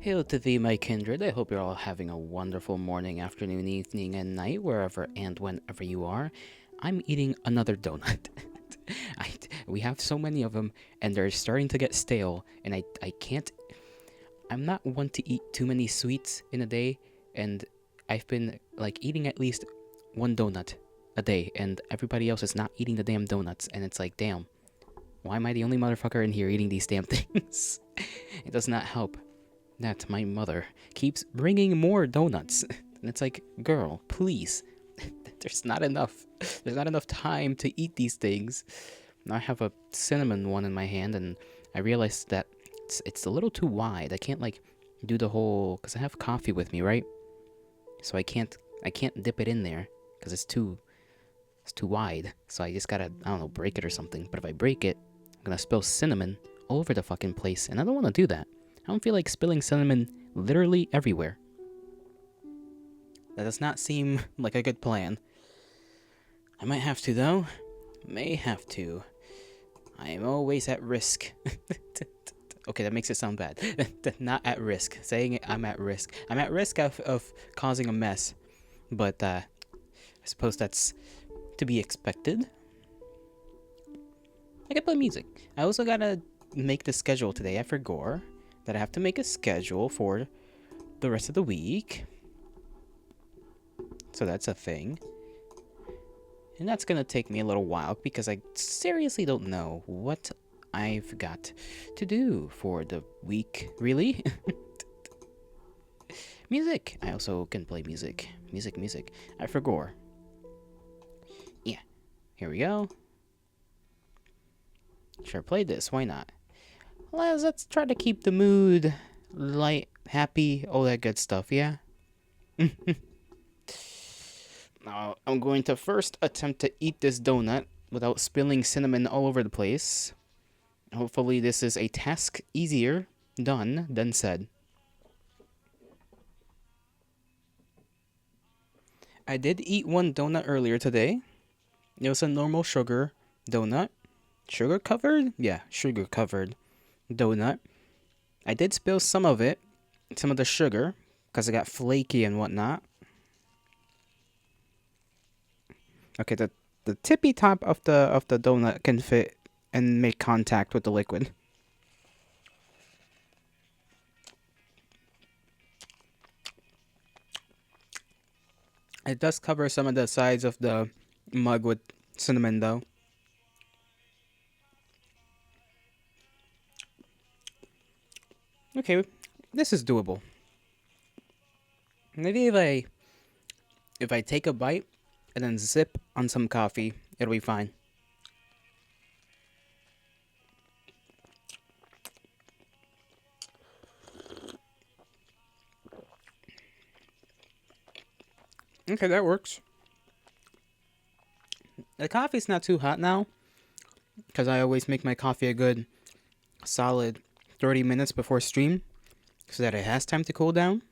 Hail to thee, my kindred. I hope you're all having a wonderful morning, afternoon, evening, and night, wherever and whenever you are. I'm eating another donut. I, we have so many of them, and they're starting to get stale, and I can't. I'm not one to eat too many sweets in a day, and I've been like eating at least one donut a day, and everybody else is not eating the damn donuts, and it's like, damn, why am I the only motherfucker in here eating these damn things? It does not help that my mother keeps bringing more donuts. And it's like, girl, please. There's not enough. There's not enough time to eat these things. Now I have a cinnamon one in my hand, and I realized that it's a little too wide. I can't like do the whole, because I have coffee with me, right? So I can't dip it in there because it's too wide. So I just gotta, I don't know, break it or something. But if I break it, I'm gonna spill cinnamon all over the fucking place, and I don't want to do that. I don't feel like spilling cinnamon literally everywhere. That does not seem like a good plan. I might have to, though. May have to. I am always at risk. Okay, that makes it sound bad. Not at risk. Saying it, I'm at risk. I'm at risk of causing a mess. But I suppose that's to be expected. I can play music. I also gotta make the schedule today. I forgot that I have to make a schedule for the rest of the week. So that's a thing. And that's gonna take me a little while because I seriously don't know what I've got to do for the week, really. Music. I also can play music. Music. I forgot. Yeah. Here we go. Sure, play this. Why not? Let's try to keep the mood light, happy, all that good stuff, yeah? Now, I'm going to first attempt to eat this donut without spilling cinnamon all over the place. Hopefully this is a task easier done than said. I did eat one donut earlier today. It was a normal sugar donut. Sugar covered? Yeah, sugar covered donut. I did spill some of it, some of the sugar, because it got flaky and whatnot. Okay, the tippy top of the donut can fit and make contact with the liquid. It does cover some of the sides of the mug with cinnamon, though. Okay, this is doable. Maybe if I take a bite and then zip on some coffee, it'll be fine. Okay, that works. The coffee's not too hot now, because I always make my coffee a good solid 30 minutes before stream, so that it has time to cool down.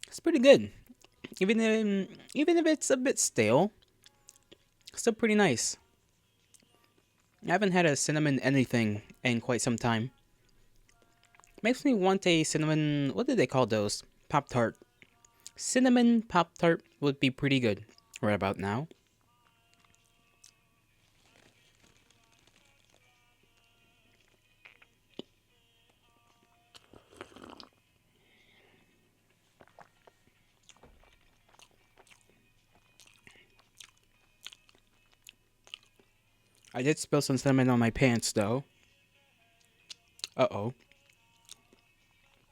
It's pretty good. Even if it's a bit stale, still pretty nice. I haven't had a cinnamon anything in quite some time. Makes me want a cinnamon. What did they call those? Pop tart. Cinnamon pop tart would be pretty good right about now. I did spill some cinnamon on my pants though. Uh oh.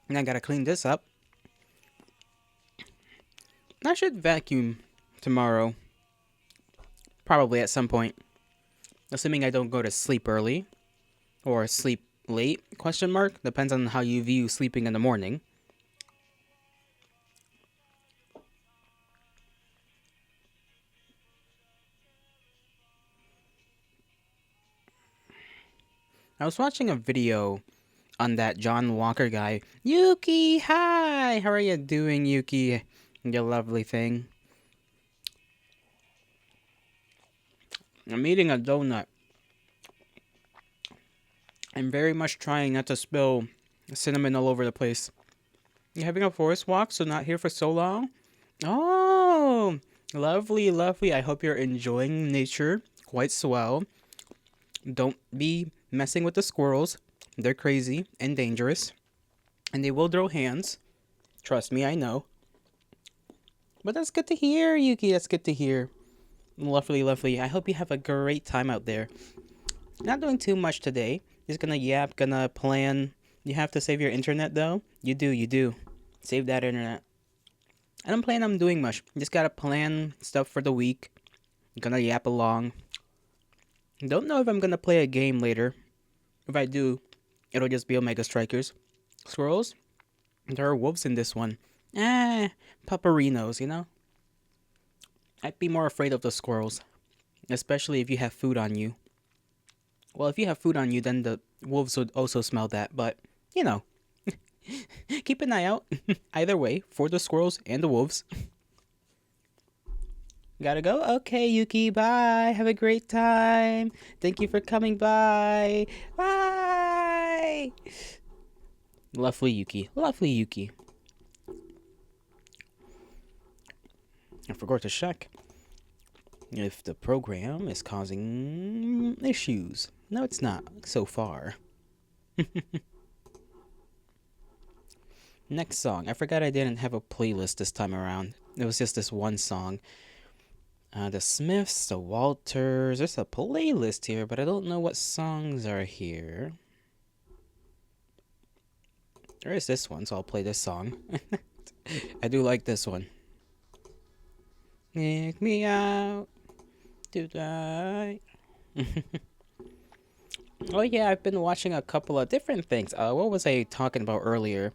And I gotta clean this up. I should vacuum tomorrow. Probably at some point. Assuming I don't go to sleep early. Or sleep late, question mark. Depends on how you view sleeping in the morning. I was watching a video on that John Walker guy. Yuki, hi! How are you doing, Yuki? You lovely thing. I'm eating a donut. I'm very much trying not to spill cinnamon all over the place. You having a forest walk, so not here for so long? Oh, lovely, lovely. I hope you're enjoying nature quite swell. Don't be messing with the squirrels. They're crazy and dangerous, and they will throw hands. Trust me, I know. But that's good to hear, Yuki. That's good to hear. Lovely, lovely. I hope you have a great time out there. Not doing too much today. Just gonna yap, gonna plan. You have to save your internet though. You do, you do. Save that internet. I don't plan on doing much. Just gotta plan stuff for the week. Gonna yap along. Don't know if I'm gonna play a game later. If I do, it'll just be Omega Strikers. Squirrels? There are wolves in this one. Paparinos, you know? I'd be more afraid of the squirrels. Especially if you have food on you. Well, if you have food on you, then the wolves would also smell that, but, you know. Keep an eye out, either way, for the squirrels and the wolves. Gotta go? Okay, Yuki, bye. Have a great time. Thank you for coming by. Bye. Lovely Yuki. Lovely Yuki. I forgot to check if the program is causing issues. No, it's not so far. Next song. I forgot I didn't have a playlist this time around. It was just this one song. The Smiths, the Walters. There's a playlist here, but I don't know what songs are here. There is this one, so I'll play this song. I do like this one. Take me out to die. Oh yeah, I've been watching a couple of different things. What was I talking about earlier?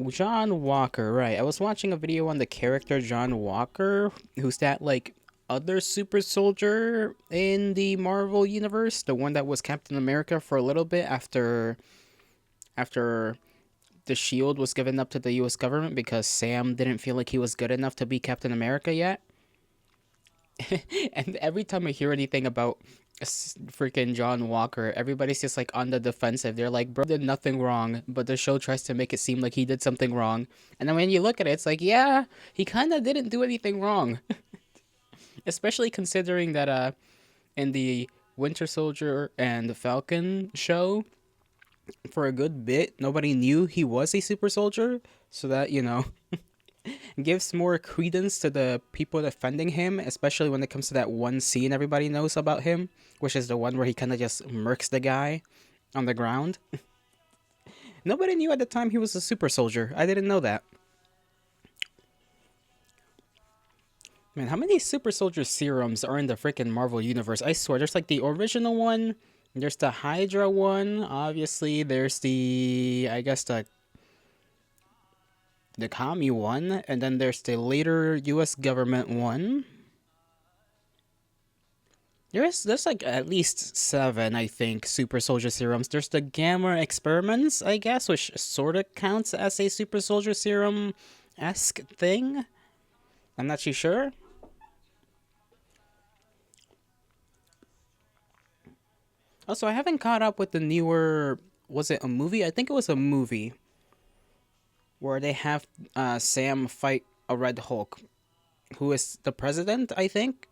John Walker, right. I was watching a video on the character John Walker, who's that, like, other super soldier in the Marvel universe, the one that was Captain America for a little bit after the shield was given up to the US government because Sam didn't feel like he was good enough to be Captain America yet. And every time I hear anything about freaking John Walker, everybody's just like on the defensive. They're like, bro did nothing wrong, but the show tries to make it seem like he did something wrong. And then when you look at it, it's like, yeah, he kind of didn't do anything wrong. Especially considering that in the Winter Soldier and the Falcon show, for a good bit, nobody knew he was a super soldier. So that, you know, gives more credence to the people defending him, especially when it comes to that one scene everybody knows about him, which is the one where he kind of just murks the guy on the ground. Nobody knew at the time he was a super soldier. I didn't know that. Man, how many super soldier serums are in the freaking Marvel universe? I swear, there's like the original one, there's the Hydra one, obviously, there's the, I guess the commie one, and then there's the later US government one. There's like at least 7, I think, super soldier serums. There's the gamma experiments, I guess, which sort of counts as a super soldier serum-esque thing. I'm not too sure. Also, I haven't caught up with the newer, was it a movie? I think it was a movie where they have Sam fight a Red Hulk, who is the president, I think.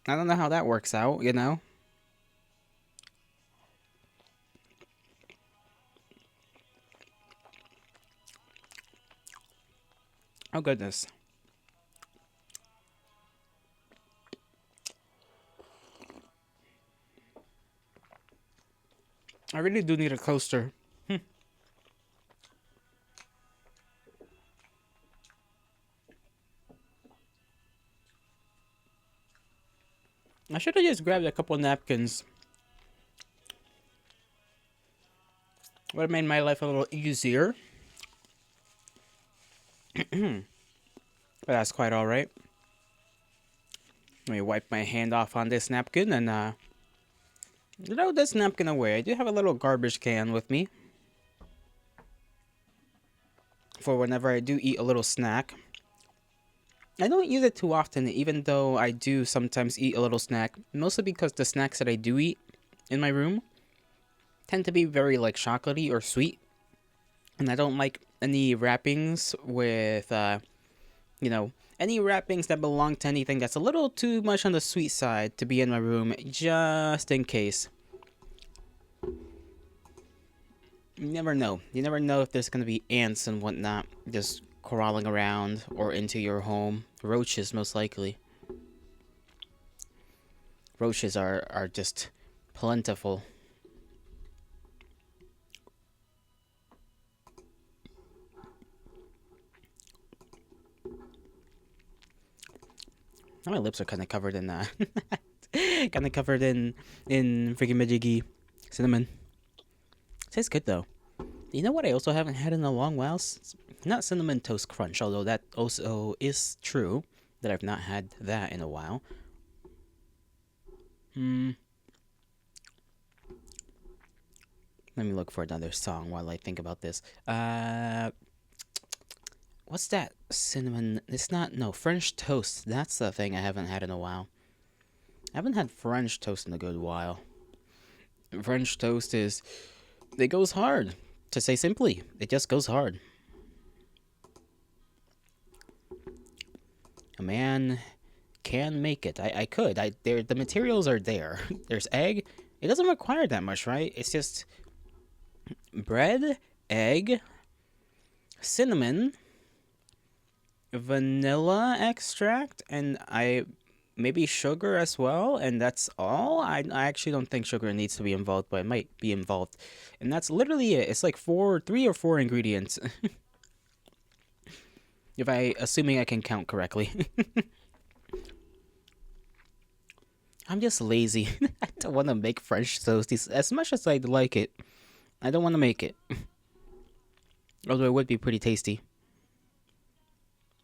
I don't know how that works out, you know? Oh, goodness. I really do need a coaster. I should have just grabbed a couple napkins. Would have made my life a little easier. But that's quite alright. Let me wipe my hand off on this napkin and Throw this napkin away. I do have a little garbage can with me for whenever I do eat a little snack. I don't use it too often, even though I do sometimes eat a little snack, mostly because the snacks that I do eat in my room tend to be very like chocolatey or sweet, and I don't like any wrappings with you know, any wrappings that belong to anything that's a little too much on the sweet side to be in my room, just in case. You never know. You never know if there's gonna be ants and whatnot just crawling around or into your home. Roaches, most likely. Roaches are just plentiful. My lips are kind of covered in kind of covered in freaking majiggy cinnamon. Tastes good though. You know what I also haven't had in a long while? Not cinnamon toast crunch, although that also is true that I've not had that in a while. Hmm. Let me look for another song while I think about this. What's that? Cinnamon. It's not. No, French toast. That's the thing I haven't had in a while. I haven't had French toast in a good while. French toast is. It goes hard. To say simply, it just goes hard. A man can make it. I could. The materials are there. There's egg. It doesn't require that much, right? It's just bread, egg, cinnamon, vanilla extract, and I maybe sugar as well, and that's all. I actually don't think sugar needs to be involved, but it might be involved. And that's literally it. It's like three or four ingredients. If assuming I can count correctly. I'm just lazy. I don't want to make French toast as much as I'd like it. I don't want to make it. Although it would be pretty tasty.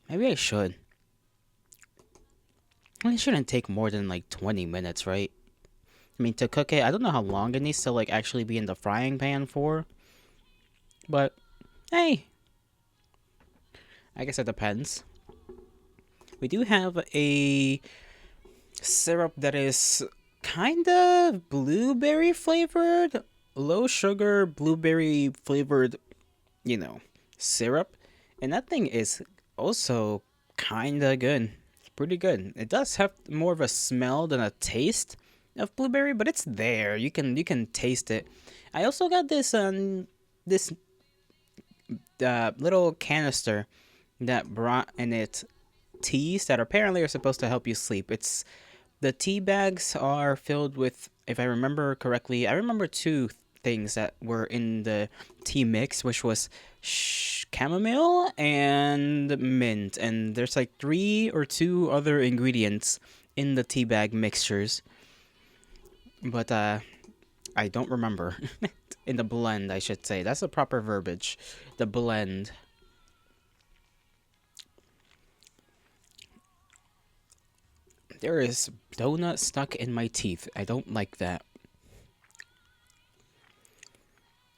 Maybe I should. Well, it shouldn't take more than like 20 minutes, right? I mean, to cook it, I don't know how long it needs to like actually be in the frying pan for. But, hey. I guess it depends. We do have a syrup that is kind of blueberry flavored. Low sugar, blueberry flavored, syrup. And that thing is also kind of good. It's pretty good. It does have more of a smell than a taste of blueberry, but it's there. You can taste it. I also got this little canister that brought in it teas that apparently are supposed to help you sleep. The tea bags are filled with, if I remember correctly, I remember two things that were in the tea mix, which was chamomile and mint, and there's like three or two other ingredients in the tea bag mixtures, but I don't remember. In the blend, I should say. That's the proper verbiage. The blend. There is donut stuck in my teeth. I don't like that.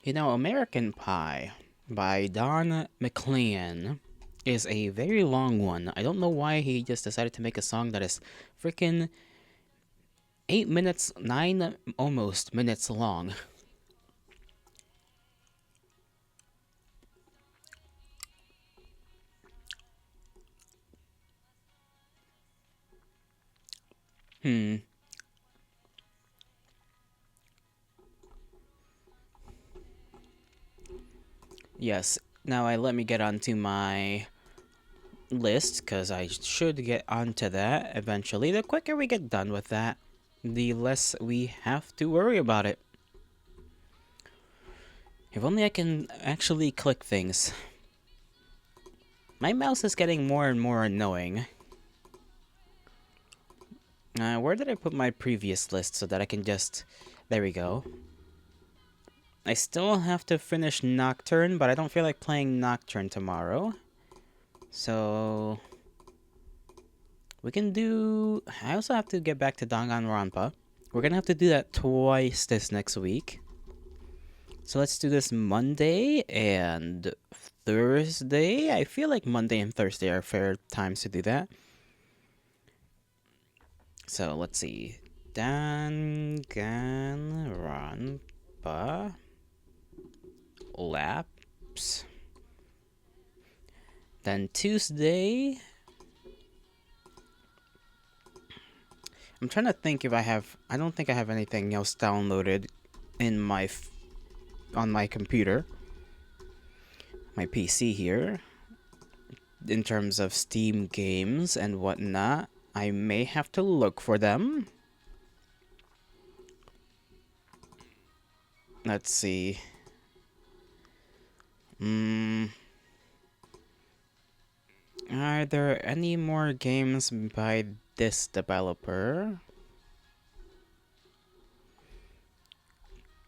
American Pie by Don McLean is a very long one. I don't know why he just decided to make a song that is freaking 8 minutes, 9 almost minutes long. Hmm. Yes. Now let me get onto my list because I should get onto that eventually. The quicker we get done with that, the less we have to worry about it. If only I can actually click things. My mouse is getting more and more annoying. Where did I put my previous list so that I can just... There we go. I still have to finish Nocturne, but I don't feel like playing Nocturne tomorrow. So... we can do... I also have to get back to Danganronpa, We're gonna have to do that twice this next week. So let's do this Monday and Thursday. I feel like Monday and Thursday are fair times to do that. So let's see. Danganronpa laps. Then Tuesday. I'm trying to think if I have. I don't think I have anything else downloaded in my on my computer, my PC here. In terms of Steam games and whatnot, I may have to look for them. Let's see. Are there any more games by this developer?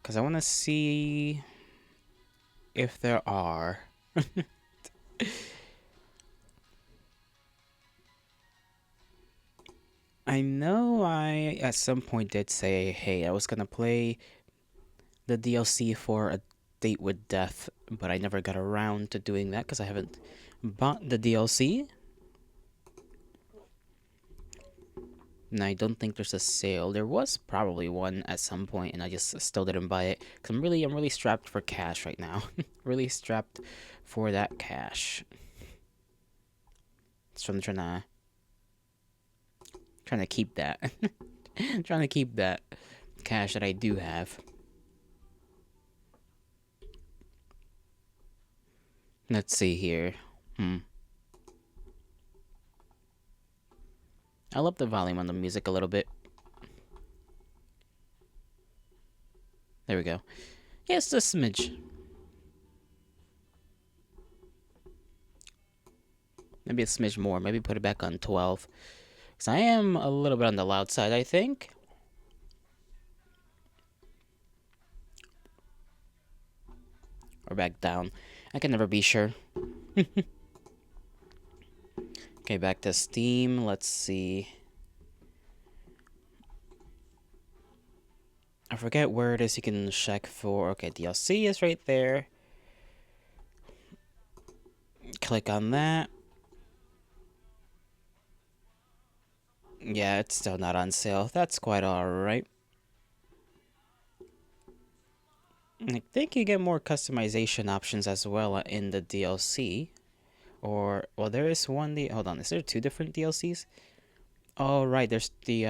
Because I want to see if there are. I know I at some point did say, hey, I was gonna play the DLC for A Date with Death, but I never got around to doing that because I haven't bought the DLC. And I don't think there's a sale. There was probably one at some point, and I just still didn't buy it. Cause I'm really strapped for cash right now. Really strapped for that cash. So I'm trying to keep that. Trying to keep that cash that I do have. Let's see here. I'll up the volume on the music a little bit. There we go. Yeah, it's a smidge. Maybe a smidge more. Maybe put it back on 12. Because I am a little bit on the loud side, I think. Or back down. I can never be sure. Okay, back to Steam. Let's see. I forget where it is you can check for. Okay, DLC is right there. Click on that. Yeah, it's still not on sale. That's quite alright. I think you get more customization options as well in the DLC. Or, well, there is one. Hold on, is there two different DLCs? Oh, right, there's the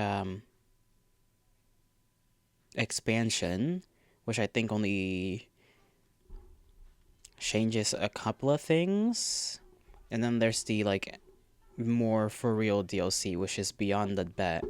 expansion, which I think only changes a couple of things. And then there's the, like, more for real DLC, which is Beyond the Bet.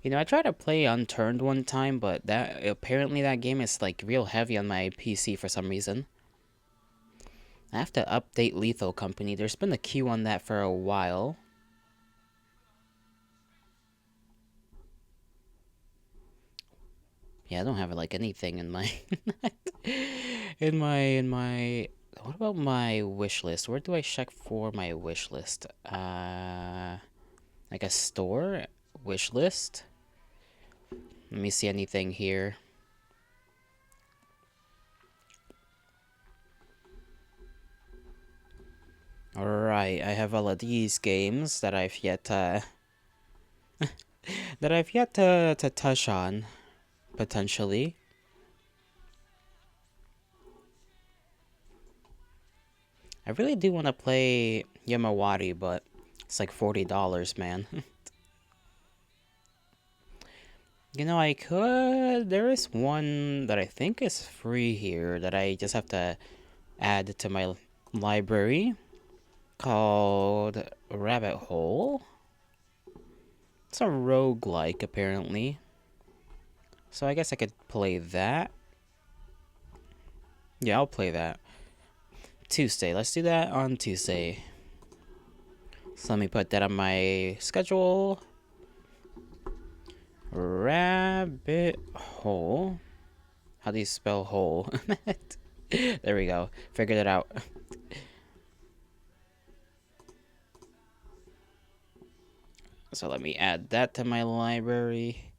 You know, I tried to play Unturned one time, but apparently that game is like real heavy on my PC for some reason. I have to update Lethal Company. There's been a queue on that for a while. Yeah, I don't have like anything in my in my what about my wish list? Where do I check for my wish list? Like a store wish list. Let me see anything here. Alright, I have all of these games that I've yet to to touch on, potentially. I really do want to play Yamawari, but it's like $40, man. You know, I could. There is one that I think is free here that I just have to add to my library called Rabbit Hole. It's a roguelike, apparently. So I guess I could play that. Yeah, I'll play that. Tuesday. Let's do that on Tuesday. So let me put that on my schedule. Rabbit hole. How do you spell hole? There we go. Figured it out. So let me add that to my library.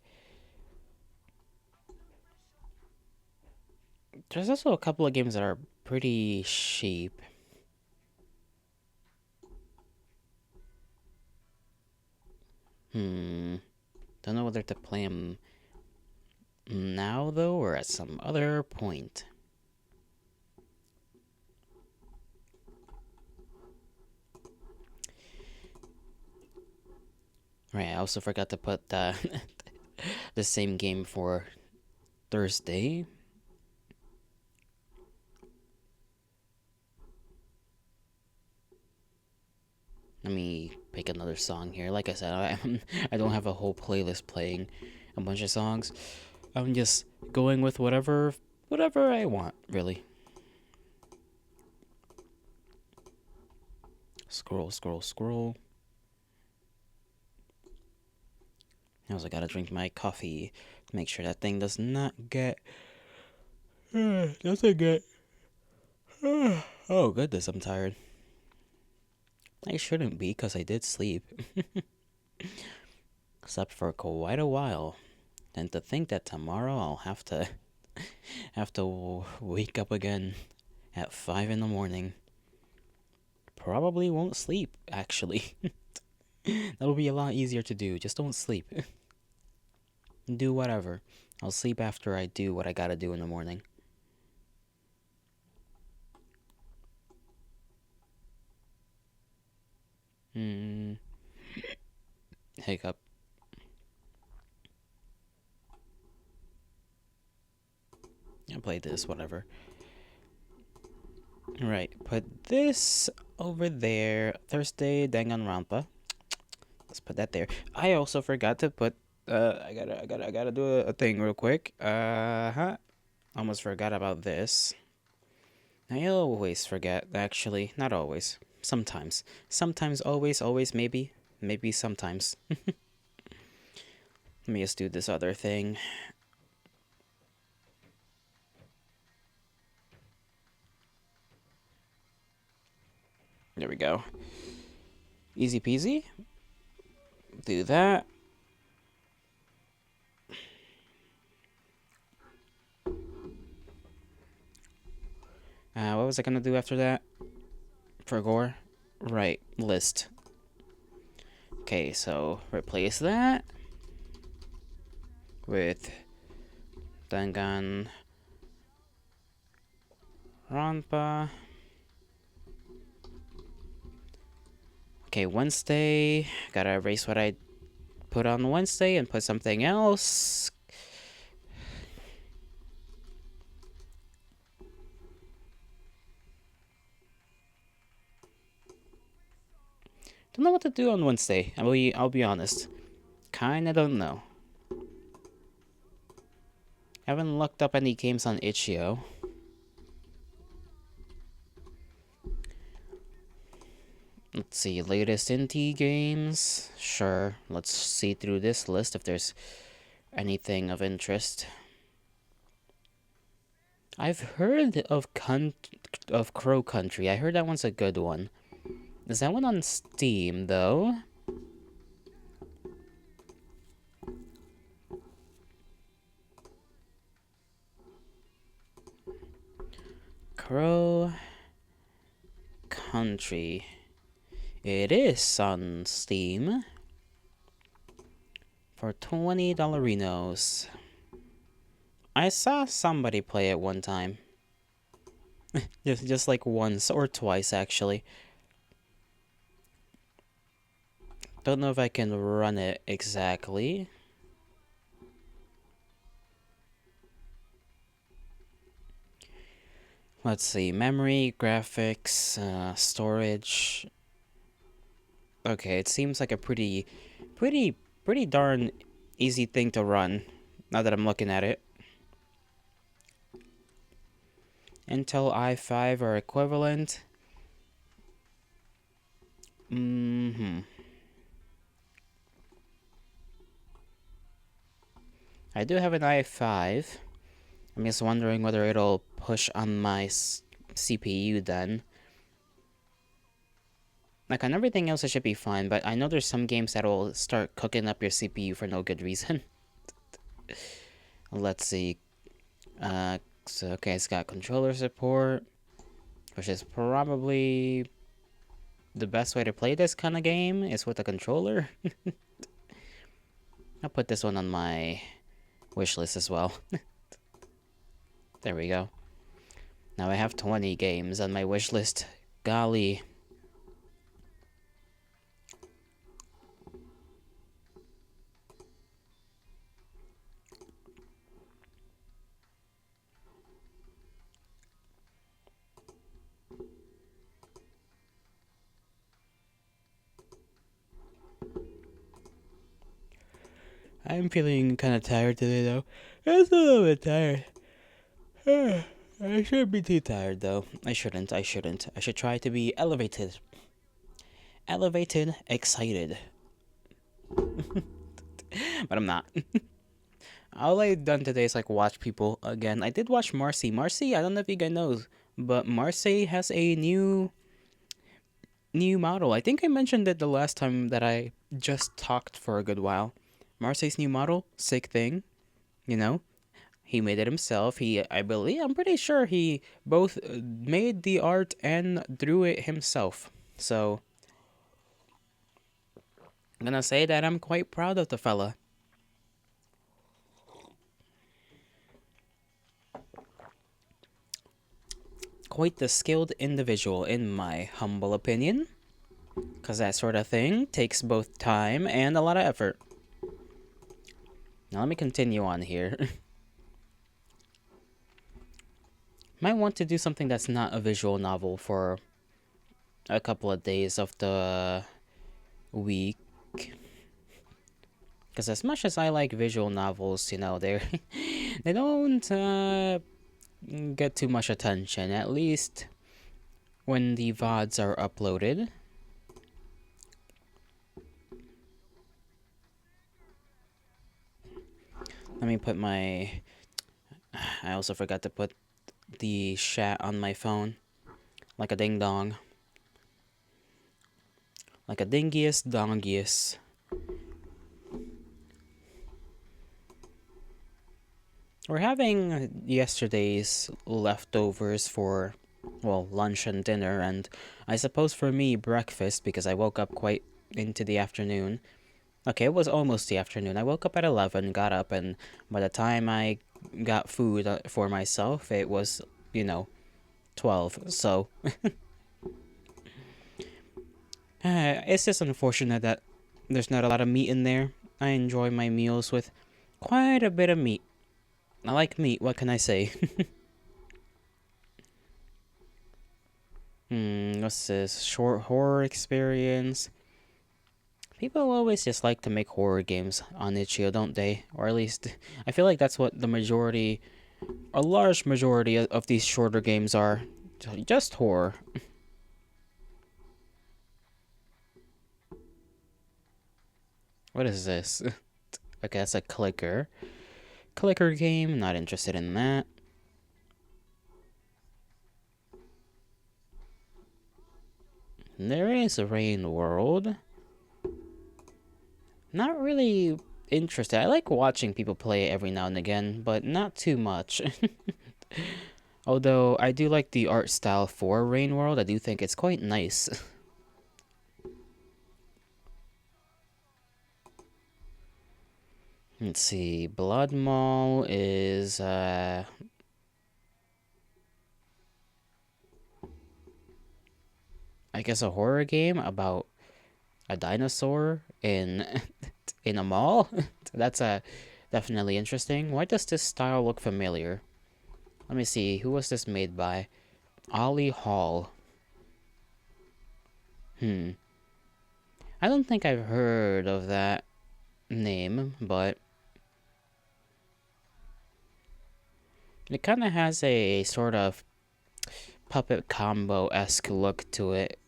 There's also a couple of games that are pretty cheap. Don't know whether to play them now, though, or at some other point. Right, I also forgot to put the same game for Thursday. Let me pick another song here. Like I said, I don't have a whole playlist playing a bunch of songs. I'm just going with whatever I want, really. Scroll, scroll, scroll. I also gotta drink my coffee. Make sure that thing does not get. Doesn't get. Oh, goodness, I'm tired. I shouldn't be, because I did sleep. Slept for quite a while. And to think that tomorrow I'll have to wake up again at 5 in the morning. Probably won't sleep, actually. That'll be a lot easier to do. Just don't sleep. Do whatever. I'll sleep after I do what I gotta do in the morning. Hiccup. I played this, whatever. Right, put this over there. Thursday, Danganronpa. Let's put that there. I also forgot to put. I gotta do a thing real quick. Almost forgot about this. I always forget. Actually, not always. Sometimes. Sometimes. Always. Always. Maybe. Maybe. Sometimes. Let me just do this other thing. There we go. Easy peasy. Do that. What was I gonna do after that? For gore? Right, list. Okay, so replace that with Danganronpa. Okay, Wednesday. Gotta erase what I put on Wednesday and put something else. Don't know what to do on Wednesday. I'll be honest. Kinda don't know. Haven't looked up any games on itch.io. Let's see, latest indie games. Sure, let's see through this list if there's anything of interest. I've heard of Crow Country. I heard that one's a good one. Is that one on Steam, though? Crow Country. It is on Steam. For $20. I saw somebody play it one time. just like once or twice, actually. Don't know if I can run it exactly. Let's see, memory, graphics, storage. Okay, it seems like a pretty darn easy thing to run, now that I'm looking at it. Intel i5 or equivalent. Hmm. I do have an i5. I'm just wondering whether it'll push on my CPU then. Like on everything else, it should be fine, but I know there's some games that'll start cooking up your CPU for no good reason. Let's see. So okay, it's got controller support, which is probably the best way to play this kind of game is with a controller. I'll put this one on my wish list as well. There we go. Now I have 20 games on my wish list. Golly. I'm feeling kind of tired today, though. I'm a little bit tired. I shouldn't be too tired, though. I shouldn't. I should try to be elevated. Elevated, excited. But I'm not. All I've done today is like watch people again. I did watch Marcy. Marcy, I don't know if you guys know, but Marcy has a new model. I think I mentioned it the last time that I just talked for a good while. Marcy's new model, sick thing, you know. He made it himself. I believe, I'm pretty sure he both made the art and drew it himself. So, I'm gonna say that I'm quite proud of the fella. Quite the skilled individual, in my humble opinion. Because that sort of thing takes both time and a lot of effort. Now, let me continue on here. Might want to do something that's not a visual novel for a couple of days of the week. Because as much as I like visual novels, they don't get too much attention. At least when the VODs are uploaded. Let me put my... I also forgot to put the chat on my phone. Like a ding dong. Like a dingiest dongiest. We're having yesterday's leftovers for, well, lunch and dinner, and I suppose for me, breakfast, because I woke up quite into the afternoon. Okay, it was almost the afternoon. I woke up at 11, got up, and by the time I got food for myself, it was, 12. So, it's just unfortunate that there's not a lot of meat in there. I enjoy my meals with quite a bit of meat. I like meat, what can I say? What's this? Short horror experience. People always just like to make horror games on itch.io, don't they? Or at least, I feel like that's what a large majority of these shorter games are. Just horror. What is this? Okay, that's a clicker. Clicker game, not interested in that. There is a Rain World. Not really interested. I like watching people play it every now and again, but not too much. Although I do like the art style for Rain World, I do think it's quite nice. Let's see. Blood Mall is I guess a horror game about a dinosaur in in a mall. That's definitely interesting. Why does this style look familiar? Let me see. Who was this made by? Ollie Hall. Hmm. I don't think I've heard of that name, but it kind of has a sort of puppet combo-esque look to it.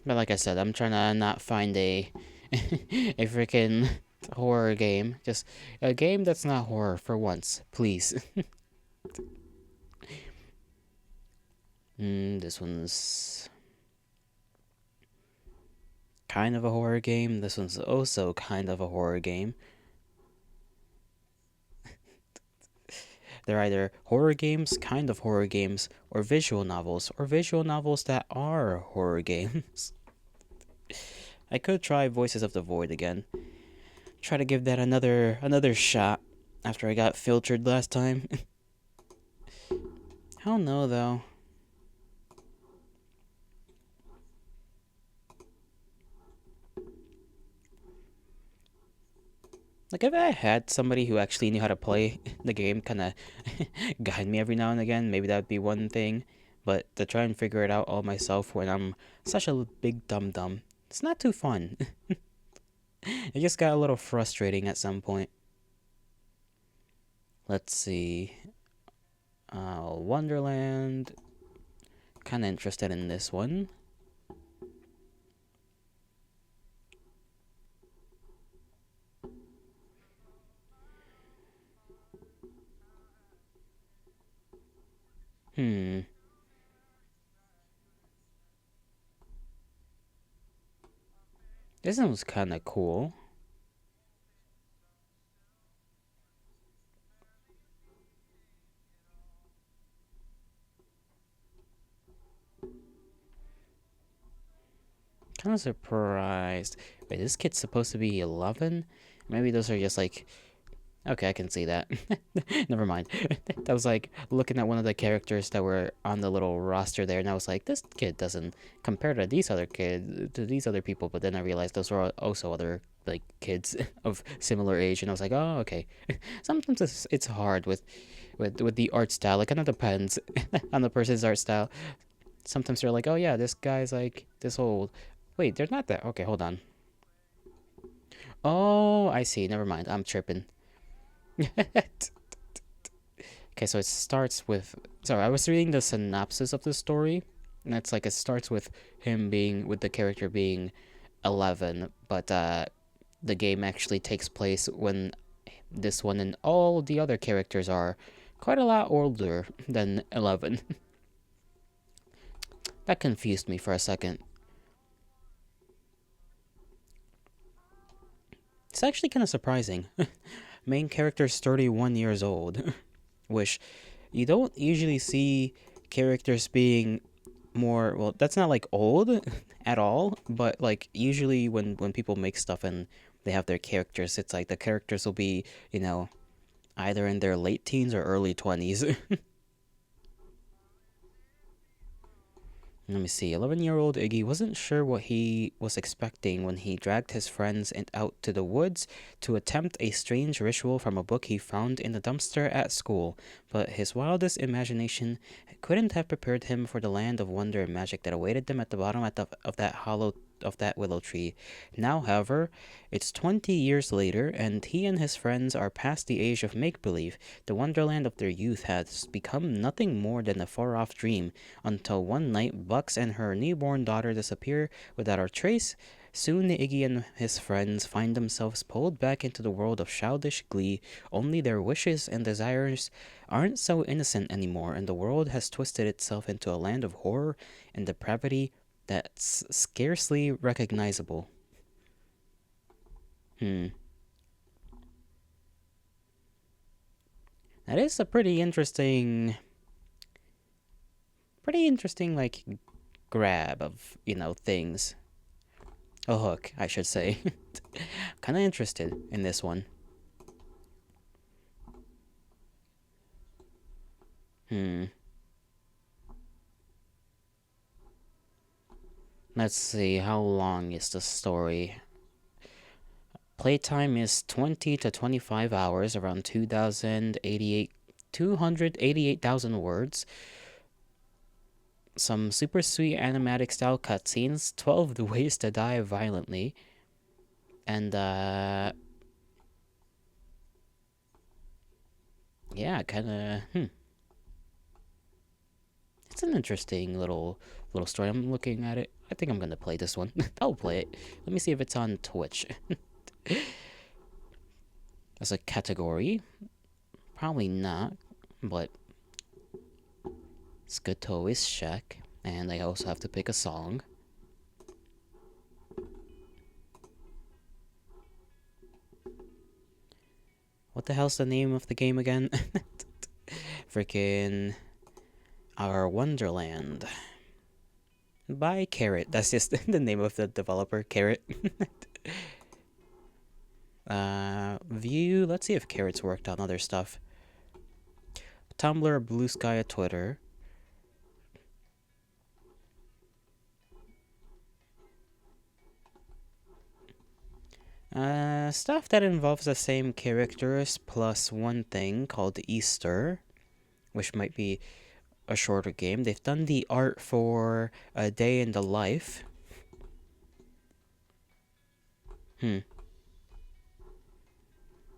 But like I said, I'm trying to not find a a freaking horror game. Just a game that's not horror for once, please. This one's kind of a horror game. This one's also kind of a horror game. They're either horror games, kind of horror games, or visual novels that are horror games. I could try Voices of the Void again. Try to give that another shot after I got filtered last time. I don't know though. Like if I had somebody who actually knew how to play the game, kind of guide me every now and again, maybe that would be one thing. But to try and figure it out all myself when I'm such a big dum dum, it's not too fun. It just got a little frustrating at some point. Let's see. Wonderland. Kind of interested in this one. Hmm. This one was kind of cool. Kind of surprised. Wait, this kid's supposed to be 11? Maybe those are just like. Okay, I can see that. Never mind. I was like looking at one of the characters that were on the little roster there, and I was like, this kid doesn't compare to these other kids, to these other people. But then I realized those were also other like kids of similar age, and I was like, oh, okay. Sometimes it's hard with the art style. It kind of depends on the person's art style. Sometimes they're like, oh yeah, this guy's like this old. Wait, they're not that. Okay, hold on. Oh, I see. Never mind. I'm tripping. Okay, so it starts with. Sorry, I was reading the synopsis of the story, and it's like it starts with him being with the character being 11, but the game actually takes place when this one and all the other characters are quite a lot older than 11. That confused me for a second. It's actually kind of surprising. Main character's 31 years old, which you don't usually see characters being more, well, that's not like old at all, but like usually when people make stuff and they have their characters, it's like the characters will be, either in their late teens or early 20s. Let me see. 11-year-old Iggy wasn't sure what he was expecting when he dragged his friends out to the woods to attempt a strange ritual from a book he found in the dumpster at school, but his wildest imagination couldn't have prepared him for the land of wonder and magic that awaited them at the bottom of that hollow of that willow tree. Now, however, it's 20 years later, and he and his friends are past the age of make believe. The wonderland of their youth has become nothing more than a far off dream, until one night Bucks and her newborn daughter disappear without a trace. Soon Iggy and his friends find themselves pulled back into the world of childish glee, only their wishes and desires aren't so innocent anymore, and the world has twisted itself into a land of horror and depravity that's scarcely recognizable. Hmm. That is a pretty interesting, like, grab of, things. A hook, I should say. Kind of interested in this one. Hmm. Let's see, how long is the story? Playtime is 20 to 25 hours, around 288,000 words. Some super sweet animatic style cutscenes, 12 ways to die violently, and yeah, kind of an interesting little story. I'm looking at it. I think I'm gonna play this one. I'll play it. Let me see if it's on Twitch. As a category, probably not, but it's good to always check. And I also have to pick a song. What the hell's the name of the game again? Freaking Our Wonderland by Carrot. That's just the name of the developer, Carrot. View. Let's see if Carrot's worked on other stuff. Tumblr, Blue Sky, Twitter. Stuff that involves the same characters plus one thing called Easter, which might be a shorter game. They've done the art for A Day in the Life. Let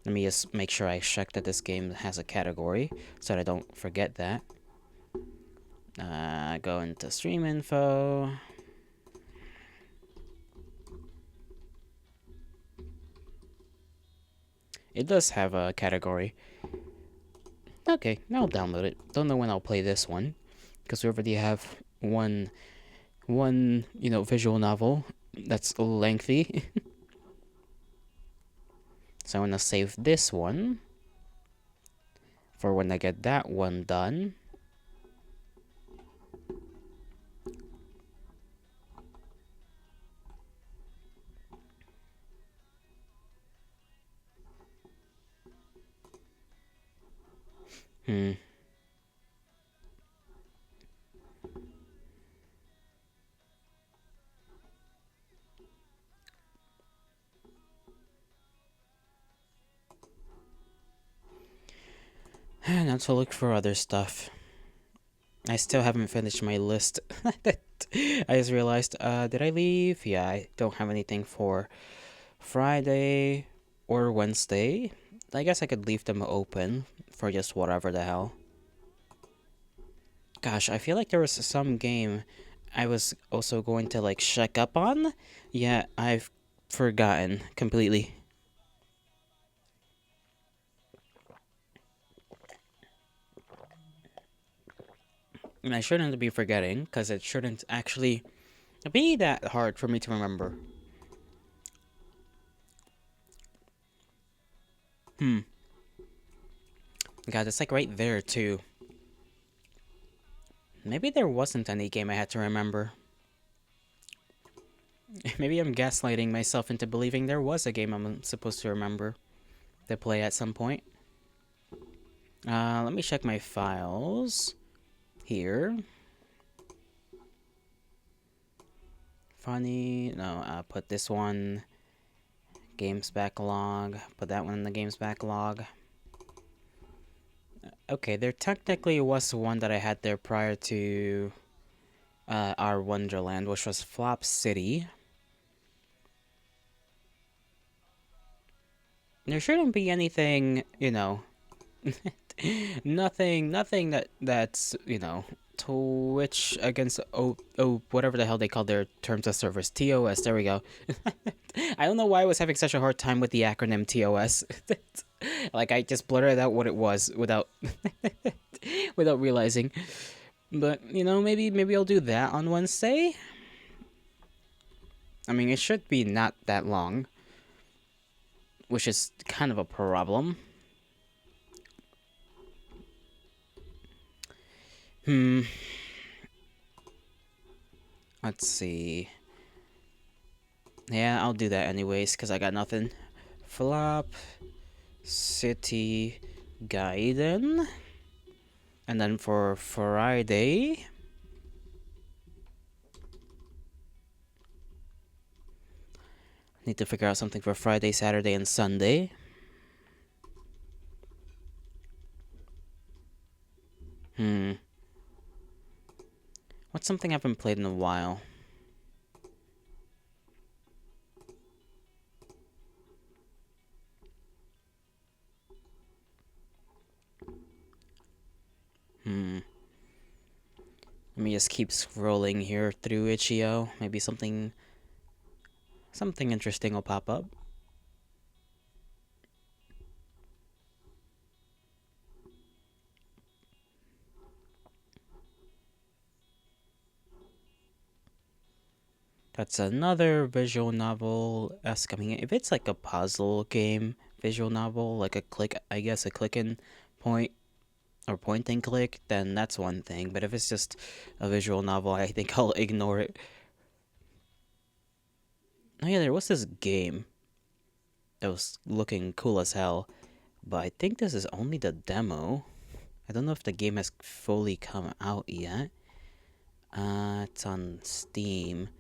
me just make sure I check that this game has a category so that I don't forget that. Go into stream info. It does have a category. Okay, I'll download it. Don't know when I'll play this one, because we already have one visual novel that's lengthy. So I'm gonna save this one for when I get that one done. Now to look for other stuff. I still haven't finished my list. I just realized, did I leave? Yeah, I don't have anything for Friday or Wednesday. I guess I could leave them open for just whatever the hell. Gosh, I feel like there was some game I was also going to like check up on. Yeah, I've forgotten completely. And I shouldn't be forgetting, because it shouldn't actually be that hard for me to remember. God, it's like right there too. Maybe there wasn't any game I had to remember. Maybe I'm gaslighting myself into believing there was a game I'm supposed to remember to play at some point. Let me check my files here. Funny, no, put this one, games backlog, put that one in the games backlog. Okay, there technically was one that I had there prior to Our Wonderland, which was Flop City. There shouldn't be anything, nothing that's, Twitch against whatever the hell they call their terms of service. TOS, there we go. I don't know why I was having such a hard time with the acronym TOS. Like, I just blurted out what it was without without realizing. But, maybe I'll do that on Wednesday. I mean, it should be not that long, which is kind of a problem. Let's see. Yeah, I'll do that anyways, because I got nothing. Flop City Gaiden. And then for Friday, need to figure out something for Friday, Saturday, and Sunday. What's something I haven't played in a while? Let me just keep scrolling here through Itch.io. Maybe something interesting will pop up. That's another visual novel S coming in. If it's like a puzzle game visual novel, like a click, I guess a click and point or point and click, then that's one thing. But if it's just a visual novel, I think I'll ignore it. Oh yeah, there was this game that was looking cool as hell, but I think this is only the demo. I don't know if the game has fully come out yet. It's on Steam.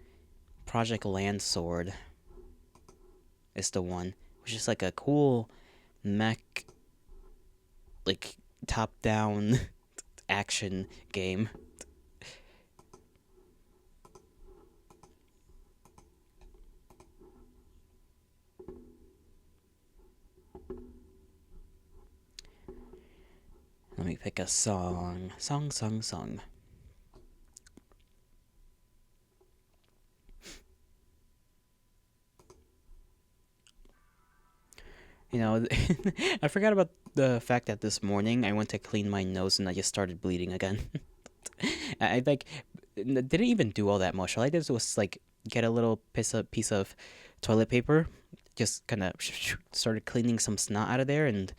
Project Landsword is the one, which is like a cool mech, like top-down action game. Let me pick a song. Song. You know, I forgot about the fact that this morning I went to clean my nose and I just started bleeding again. I like didn't even do all that much. All I did was like get a little piece of toilet paper, just kind of started cleaning some snot out of there, and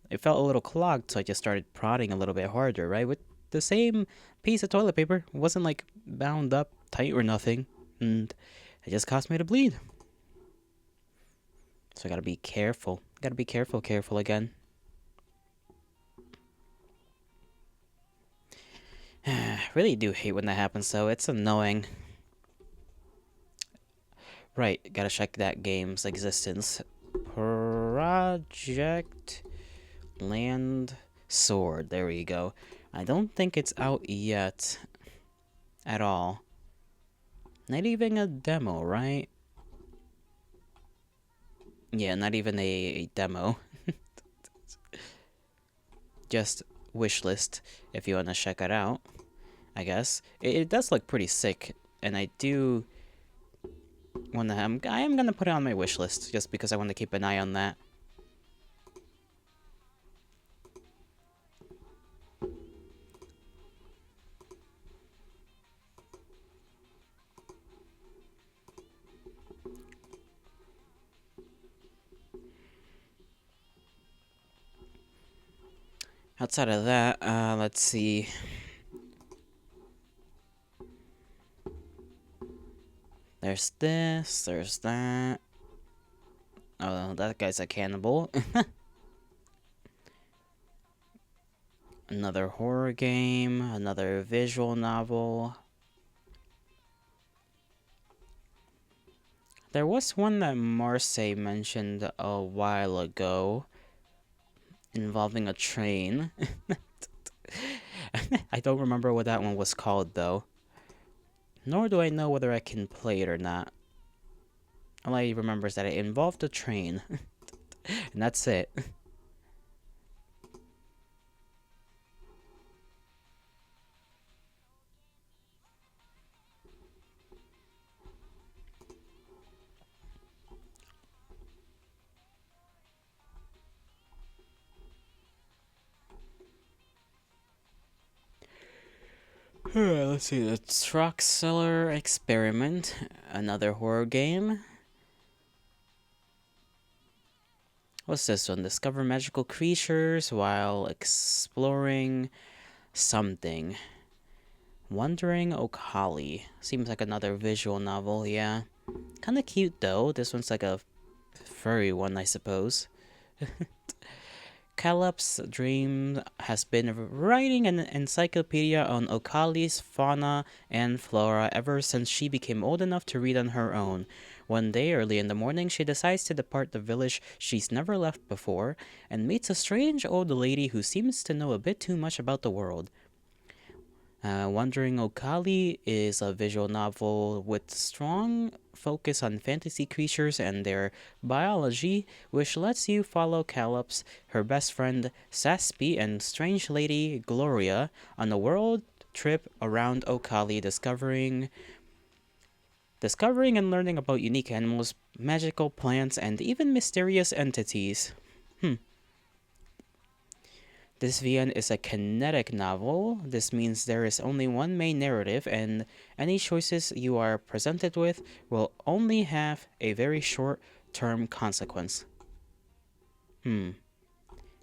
it felt a little clogged, so I just started prodding a little bit harder, right? With the same piece of toilet paper. It wasn't like bound up tight or nothing, and it just caused me to bleed. So I gotta be careful. Gotta be careful again. Really do hate when that happens, though. It's annoying. Right, gotta check that game's existence. Project Land Sword. There we go. I don't think it's out yet. At all. Not even a demo, right? Yeah, not even a demo. Just wishlist if you want to check it out, I guess. It does look pretty sick, and I do want to. I am gonna put it on my wishlist just because I want to keep an eye on that. Outside of that, let's see. There's this, there's that. Oh, that guy's a cannibal. Another horror game, another visual novel. There was one that Marseille mentioned a while ago involving a train. I don't remember what that one was called, though. Nor do I know whether I can play it or not. All I remember is that it involved a train. And that's it. Let's see, the Truck Seller Experiment, another horror game. What's this one? Discover magical creatures while exploring something. Wandering Okali. Seems like another visual novel, yeah. Kinda cute though. This one's like a furry one, I suppose. Caleb's dream has been writing an encyclopedia on Okali's fauna and flora ever since she became old enough to read on her own. One day, early in the morning, she decides to depart the village she's never left before and meets a strange old lady who seems to know a bit too much about the world. Wandering Okali is a visual novel with strong focus on fantasy creatures and their biology, which lets you follow Calypso, her best friend Saspi, and strange lady Gloria on a world trip around Okali, discovering and learning about unique animals, magical plants, and even mysterious entities. Hmm. This VN is a kinetic novel. This means there is only one main narrative, and any choices you are presented with will only have a very short term consequence. Hmm.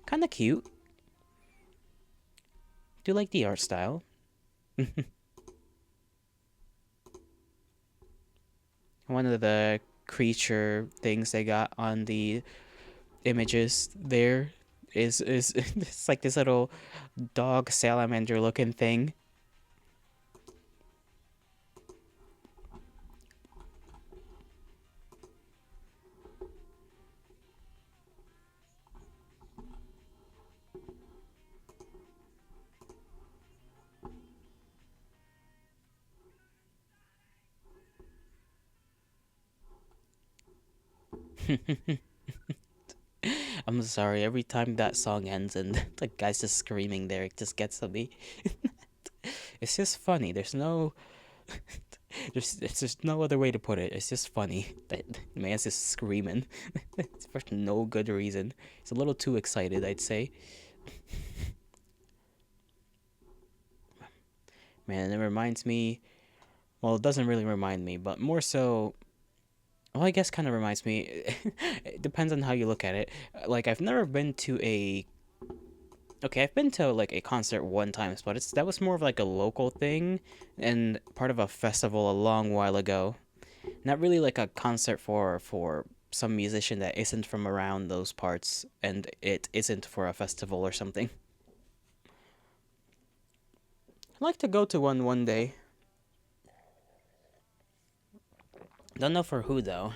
Kinda cute. Do you like the art style? One of the creature things they got on the images there is it's like this little dog salamander looking thing. I'm sorry, every time that song ends and the guy's just screaming there, it just gets to me. It's just funny. There's just no other way to put it. It's just funny that the man's just screaming. It's for no good reason. He's a little too excited, I'd say. Man, it reminds me. Well, it doesn't really remind me, but more so. Well, I guess kind of reminds me. It depends on how you look at it. Like I've never been to a. Okay, I've been to like a concert one time, but that was more of like a local thing and part of a festival a long while ago. Not really like a concert for some musician that isn't from around those parts and it isn't for a festival or something. I'd like to go to one day. Don't know for who though,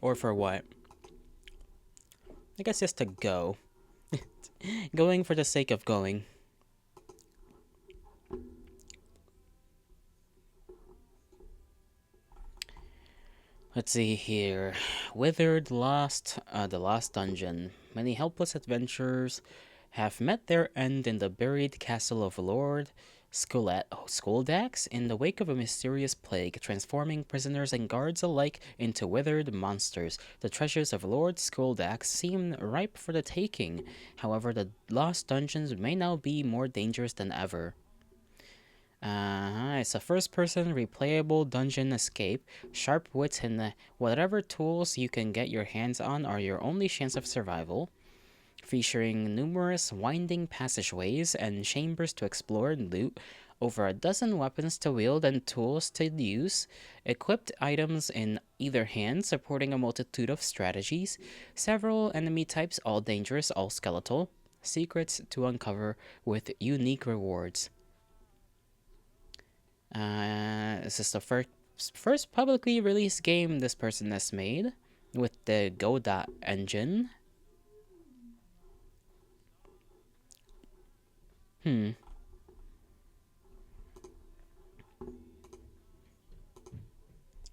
or for what. I guess just to go. Going for the sake of going. Let's see here. Withered Lost, the Lost Dungeon. Many helpless adventurers have met their end in the buried castle of Lord Skoldax in the wake of a mysterious plague, transforming prisoners and guards alike into withered monsters. The treasures of Lord Skoldax seem ripe for the taking. However, the lost dungeons may now be more dangerous than ever. It's a first person replayable dungeon escape. Sharp wits and whatever tools you can get your hands on are your only chance of survival. Featuring numerous winding passageways and chambers to explore and loot, over a dozen weapons to wield and tools to use, equipped items in either hand supporting a multitude of strategies, several enemy types, all dangerous, all skeletal, secrets to uncover with unique rewards. This is the first publicly released game this person has made with the Godot engine. Hmm.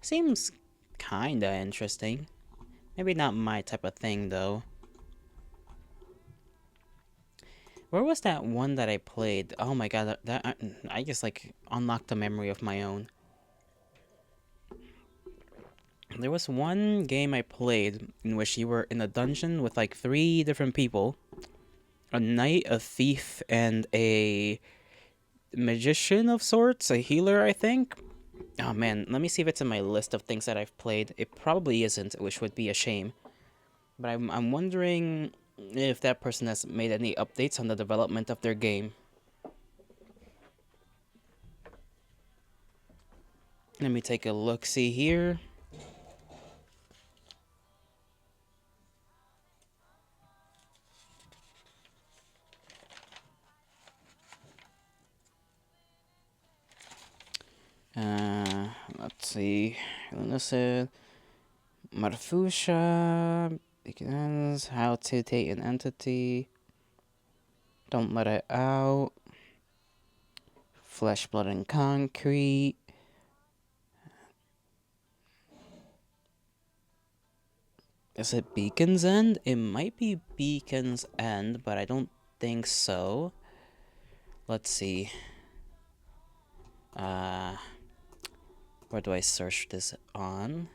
Seems kinda interesting. Maybe not my type of thing though. Where was that one that I played? Oh my god, I just like unlocked a memory of my own. There was one game I played in which you were in a dungeon with like three different people. A knight, a thief, and a magician of sorts, a healer, I think. Oh man, let me see if it's in my list of things that I've played. It probably isn't, which would be a shame. But I'm wondering if that person has made any updates on the development of their game. Let me take a look. See here. Let's see. Listen, Marfusha begins how to take an entity. Don't let it out. Flesh, blood, and concrete. Is it Beacon's End? It might be Beacon's End, but I don't think so. Let's see. Where do I search this on?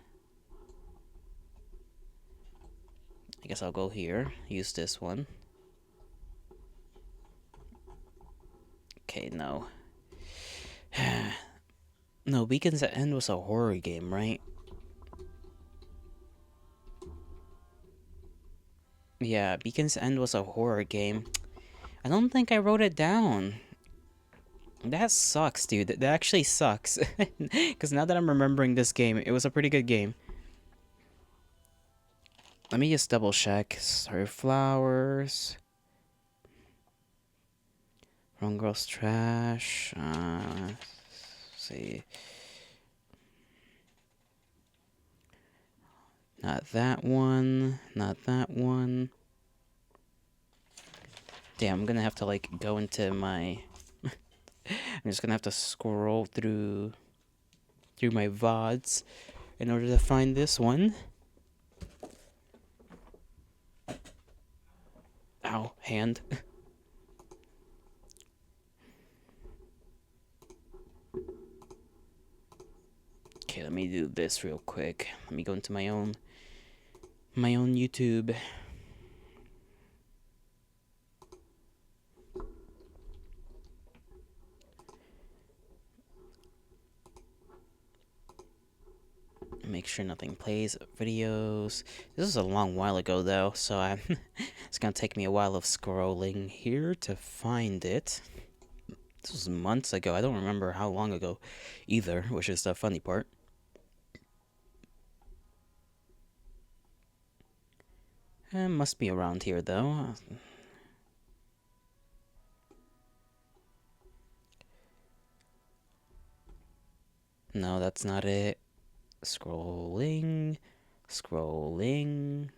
I guess I'll go here. Use this one. Okay, no. No, Beacons at End was a horror game, right? Yeah, Beacons End was a horror game. I don't think I wrote it down. That sucks, dude. That actually sucks. Because now that I'm remembering this game, it was a pretty good game. Let me just double check. Sorry, flowers. Wrong girl's trash. Let's see. Not that one. Not that one. Damn, I'm gonna have to like go into my. I'm just gonna have to scroll through my VODs in order to find this one. Ow, hand. Okay, let me do this real quick. Let me go into my own YouTube. Make sure nothing plays. Videos. This is a long while ago though, so it's gonna take me a while of scrolling here to find it. This was months ago. I don't remember how long ago either, which is the funny part. It must be around here though. No, that's not it. Scrolling. Scrolling.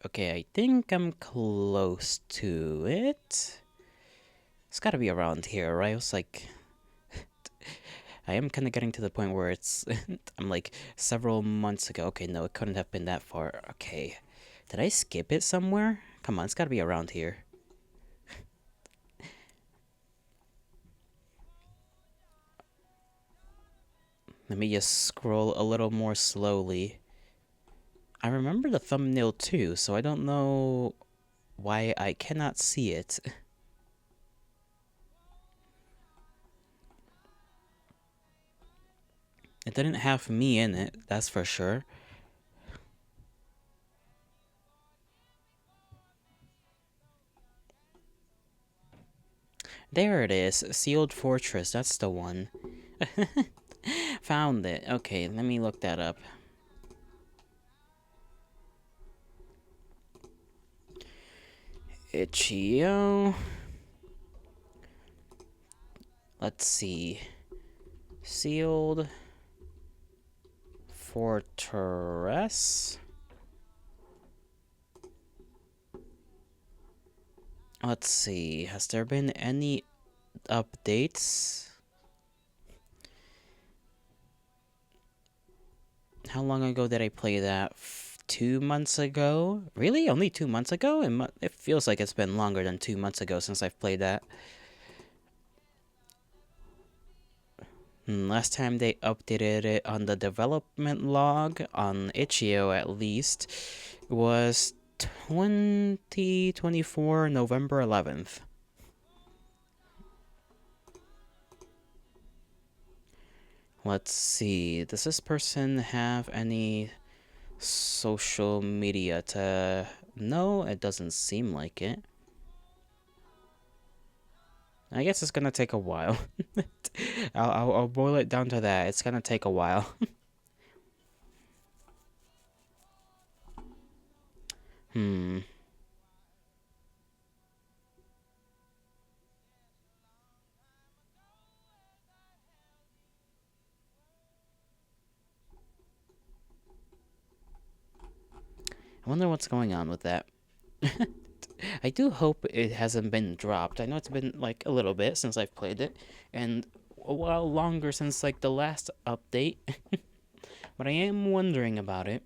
Okay, I think I'm close to it. It's gotta be around here, right? I was like... I am kind of getting to the point where it's... I'm like, several months ago. Okay, no, it couldn't have been that far. Okay. Did I skip it somewhere? Come on, it's gotta be around here. Let me just scroll a little more slowly. I remember the thumbnail too, so I don't know why I cannot see it. It didn't have me in it, that's for sure. There it is, Sealed Fortress, that's the one. Found it. Okay, let me look that up. Itch.io. Let's see. Sealed Fortress. Let's see. Has there been any updates? How long ago did I play that? 2 months ago? Really? Only 2 months ago? It feels like it's been longer than 2 months ago since I've played that. Last time they updated it on the development log, on Itch.io at least, was 2024 November 11th. Let's see. Does this person have any social media to... No, it doesn't seem like it. I guess it's gonna take a while. I'll boil it down to that. It's gonna take a while. I wonder what's going on with that. I do hope it hasn't been dropped. I know it's been like a little bit since I've played it, and a while longer since like the last update. But I am wondering about it.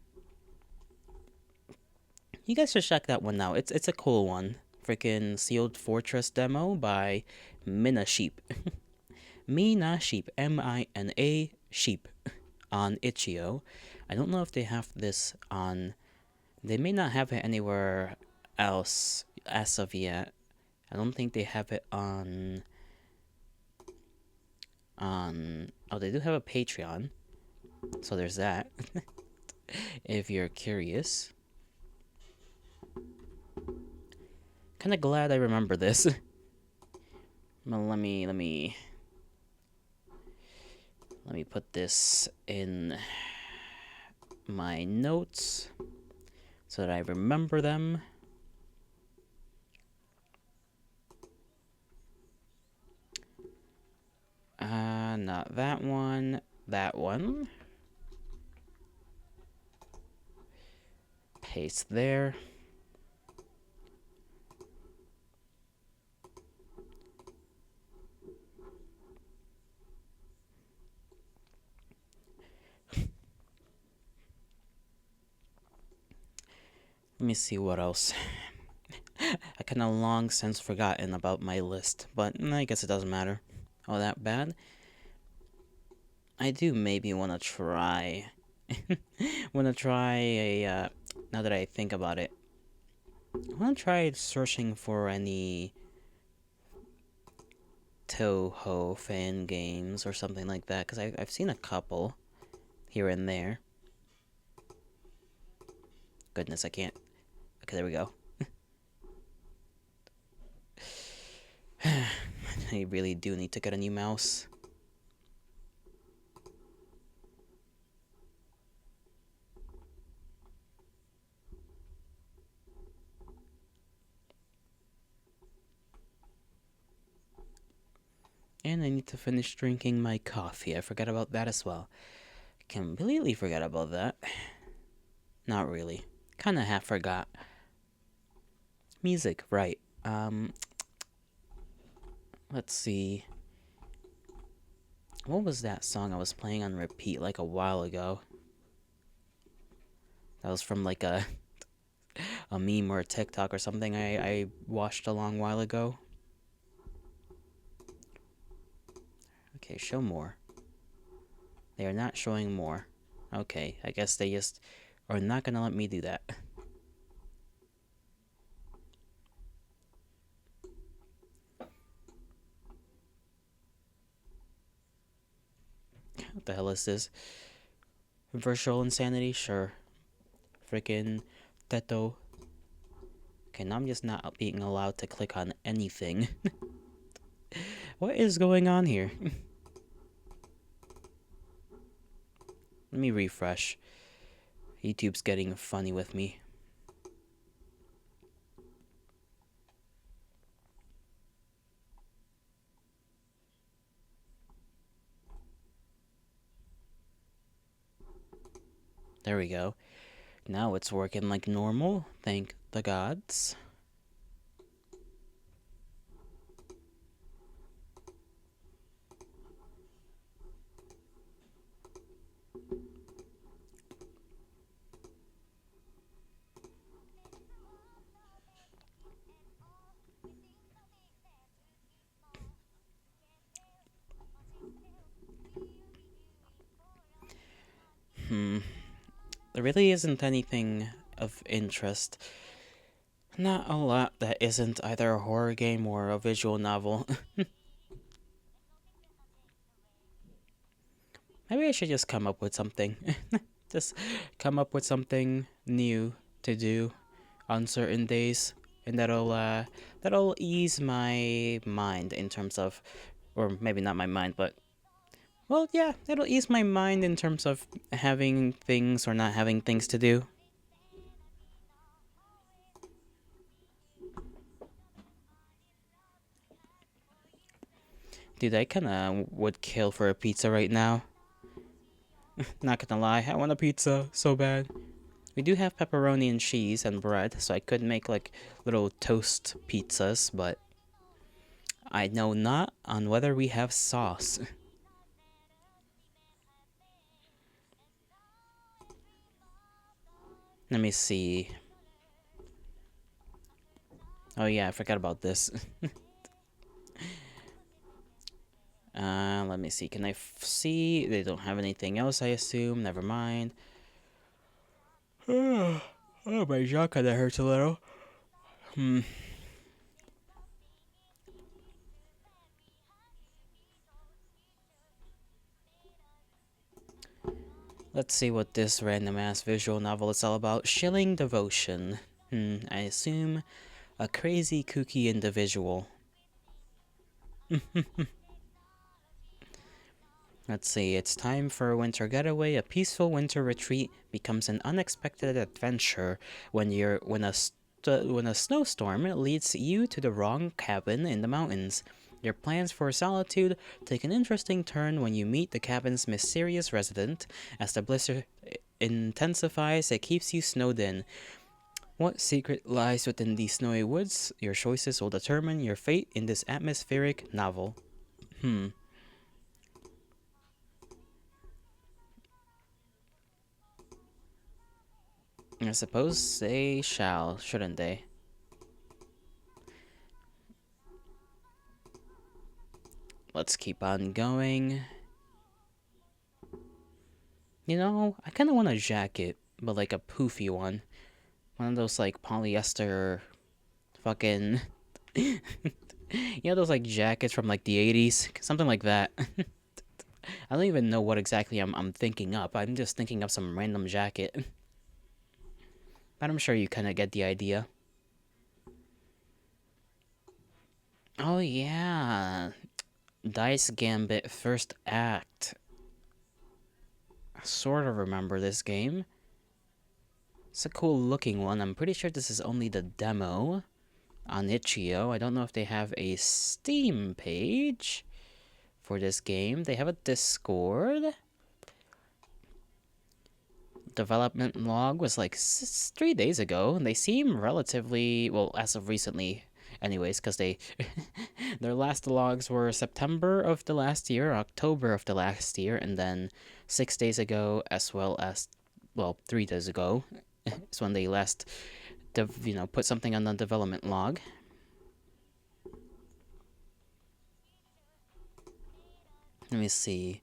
You guys should check that one out. It's a cool one. Freaking Sealed Fortress demo by Mina Sheep. Mina Sheep. Mina Sheep on Itch.io. I don't know if they have this on. They may not have it anywhere else as of yet. I don't think they have it on. Oh, they do have a Patreon, so there's that. If you're curious. Kind of glad I remember this. Well, let me put this in my notes so that I remember them. Not that one. That one. Paste there. Let me see what else. I kind of long since forgotten about my list, but I guess it doesn't matter all that bad. I do maybe want to try. Want to try a. Now that I think about it, I want to try searching for any Toho fan games or something like that, because I've seen a couple here and there. Goodness, I can't. Okay, there we go. I really do need to get a new mouse. And I need to finish drinking my coffee. I forgot about that as well. Completely forgot about that. Not really. Kinda half forgot. Music, right. Let's see. What was that song I was playing on repeat like a while ago? That was from like a meme or a TikTok or something I watched a long while ago. Okay, show more. They are not showing more. Okay, I guess they just are not gonna let me do that. What the hell is this? Virtual insanity? Sure. Freaking Teto. Okay, now I'm just not being allowed to click on anything. What is going on here? Let me refresh. YouTube's getting funny with me. There we go. Now it's working like normal. Thank the gods. There really isn't anything of interest. Not a lot that isn't either a horror game or a visual novel. Maybe I should just come up with something. Just come up with something new to do on certain days, and that'll ease my mind in terms of, or maybe not my mind, but well, yeah, that'll ease my mind in terms of having things or not having things to do. Dude, I kinda would kill for a pizza right now. Not gonna lie, I want a pizza so bad. We do have pepperoni and cheese and bread, so I could make like little toast pizzas, but I know not on whether we have sauce. Let me see. Oh yeah, I forgot about this. Let me see. Can I see? They don't have anything else, I assume. Never mind. Oh, my jaw kind of hurts a little. Hmm. Let's see what this random ass visual novel is all about. Shilling Devotion. I assume a crazy, kooky individual. Let's see, it's time for a winter getaway. A peaceful winter retreat becomes an unexpected adventure when a snowstorm leads you to the wrong cabin in the mountains. Your plans for solitude take an interesting turn when you meet the cabin's mysterious resident. As the blizzard intensifies, it keeps you snowed in. What secret lies within these snowy woods? Your choices will determine your fate in this atmospheric novel. Hmm. I suppose they shall, shouldn't they? Let's keep on going. You know, I kind of want a jacket, but like a poofy one. One of those like polyester fucking. You know those like jackets from like the 80s? Something like that. I don't even know what exactly I'm thinking up. I'm just thinking of some random jacket. But I'm sure you kind of get the idea. Oh yeah. Dice Gambit First Act. I sort of remember this game. It's a cool looking one. I'm pretty sure this is only the demo on itch.io. I don't know if they have a Steam page for this game. They have a Discord. Development log was like 3 days ago, and they seem relatively well as of recently. Anyways, because they their last logs were September of the last year, October of the last year, and then 6 days ago, as well as 3 days ago, is when they last put something on the development log. Let me see.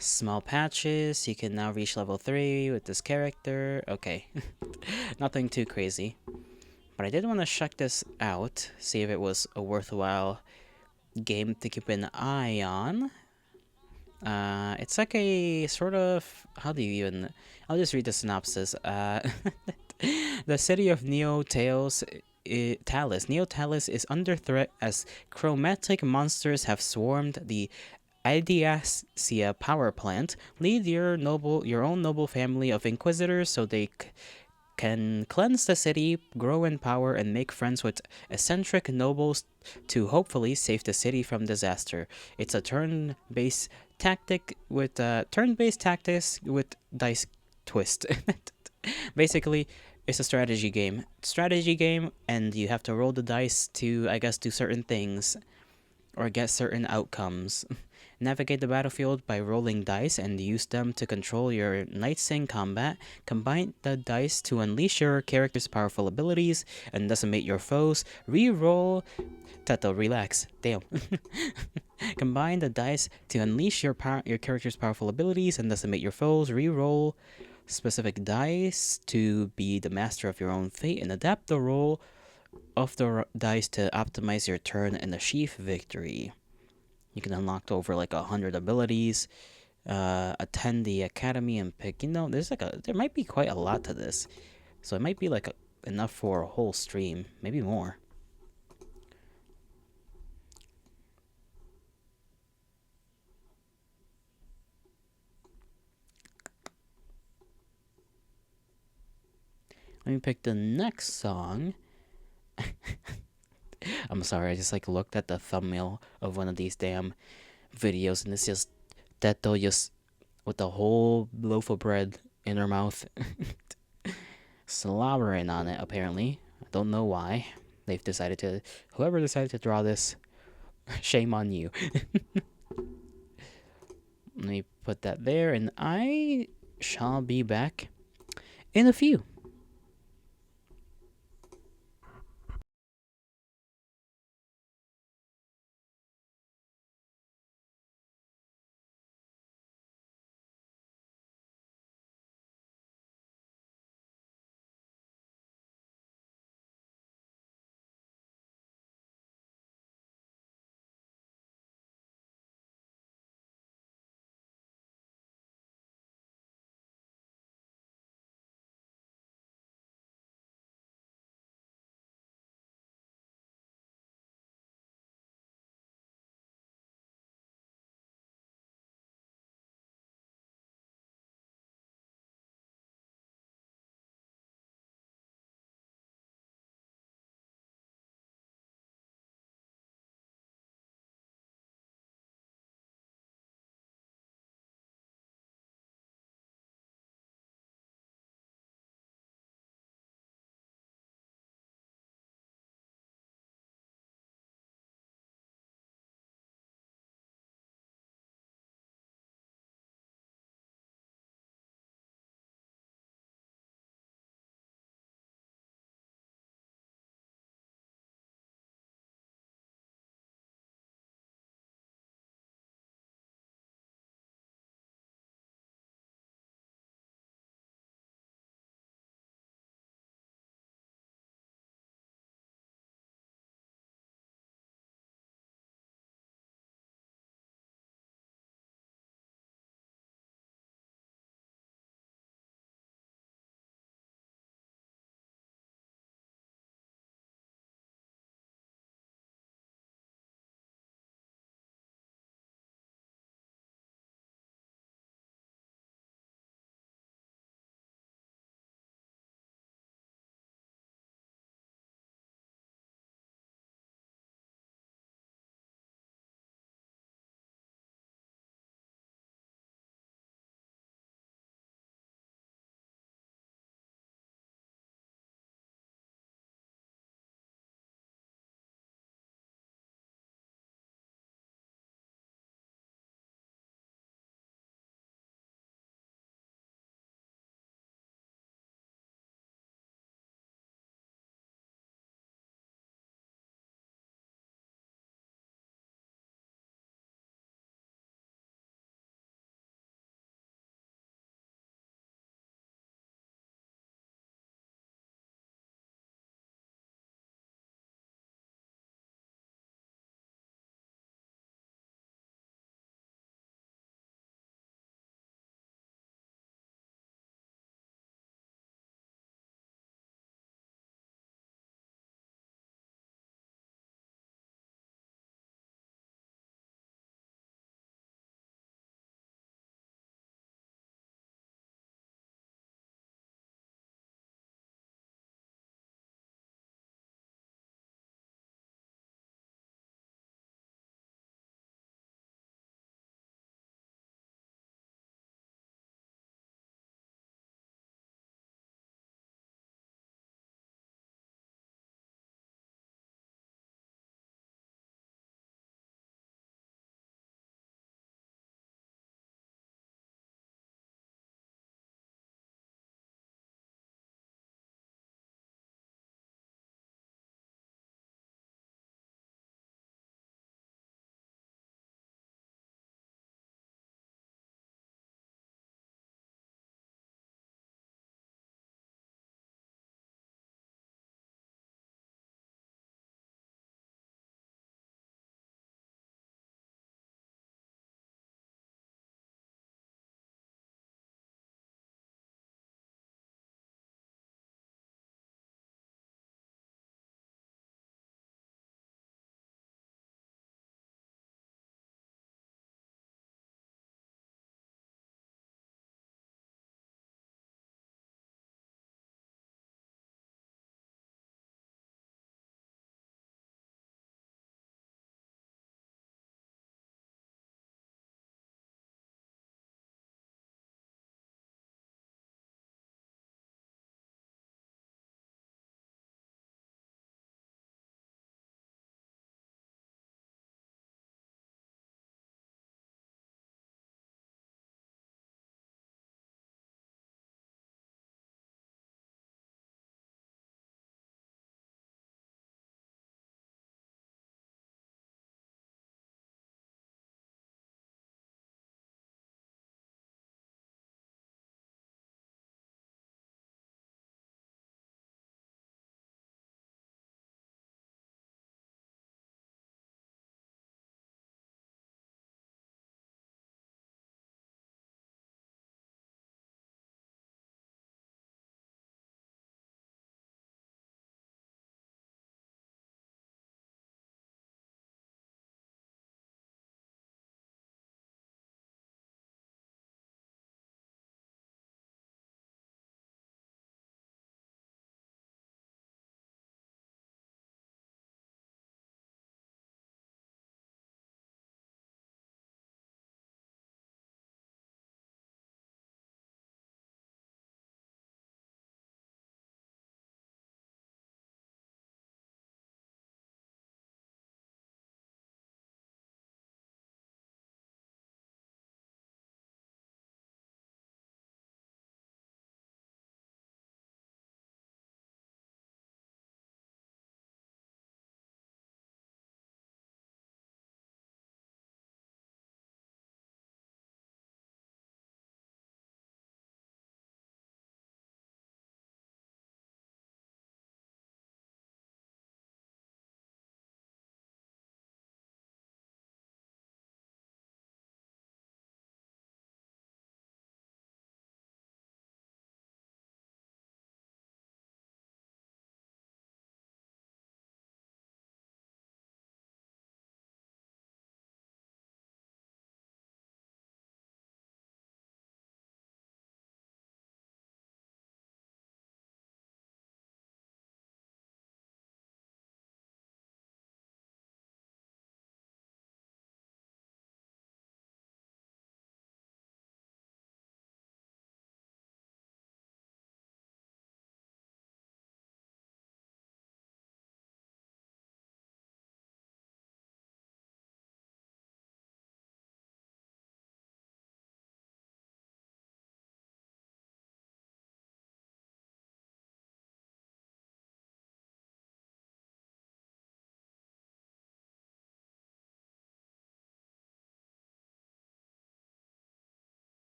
Small patches. You can now reach level 3 with this character. Okay. Nothing too crazy. But I did want to check this out, see if it was a worthwhile game to keep an eye on. It's like a sort of. How do you even. I'll just read the synopsis. The city of Neo Talis is under threat as chromatic monsters have swarmed the Idiasia power plant. Lead your own noble family of inquisitors so they can cleanse the city, grow in power, and make friends with eccentric nobles to hopefully save the city from disaster. It's a turn-based tactics with dice twist. Basically, it's a strategy game, and you have to roll the dice to, I guess, do certain things or get certain outcomes. Navigate the battlefield by rolling dice and use them to control your knights in combat. Combine the dice to unleash your character's powerful abilities and decimate your foes. Re-roll. Tato, relax. Damn. Combine the dice to unleash your character's powerful abilities and decimate your foes. Re-roll specific dice to be the master of your own fate and adapt the roll of the dice to optimize your turn and achieve victory. You can unlock over like 100 abilities, attend the academy and pick. There might be quite a lot to this, so it might be like enough for a whole stream, maybe more. Let me pick the next song. I'm sorry, I just like looked at the thumbnail of one of these damn videos, and it's just Teto just with a whole loaf of bread in her mouth, slobbering on it. Apparently, I don't know why. They've decided to. Whoever decided to draw this, shame on you. Let me put that there, and I shall be back in a few.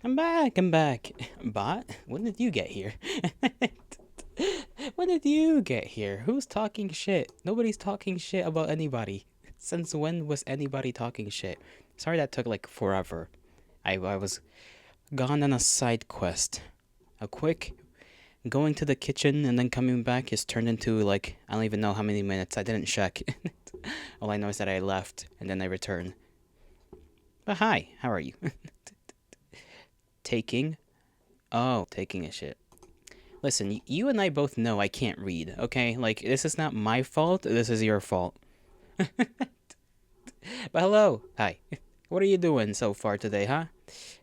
I'm back. I'm back. Bot, when did you get here? When did you get here? Who's talking shit? Nobody's talking shit about anybody. Since when was anybody talking shit? Sorry that took like forever. I was gone on a side quest. A quick going to the kitchen and then coming back is turned into like I don't even know how many minutes. I didn't check. All I know is that I left and then I returned. But hi, how are you? Taking? Oh, taking a shit. Listen, you and I both know I can't read, okay? Like, this is not my fault, this is your fault. But hello, hi. What are you doing so far today, huh?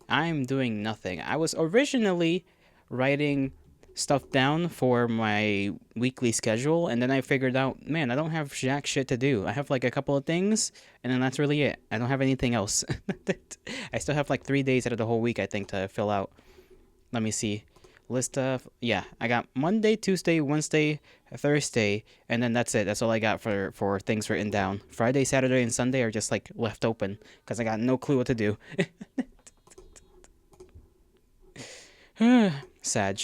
I'm doing nothing. I was originally writing stuff down for my weekly schedule, and then I figured out, man, I don't have jack shit to do. I have like a couple of things, and then that's really it. I don't have anything else. I still have like 3 days out of the whole week, I think, to fill out. Let me see. List of, yeah, I got Monday, Tuesday, Wednesday, Thursday, and then that's it. That's all I got for things written down. Friday, Saturday, and Sunday are just like left open because I got no clue what to do. Sag.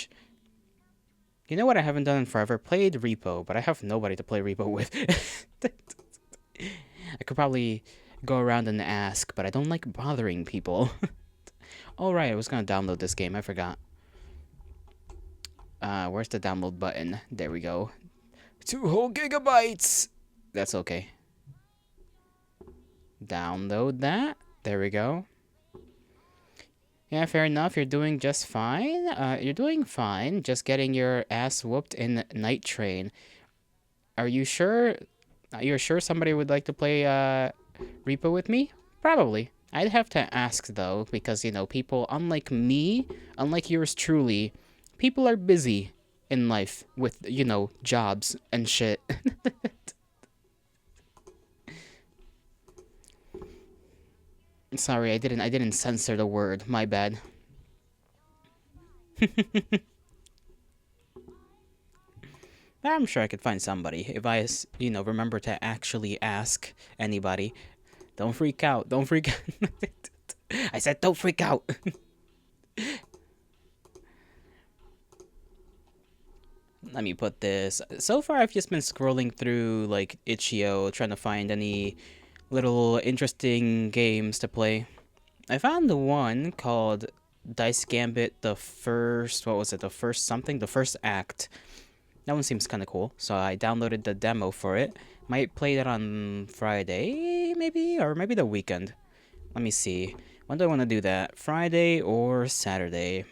You know what I haven't done in forever? Played Repo, but I have nobody to play Repo with. I could probably go around and ask, but I don't like bothering people. Oh right, I was gonna download this game. I forgot. Where's the download button? There we go. 2 whole gigabytes! That's okay. Download that. There we go. Yeah, fair enough. You're doing just fine. You're doing fine. Just getting your ass whooped in Night Train. Are you sure? You're sure somebody would like to play Repo with me? Probably. I'd have to ask though, because you know, people unlike me, unlike yours truly, people are busy in life with you know jobs and shit. Sorry, I didn't censor the word. My bad. I'm sure I could find somebody if I, you know, remember to actually ask anybody. Don't freak out. Don't freak out. I said don't freak out. Let me put this. So far, I've just been scrolling through like itch.io, trying to find any little interesting games to play. I found the one called Dice Gambit. The first, what was it? The first something. The first act. That one seems kind of cool. So I downloaded the demo for it. Might play that on Friday, maybe, or maybe the weekend. Let me see. When do I want to do that? Friday or Saturday?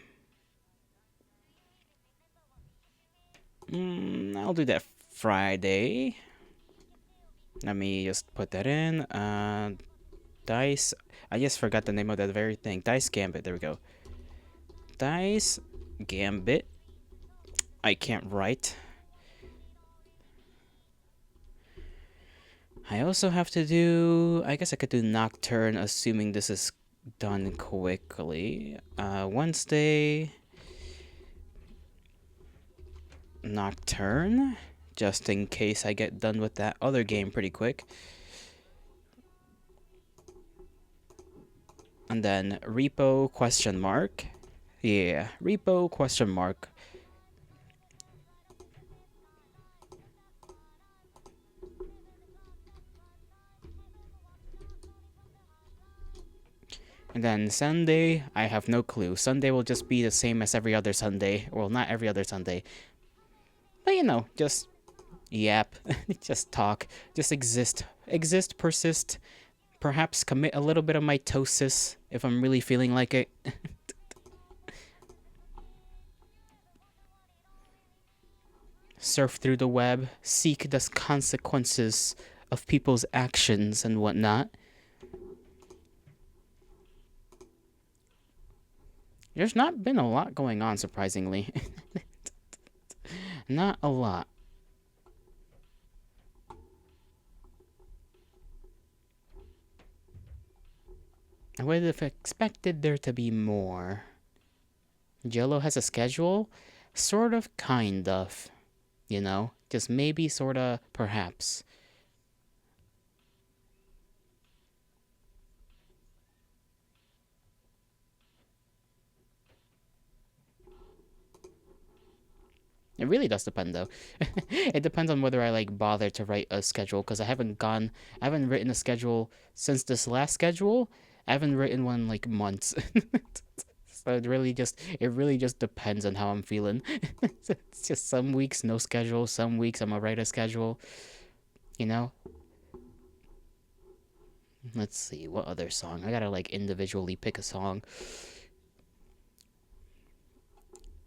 I'll do that Friday. Let me just put that in. Dice. I just forgot the name of that very thing. Dice Gambit. There we go. Dice Gambit. I can't write. I also have to do. I guess I could do Nocturne, assuming this is done quickly. Wednesday. Nocturne, just in case I get done with that other game pretty quick. And then Repo question mark. Yeah, Repo question mark. And then Sunday, I have no clue. Sunday will just be the same as every other Sunday. Well, not every other Sunday. But you know, just yap, just talk, just exist. Exist, persist, perhaps commit a little bit of mitosis if I'm really feeling like it. Surf through the web, seek the consequences of people's actions and whatnot. There's not been a lot going on, surprisingly. Not a lot. I would have expected there to be more. Jello has a schedule? Sort of, kind of. You know? Just maybe, sorta, perhaps. It really does depend though. It depends on whether I like bother to write a schedule because I haven't written a schedule since this last schedule. I haven't written one in, like months. So it really just depends on how I'm feeling. It's just some weeks no schedule, some weeks I'm gonna write a schedule, you know? Let's see, what other song? I gotta like individually pick a song.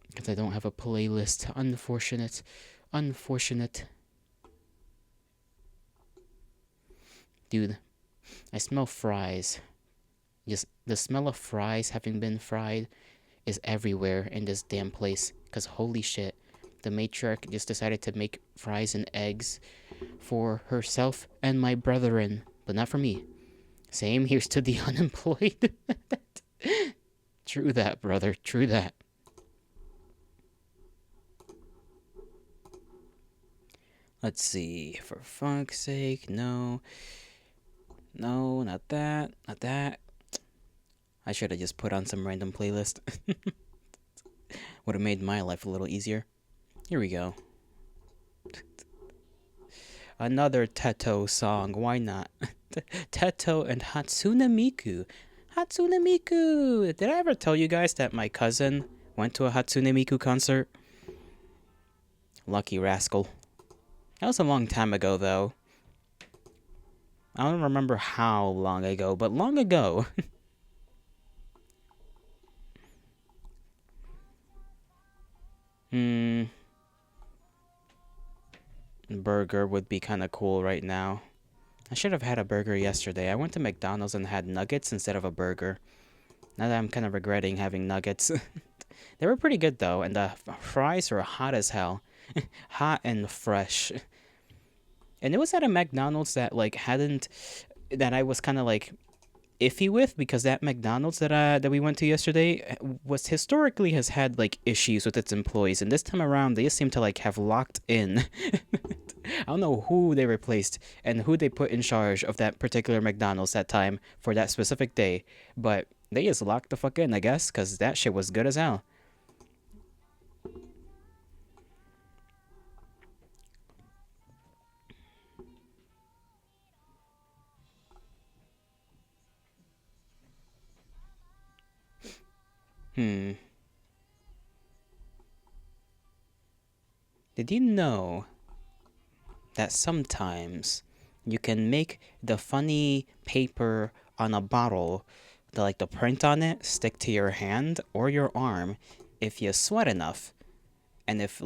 Because I don't have a playlist. Unfortunate. Unfortunate. Dude, I smell fries. Just the smell of fries having been fried is everywhere in this damn place. Because holy shit, the matriarch just decided to make fries and eggs for herself and my brethren, but not for me. Same, here's to the unemployed. True that, brother. True that. Let's see. For fuck's sake, no. No, not that. Not that. I should have just put on some random playlist. Would have made my life a little easier. Here we go. Another Teto song. Why not? Teto and Hatsune Miku. Hatsune Miku! Did I ever tell you guys that my cousin went to a Hatsune Miku concert? Lucky rascal. That was a long time ago, though. I don't remember how long ago, but long ago. Hmm. Burger would be kind of cool right now. I should have had a burger yesterday. I went to McDonald's and had nuggets instead of a burger. Now that I'm kind of regretting having nuggets. They were pretty good though, and the fries were hot as hell. Hot and fresh. And it was at a McDonald's that like hadn't that I was kind of like iffy with because that McDonald's that we went to yesterday was historically has had like issues with its employees, and this time around they just seem to like have locked in. I don't know who they replaced and who they put in charge of that particular McDonald's that time for that specific day, but they just locked the fuck in, I guess, because that shit was good as hell. Hmm. Did you know that sometimes you can make the funny paper on a bottle, the print on it, stick to your hand or your arm if you sweat enough, and if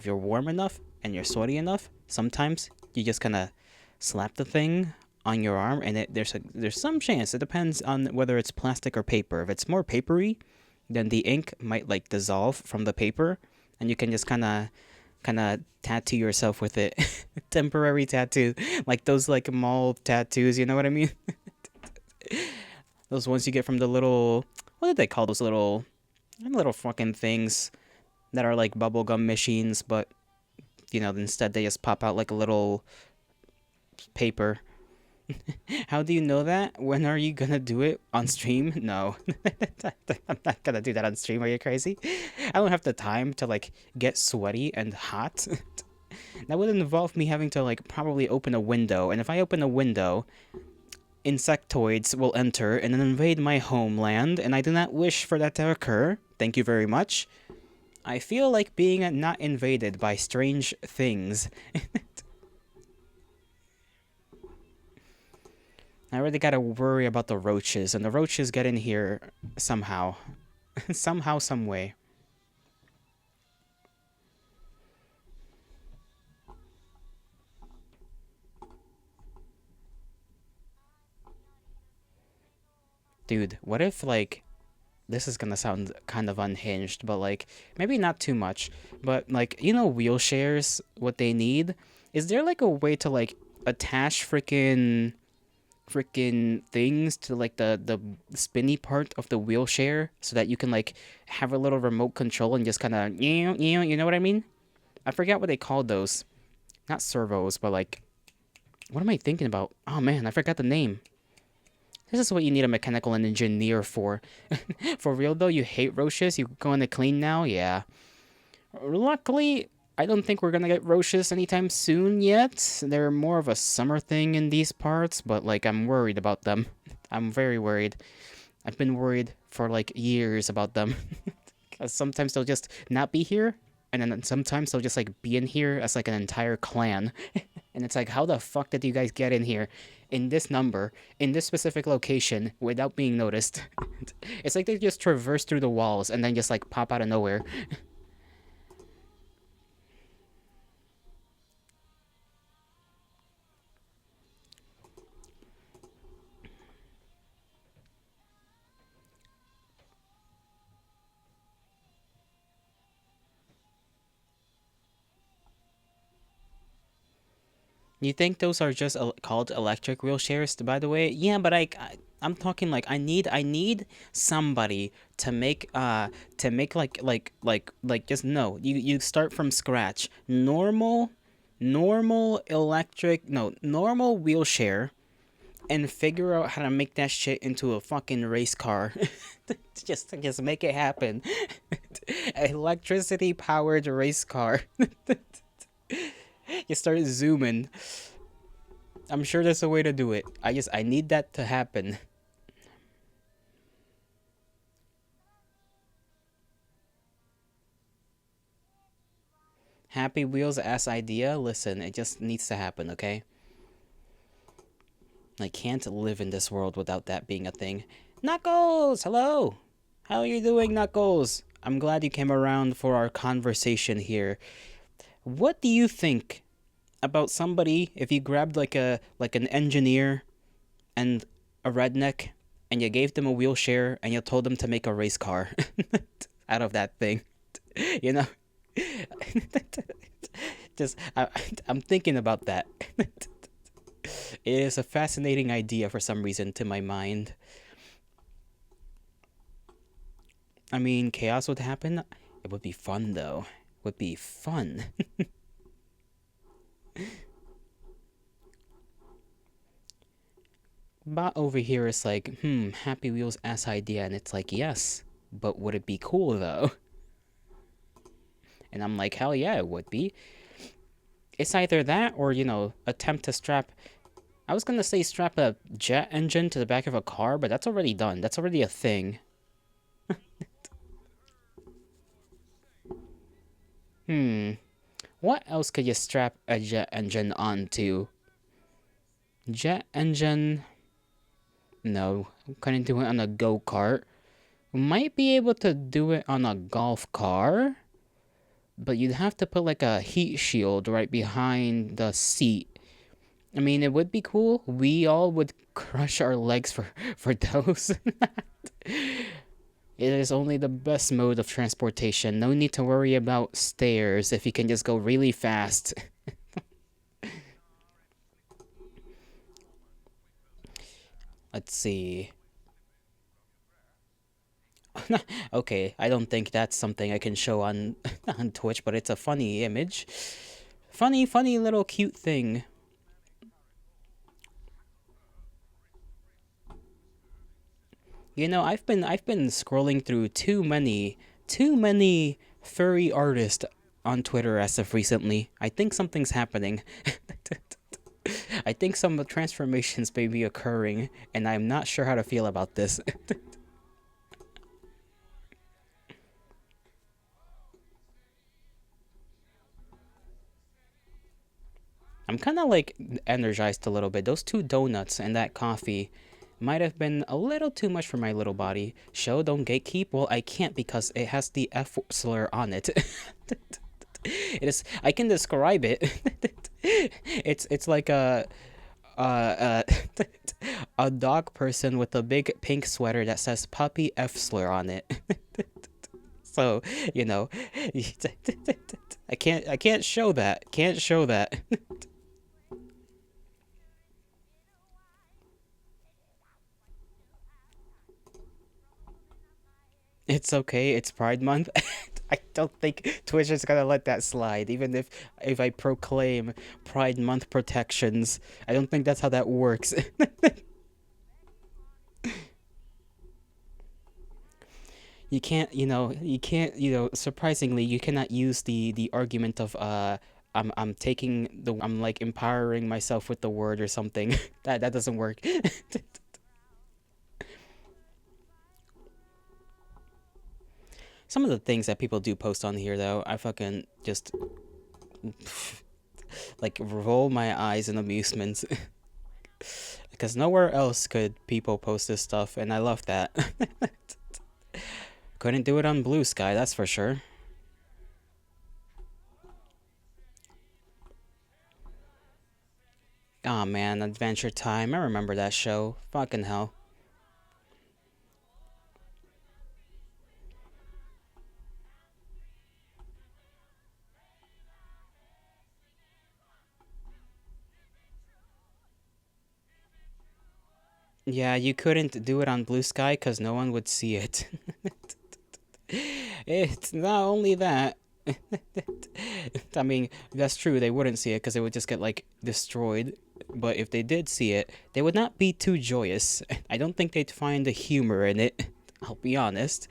you're warm enough and you're sweaty enough, sometimes you just kind of slap the thing on your arm, and there's some chance. It depends on whether it's plastic or paper. If it's more papery, then the ink might like dissolve from the paper, and you can just kind of tattoo yourself with it. Temporary tattoo, like those like mall tattoos. You know what I mean? Those ones you get from the little, what did they call those little fucking things that are like bubblegum machines, but instead they just pop out like a little paper. How do you know that? When are you gonna do it? On stream? No. I'm not gonna do that on stream. Are you crazy? I don't have the time to like get sweaty and hot. That would involve me having to like probably open a window, and if I open a window, insectoids will enter and then invade my homeland, and I do not wish for that to occur. Thank you very much. I feel like being not invaded by strange things. I really gotta worry about the roaches, and the roaches get in here somehow. Somehow, some way. Dude, what if, like, this is gonna sound kind of unhinged, but, like, maybe not too much, but, like, wheelchairs, what they need? Is there, like, a way to, like, attach freaking things to like the spinny part of the wheelchair so that you can like have a little remote control and just kind of you know what I mean? I forgot what they called those. Not servos, but like what am I thinking about? Oh man, I forgot the name. This is what you need a mechanical engineer for. For real though, you hate roaches? You going to clean now? Yeah. Luckily, I don't think we're gonna get roaches anytime soon yet. They're more of a summer thing in these parts, but like I'm worried about them. I'm very worried. I've been worried for like years about them. 'Cause sometimes they'll just not be here, and then sometimes they'll just like be in here as like an entire clan. And it's like, how the fuck did you guys get in here in this number, in this specific location, without being noticed? It's like they just traverse through the walls and then just like pop out of nowhere. You think those are just called electric wheelchairs, by the way? Yeah, but I'm talking like I need somebody to make like just no. You start from scratch. Normal electric no normal wheelchair and figure out how to make that shit into a fucking race car. Just make it happen. Electricity powered race car. You start zooming. I'm sure there's a way to do it. I need that to happen. Happy Wheels ass idea. Listen, it just needs to happen, okay? I can't live in this world without that being a thing. Knuckles, hello. How are you doing, Knuckles? I'm glad you came around for our conversation here. What do you think about somebody if you grabbed like an engineer and a redneck and you gave them a wheelchair and you told them to make a race car out of that thing? You know, just I'm thinking about that. It is a fascinating idea for some reason to my mind. I mean, chaos would happen. It would be fun though. It would be fun. Bot over here is like, Happy Wheels ass idea, and it's like, yes, but would it be cool though? And I'm like, hell yeah, it would be. It's either that or, attempt to strap. I was gonna say strap a jet engine to the back of a car, but that's already done. That's already a thing. Hmm. What else could you strap a jet engine onto? Jet engine. No, couldn't do it on a go kart. Might be able to do it on a golf car, but you'd have to put like a heat shield right behind the seat. I mean, it would be cool. We all would crush our legs for those. It is only the best mode of transportation. No need to worry about stairs if you can just go really fast. Let's see. Okay, I don't think that's something I can show on on Twitch, but it's a funny image. Funny little cute thing. I've been scrolling through too many furry artists on Twitter as of recently. I think something's happening. I think some transformations may be occurring, and I'm not sure how to feel about this. I'm kind of like energized a little bit. Those two donuts and that coffee might have been a little too much for my little body. Show don't gatekeep. Well, I can't because it has the F slur on it. It is. I can describe it. It's like uh, a dog person with a big pink sweater that says puppy F slur on it. So you know, I can't show that. Can't show that. It's okay. It's Pride Month. I don't think Twitch is gonna let that slide, even if I proclaim Pride Month protections. I don't think that's how that works. You can't, you can't, surprisingly, you cannot use the argument of I'm taking the I'm like empowering myself with the word or something. That doesn't work. Some of the things that people do post on here though, I fucking just like roll my eyes in amusement because nowhere else could people post this stuff, and I love that. Couldn't do it on Blue Sky, that's for sure. Oh man, Adventure Time. I remember that show. Fucking hell. Yeah, you couldn't do it on Blue Sky because no one would see it. It's not only that. I mean, that's true. They wouldn't see it because it would just get like destroyed. But if they did see it, they would not be too joyous. I don't think they'd find the humor in it. I'll be honest.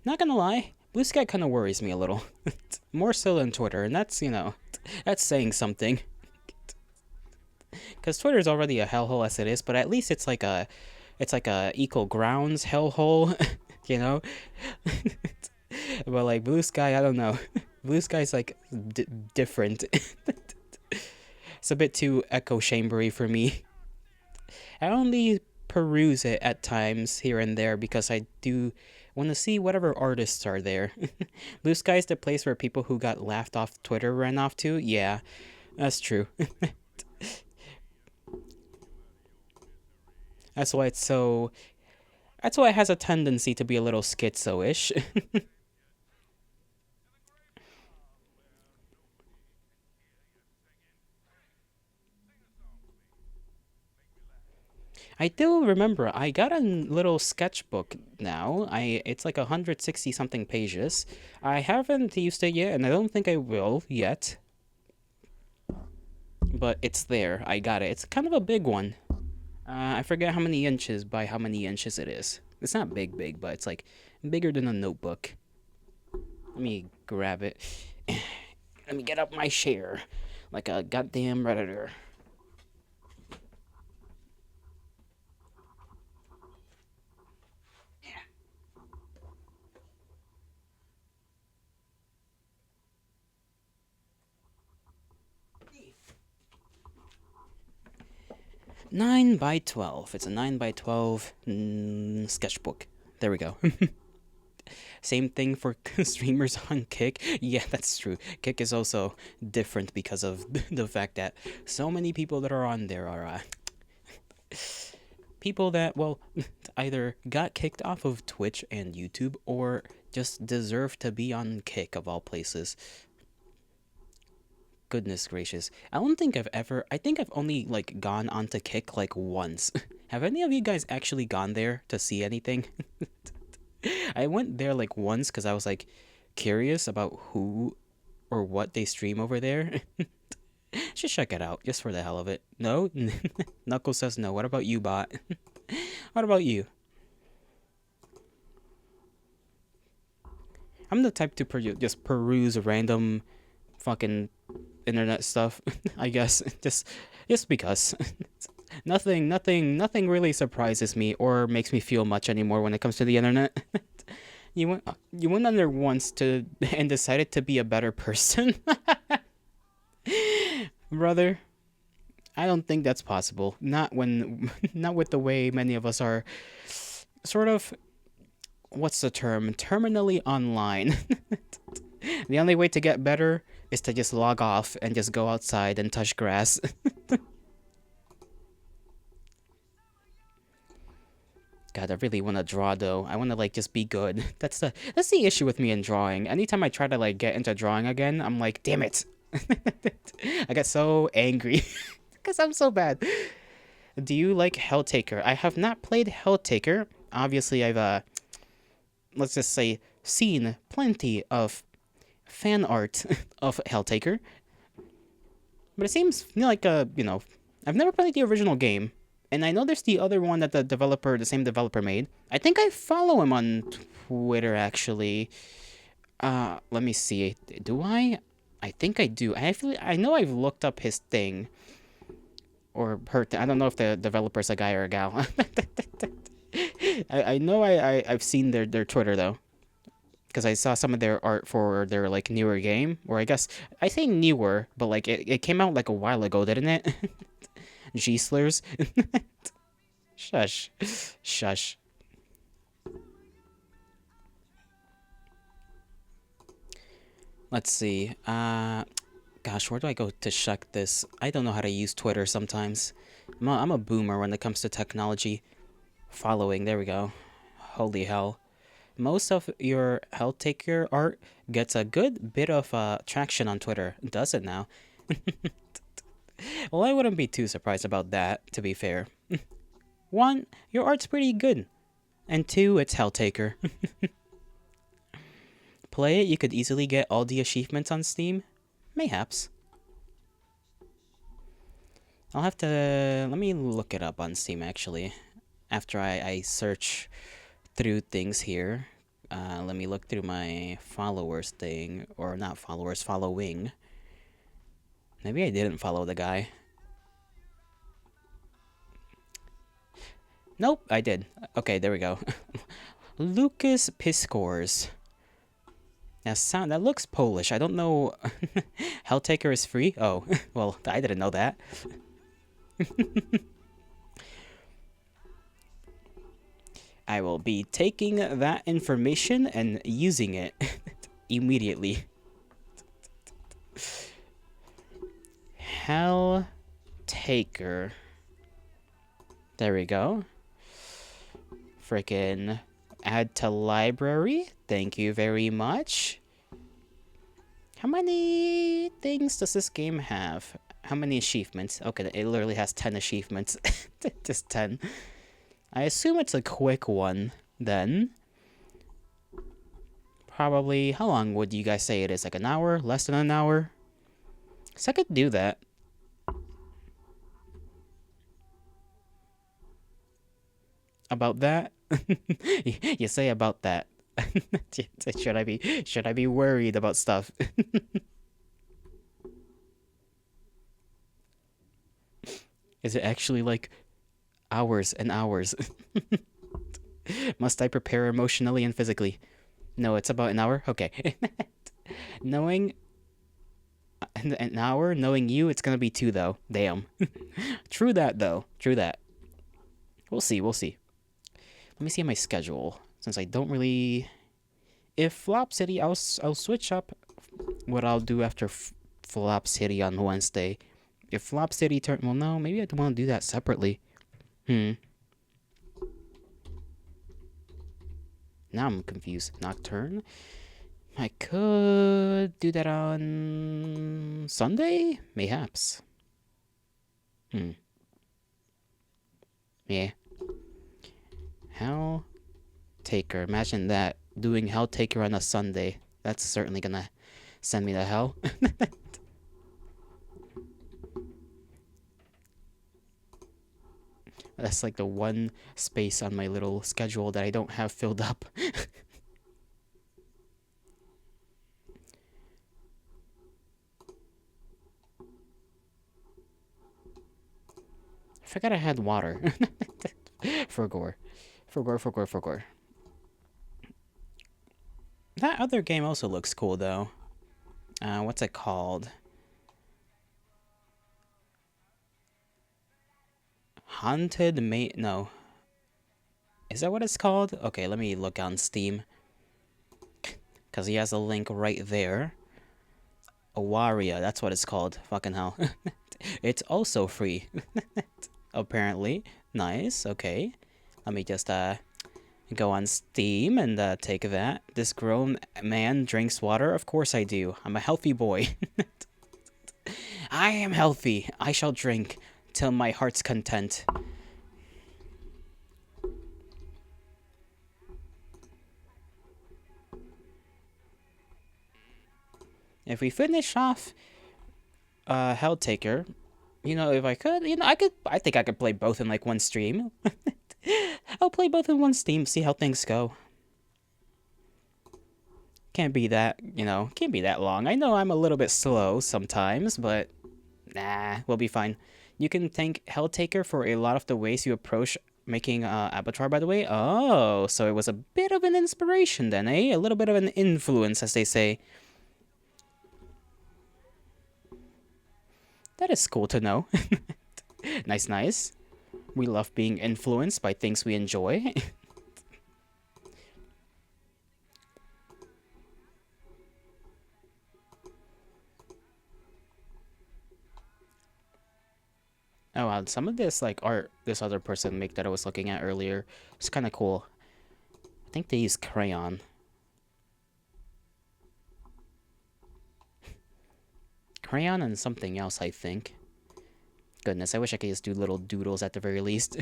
Not gonna lie, Blue Sky kind of worries me a little. More so than Twitter, and that's, that's saying something. Because Twitter's already a hellhole as it is, but at least it's like a equal grounds hellhole, you know. But like Blue Sky, I don't know. Blue Sky's like different. It's a bit too echo chambery for me. I only peruse it at times here and there because I do want to see whatever artists are there. Blue Sky's the place where people who got laughed off Twitter ran off to. Yeah, that's true. That's why it's so. That's why it has a tendency to be a little schizo-ish. I do remember I got a little sketchbook now. It's like 160 something pages. I haven't used it yet, and I don't think I will yet. But it's there. I got it. It's kind of a big one. I forget how many inches by how many inches it is. It's not big, big, but it's like bigger than a notebook. Let me grab it. Let me get up my chair like a goddamn redditor. 9 by 12. It's a 9 by 12 sketchbook. There we go. Same thing for streamers on Kick. Yeah, that's true. Kick is also different because of the fact that so many people that are on there are people that, well, either got kicked off of Twitch and YouTube or just deserve to be on Kick of all places. Goodness gracious. I don't think I think I've only like gone onto Kick like once. Have any of you guys actually gone there to see anything? I went there like once because I was like curious about who or what they stream over there. Just check it out, just for the hell of it. No? Knuckles says no. What about you, bot? What about you? I'm the type to just peruse random fucking internet stuff, I guess. Just because. Nothing really surprises me or makes me feel much anymore when it comes to the internet. You went on there once to and decided to be a better person. Brother, I don't think that's possible. Not when not with the way many of us are sort of, what's the term? Terminally online. The only way to get better is to just log off and just go outside and touch grass. God, I really want to draw though. I want to like just be good. That's the issue with me in drawing. Anytime I try to like get into drawing again, I'm like, damn it. I get so angry because I'm so bad. Do you like Helltaker? I have not played Helltaker. Obviously, I've let's just say seen plenty of fan art of Helltaker. But it seems like I've never played the original game. And I know there's the other one that the same developer made. I think I follow him on Twitter actually. Let me see. Do I? I think I do. I know I've looked up his thing or her. I don't know if the developer's a guy or a gal. I know I've seen their Twitter though, because I saw some of their art for their like newer game, or I guess I say newer, but like it came out like a while ago, didn't it? G slurs. Shush, shush. Let's see. Gosh, where do I go to check this? I don't know how to use Twitter sometimes. I'm a boomer when it comes to technology. Following, there we go. Holy hell. Most of your health taker art gets a good bit of traction on Twitter, does it now? Well, I wouldn't be too surprised about that, to be fair. One, your art's pretty good. And two, it's Helltaker. Play it, you could easily get all the achievements on Steam? Mayhaps. I'll have to... Let me look it up on Steam, actually. After I search through things here. Let me look through my followers thing. Or not followers, following. Maybe I didn't follow the guy. Nope, I did. Okay, there we go. Lucas Piscors. That looks Polish. I don't know. Helltaker is free? Oh, well, I didn't know that. I will be taking that information and using it immediately. Helltaker. There we go. Frickin' add to library. Thank you very much. How many things does this game have? How many achievements? Okay, it literally has 10 achievements. Just 10. I assume it's a quick one, then. Probably, how long would you guys say it is? Like an hour? Less than an hour? So I could do that. About that? You say about that. Should I be worried about stuff? Is it actually like hours and hours? Must I prepare emotionally and physically? No, it's about an hour? Okay. Knowing an hour, knowing you, it's gonna be 2 though. Damn. True that though. True that. We'll see, we'll see. Let me see my schedule. Since I don't really... If Flop City, I'll switch up what I'll do after Flop City on Wednesday. If Flop City turn... Well, no, maybe I don't want to do that separately. Now I'm confused. Nocturne? I could do that on Sunday? Mayhaps. Yeah. Helltaker. Imagine that. Doing Helltaker on a Sunday. That's certainly gonna send me to hell. That's like the one space on my little schedule that I don't have filled up. I forgot I had water. Forgore. That other game also looks cool, though. What's it called? Haunted No. Is that what it's called? Okay, let me look on Steam. Because he has a link right there. Awaria, that's what it's called. Fucking hell. It's also free. Apparently. Nice, okay. Let me just, go on Steam and take that. This grown man drinks water? Of course I do. I'm a healthy boy. I am healthy. I shall drink till my heart's content. If we finish off Helltaker, If I could, I think I could play both in like one stream. I'll play both in one stream, see how things go. Can't be that long. I know I'm a little bit slow sometimes, but nah, we'll be fine. You can thank Helltaker for a lot of the ways you approach making Avatar, by the way. Oh, so it was a bit of an inspiration then, eh? A little bit of an influence, as they say. That is cool to know. Nice, nice. We love being influenced by things we enjoy. Oh, wow, some of this like art this other person make that I was looking at earlier, it's kind of cool. I think they use crayon. Crayon and something else, I think. Goodness, I wish I could just do little doodles at the very least.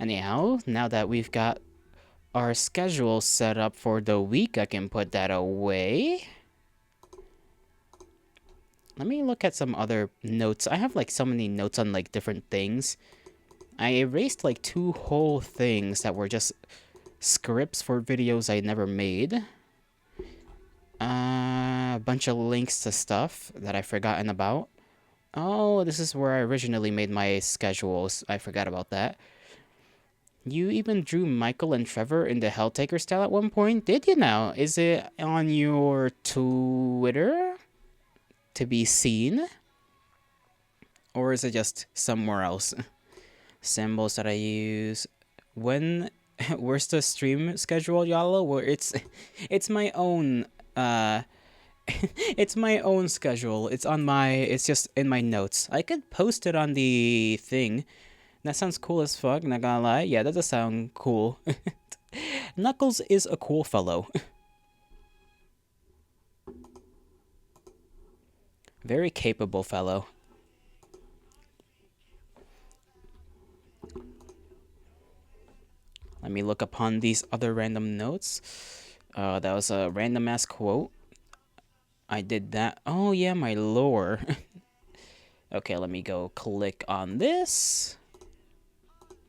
Anyhow, now that we've got our schedule set up for the week, I can put that away. Let me look at some other notes. I have like so many notes on like different things. I erased like 2 whole things that were just scripts for videos I never made. A bunch of links to stuff that I've forgotten about. Oh, this is where I originally made my schedules. I forgot about that. You even drew Michael and Trevor in the Helltaker style at one point, did you now? Is it on your Twitter to be seen? Or is it just somewhere else? Symbols that I use. When where's the stream schedule, Yalo? Where it's my own it's my own schedule. It's just in my notes. I could post it on the thing. That sounds cool as fuck, not gonna lie. Yeah, that does sound cool. Knuckles is a cool fellow. Very capable fellow. Let me look upon these other random notes. That was a random ass quote. I did that. Oh yeah, my lore. Okay, let me go click on this.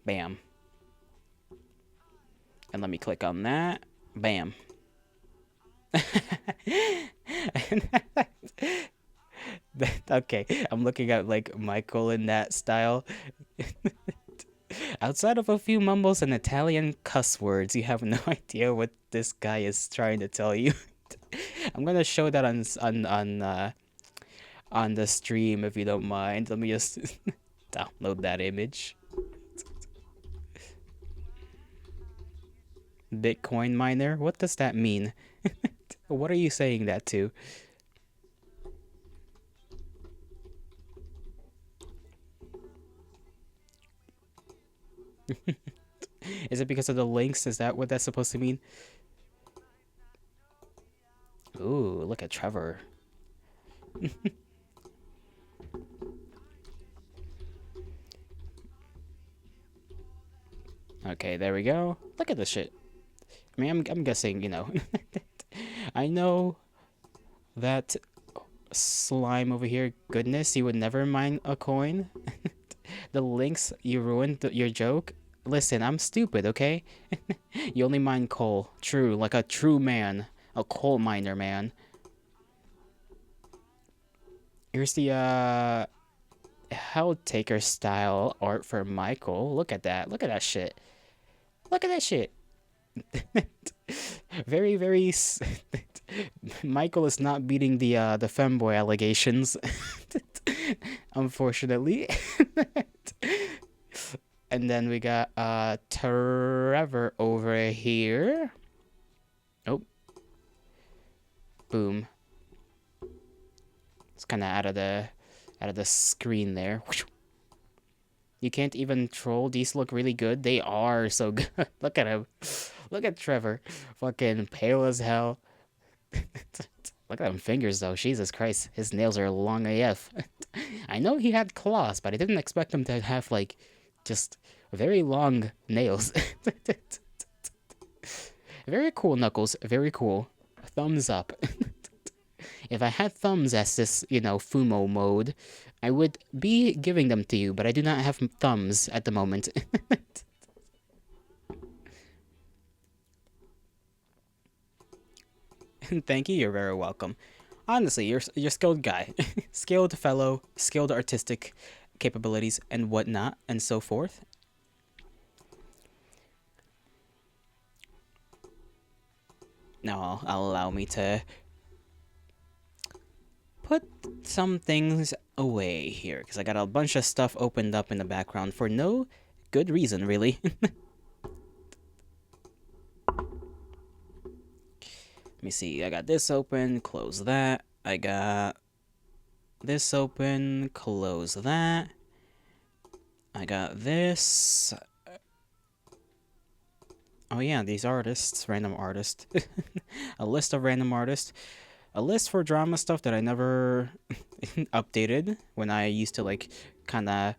Bam. And let me click on that. Bam. Okay, I'm looking at like Michael in that style. Outside of a few mumbles and Italian cuss words, you have no idea what this guy is trying to tell you. I'm gonna show that on the stream if you don't mind. Let me just download that image. Bitcoin miner? What does that mean? What are you saying that to? Is it because of the links? Is that what that's supposed to mean? Ooh, look at Trevor. Okay, there we go. Look at this shit. I mean, I'm guessing, I know that slime over here, goodness, you would never mind a coin. The links, you ruined your joke. Listen, I'm stupid, okay? You only mine coal. True, like a true man. A coal miner, man. Here's the, Helltaker style art for Michael. Look at that. Look at that shit. Look at that shit. Very, very... Michael is not beating the femboy allegations. Unfortunately. And then we got Trevor over here. Oh. Boom. It's kind of out of the screen there. You can't even troll. These look really good. They are so good. Look at him. Look at Trevor. Fucking pale as hell. Look at them fingers, though. Jesus Christ. His nails are long AF. I know he had claws, but I didn't expect him to have, like, just very long nails. Very cool, Knuckles. Very cool. Thumbs up. If I had thumbs as this, Fumo mode, I would be giving them to you, but I do not have thumbs at the moment. Thank you. You're very welcome. Honestly, you're a skilled guy, skilled fellow, skilled artistic capabilities and whatnot and so forth. Now I'll allow me to put some things away here because I got a bunch of stuff opened up in the background for no good reason, really. Let me see. I got this open, close that. I got this open, close that. I got this. Oh yeah, these artists, random artists. A list of random artists. A list for drama stuff that I never updated when I used to like kind of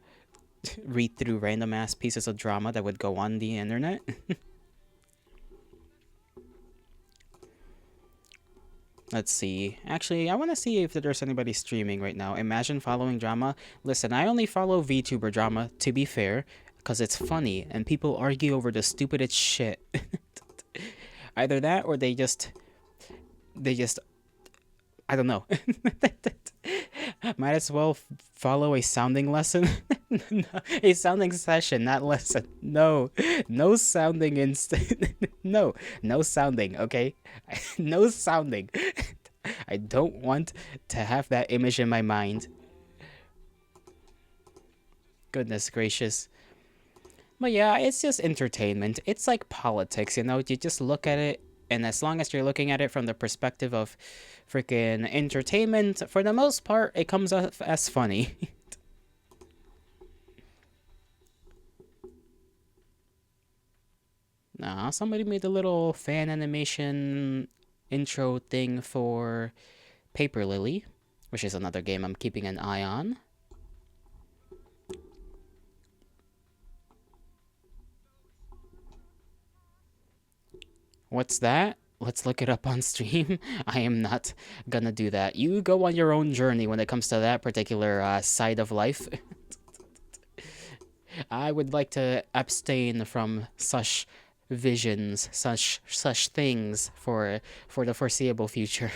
read through random ass pieces of drama that would go on the internet. Let's see. Actually, I want to see if there's anybody streaming right now. Imagine following drama. Listen, I only follow VTuber drama, to be fair, because it's funny and people argue over the stupidest shit. Either that or they just I don't know. Might as well follow a sounding lesson. No, a sounding session, not lesson. No, no sounding no, no sounding. Okay, no sounding. I don't want to have that image in my mind. Goodness gracious. But yeah, it's just entertainment. It's like politics, You just look at it, and as long as you're looking at it from the perspective of freaking entertainment, for the most part, it comes off as funny. Nah, somebody made a little fan animation intro thing for Paper Lily, which is another game I'm keeping an eye on. What's that? Let's look it up on stream. I am not gonna do that. You go on your own journey when it comes to that particular side of life. I would like to abstain from such visions, such things for the foreseeable future.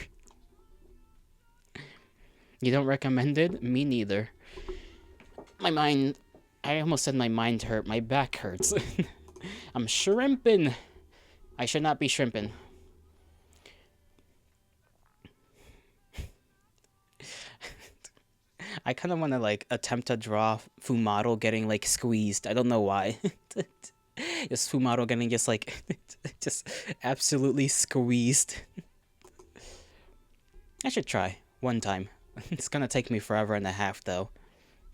You don't recommend it? Me neither. My mind, I almost said my mind hurt. My back hurts. I'm shrimping. I should not be shrimping. I kind of want to like attempt to draw Fumaro getting like squeezed. I don't know why. Just Fumaro getting just like just absolutely squeezed. I should try one time. It's gonna take me forever and a half though.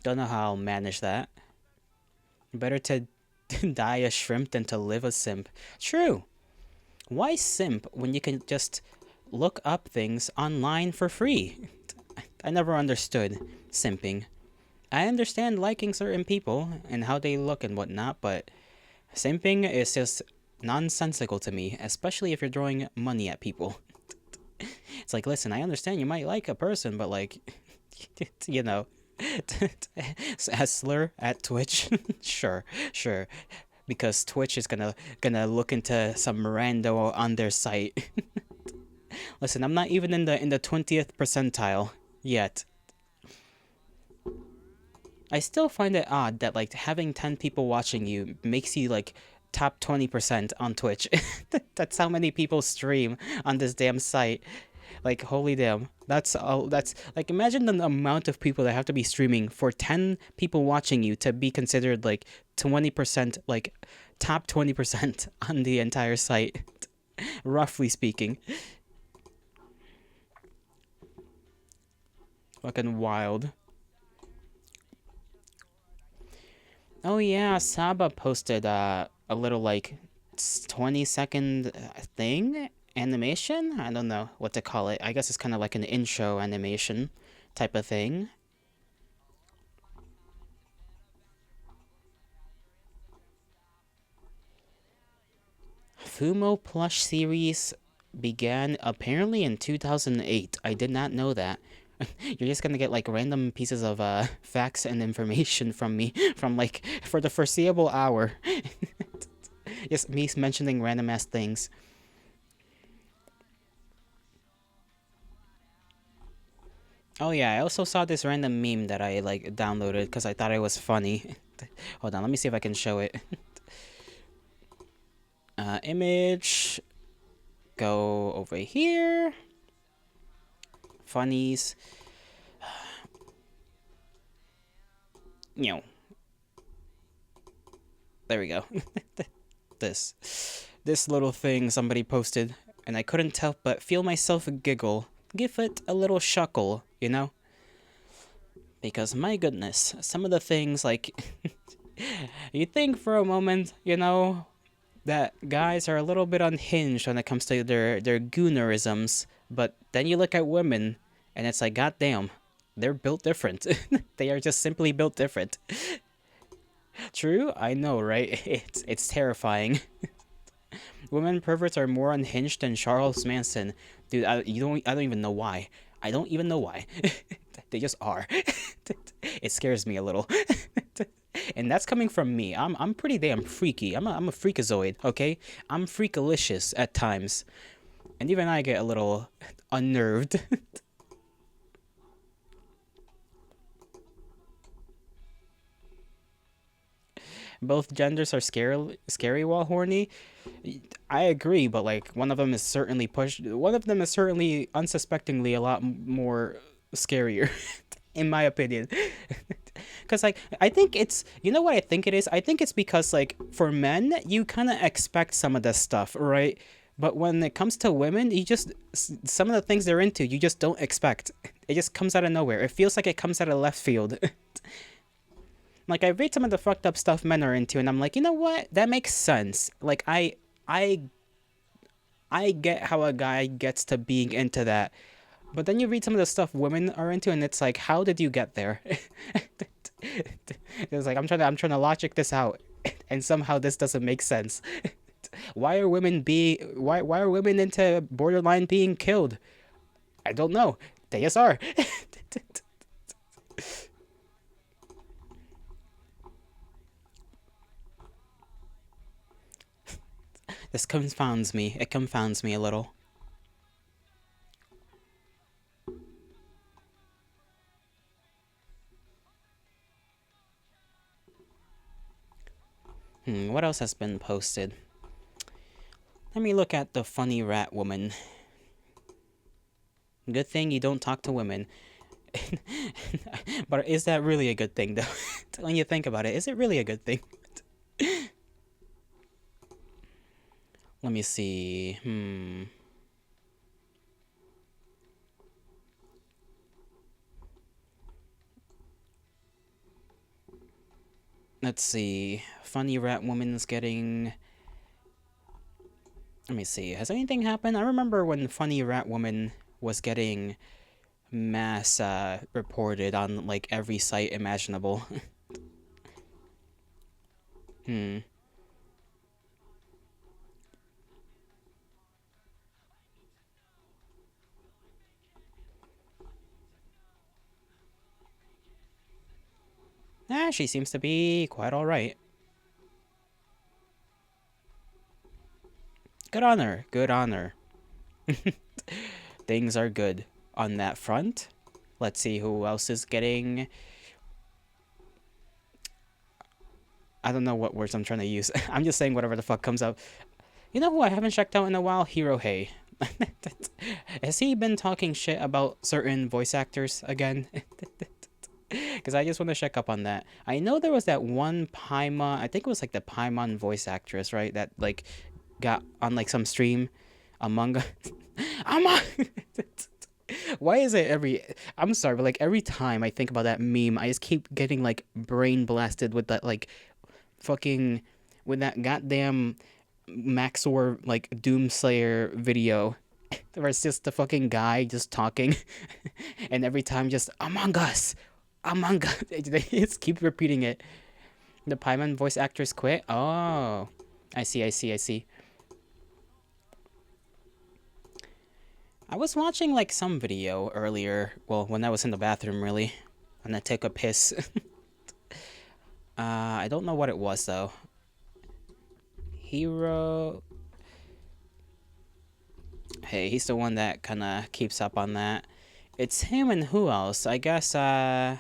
Don't know how I'll manage that. Better to die a shrimp than to live a simp. True. Why simp when you can just look up things online for free? I never understood simping. I understand liking certain people and how they look and whatnot, but simping is just nonsensical to me, especially if you're throwing money at people. It's like, listen, I understand you might like a person, but like, you know, Hessler at Twitch, sure, because Twitch is gonna look into some rando on their site. Listen, I'm not even in the 20th percentile yet. I still find it odd that like having 10 people watching you makes you like top 20% on Twitch. That's how many people stream on this damn site. Like holy damn. That's all that's like imagine the amount of people that have to be streaming for 10 people watching you to be considered like 20% like top 20% on the entire site. Roughly speaking. Fucking wild. Oh yeah, Saba posted a little like 20-second thing animation. I don't know what to call it. I guess it's kind of like an intro animation type of thing. Fumo plush series. began apparently in 2008. I did not know that. You're just gonna get like random pieces of facts and information from me from like for the foreseeable hour. Just me mentioning random ass things. Oh yeah, I also saw this random meme that I like downloaded because I thought it was funny. Hold on, let me see if I can show it. Image, go over here. Funnies. You know, there we go. this, this little thing somebody posted, and I couldn't help but feel myself giggle, give it a little shuckle, you know? Because my goodness, some of the things like you think for a moment, you know, that guys are a little bit unhinged when it comes to their goonerisms, but then you look at women and it's like goddamn, they're built different. They are just simply built different. True, I know, right? It's terrifying. Women perverts are more unhinged than Charles Manson. Dude, I don't even know why. I don't even know why. They just are. It scares me a little. And that's coming from me. I'm pretty damn freaky. I'm a freakazoid, okay? I'm freakalicious at times. And even I get a little unnerved. Both genders are scary while horny. I agree, but like one of them is certainly one of them is certainly unsuspectingly a lot more scarier, in my opinion. Because like I think it's, you know what I think it is. I think it's because like for men you kind of expect some of this stuff, right? But when it comes to women, you just some of the things they're into, you just don't expect. It just comes out of nowhere. It feels like it comes out of left field. Like I read some of the fucked up stuff men are into, and I'm like, you know what? That makes sense. Like I, I get how a guy gets to being into that, but then you read some of the stuff women are into, and it's like, how did you get there? It's like I'm trying to logic this out, and somehow this doesn't make sense. Why are women into borderline being killed? I don't know. They just are. This confounds me. It confounds me a little. What else has been posted? Let me look at the funny rat woman. Good thing you don't talk to women. But is that really a good thing, though? When you think about it, is it really a good thing? Let me see. Let's see. Funny rat woman's getting. Let me see. Has anything happened? I remember when Funny Rat Woman was getting mass reported on like every site imaginable. hmm. She seems to be quite alright. Good on her. Good on her. Things are good on that front. Let's see who else is getting. I don't know what words I'm trying to use. I'm just saying whatever the fuck comes up. You know who I haven't checked out in a while? Hiro Hey. Has he been talking shit about certain voice actors again? Because I just want to check up on that. I know there was that one Paimon, I think it was like the Paimon voice actress, right? That like got on like some stream among us. Among Why is it I'm sorry, but like every time I think about that meme, I just keep getting like brain blasted with that like fucking with that goddamn Maxor like Doomslayer video where it's just the fucking guy just talking and every time just Among Us, Among Us. They just keep repeating it. The Paimon voice actress quit. Oh, I see. I was watching like some video earlier. Well, when I was in the bathroom, really, when I took a piss. I don't know what it was though. Hero. Hey, he's the one that kind of keeps up on that. It's him and who else? I guess him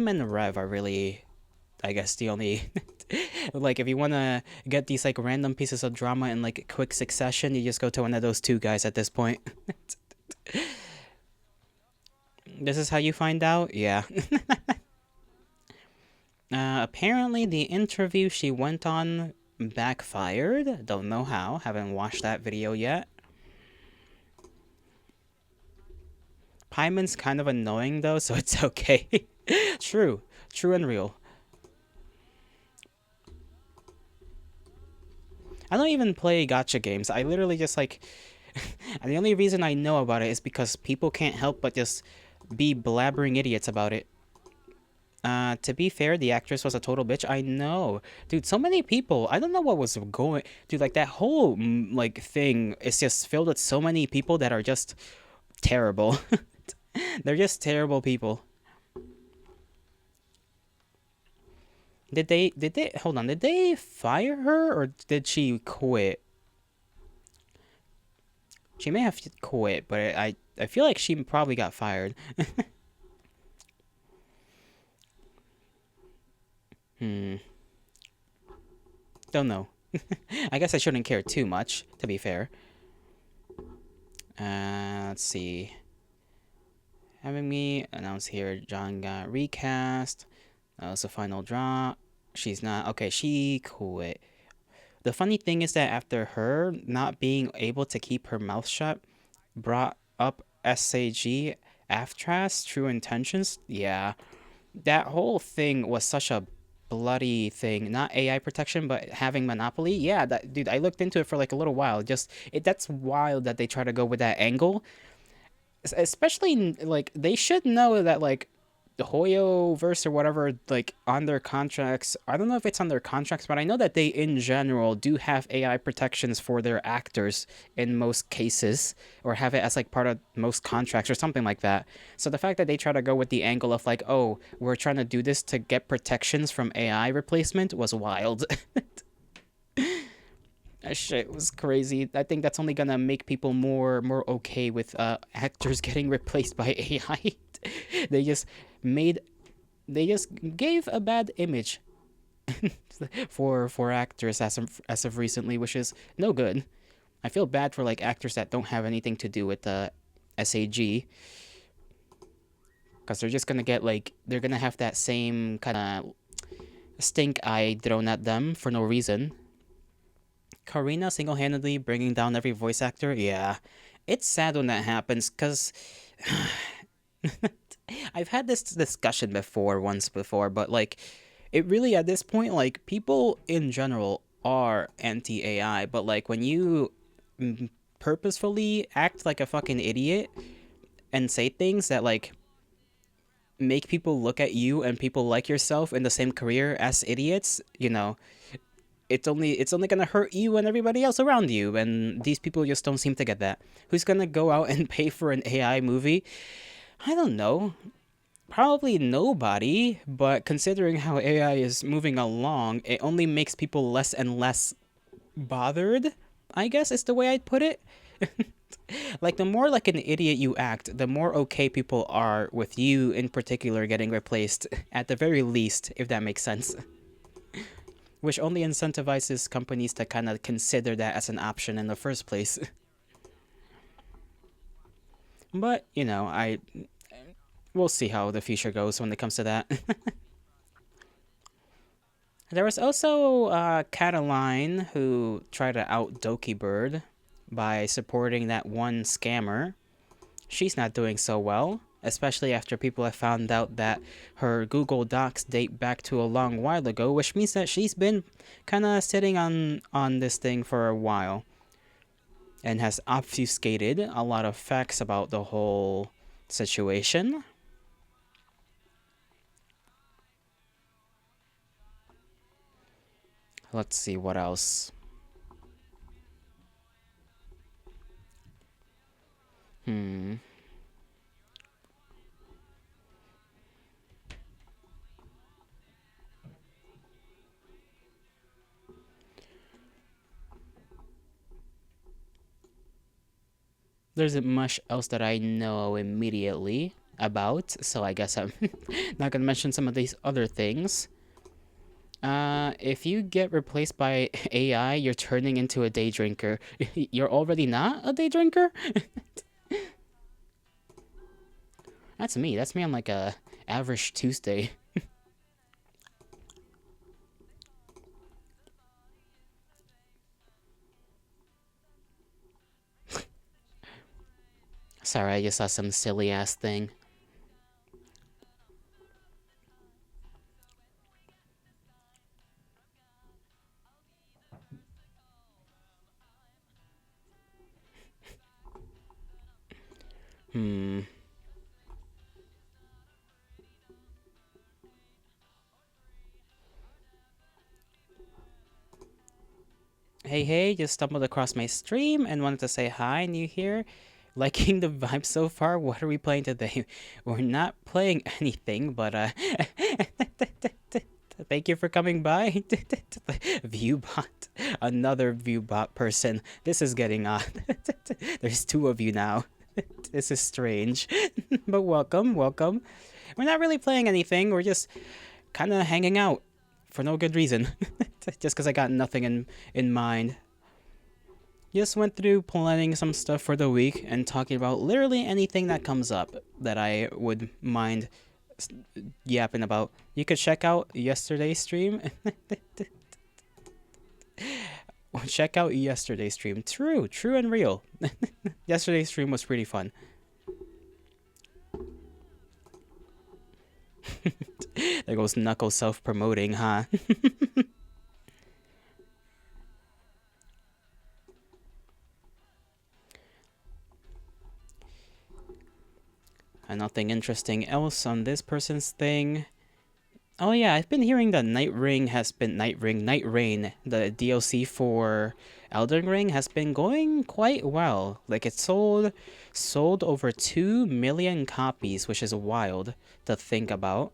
and Rev are really, I guess, the only like if you want to get these like random pieces of drama in like quick succession, you just go to one of those two guys at this point. This is how you find out? Yeah. Apparently the interview she went on backfired. Don't know how. Haven't watched that video yet. Paimon's kind of annoying though, so it's okay. True. True and real. I don't even play gotcha games. I literally just like and the only reason I know about it is because people can't help but just be blabbering idiots about it. To be fair, the actress was a total bitch. I know. Dude, so many people. I don't know what was going. Dude, like that whole like thing is just filled with so many people that are just terrible. They're just terrible people. Did they hold on, did they fire her or did she quit? She may have quit, but I feel like she probably got fired. Hmm. Don't know. I guess I shouldn't care too much, to be fair. Let's see. Having me announce here, John got recast. That was the final draw. She's not. Okay, she quit. The funny thing is that after her not being able to keep her mouth shut, brought up SAG, Aftras, True Intentions. Yeah, that whole thing was such a bloody thing. Not AI protection, but having monopoly. Yeah, that dude. I looked into it for like a little while. Just it. That's wild that they try to go with that angle. Especially like they should know that like the Hoyo verse or whatever, like on their contracts. I don't know if it's on their contracts, but I know that they in general do have AI protections for their actors in most cases, or have it as like part of most contracts or something like that. So the fact that they try to go with the angle of like, oh, we're trying to do this to get protections from AI replacement was wild. That shit was crazy. I think that's only gonna make people more okay with actors getting replaced by AI. they just made they just gave a bad image for actors as of recently, which is no good. I feel bad for like actors that don't have anything to do with the SAG because they're just gonna get like they're gonna have that same kind of stink eye thrown at them for no reason. Karina single-handedly bringing down every voice actor. Yeah, it's sad when that happens because I've had this discussion before once before, but like it really at this point like people in general are anti AI, but like when you purposefully act like a fucking idiot and say things that like make people look at you and people like yourself in the same career as idiots, it's only gonna hurt you and everybody else around you, and these people just don't seem to get that. Who's gonna go out and pay for an AI movie? I don't know. Probably nobody, but considering how AI is moving along, it only makes people less and less bothered, I guess is the way I'd put it. Like, the more like an idiot you act, the more okay people are with you in particular getting replaced, at the very least, if that makes sense. Which only incentivizes companies to kind of consider that as an option in the first place. But, we'll see how the future goes when it comes to that. There was also Cataline who tried to out Doki Bird by supporting that one scammer. She's not doing so well, especially after people have found out that her Google Docs date back to a long while ago, which means that she's been kind of sitting on this thing for a while and has obfuscated a lot of facts about the whole situation. Let's see what else. Hmm. There isn't much else that I know immediately about, so I guess I'm not gonna mention some of these other things. If you get replaced by AI, you're turning into a day drinker. You're already not a day drinker? That's me. That's me on like a average Tuesday. Sorry, I just saw some silly ass thing. Hmm. Hey, hey, just stumbled across my stream and wanted to say hi, new here. Liking the vibe so far? What are we playing today? We're not playing anything, but thank you for coming by. Viewbot. Another Viewbot person. This is getting odd. There's two of you now. This is strange. But welcome, welcome. We're not really playing anything, we're just kind of hanging out for no good reason. Just because I got nothing in mind. Just went through planning some stuff for the week and talking about literally anything that comes up that I would mind yapping about. You could check out yesterday's stream. Check out yesterday's stream. True, true and real. Yesterday's stream was pretty fun. There goes Knuckles self-promoting, huh? And nothing interesting else on this person's thing. Oh yeah, I've been hearing that Night Rain, the DLC for Elden Ring has been going quite well. Like it sold over 2 million copies, which is wild to think about.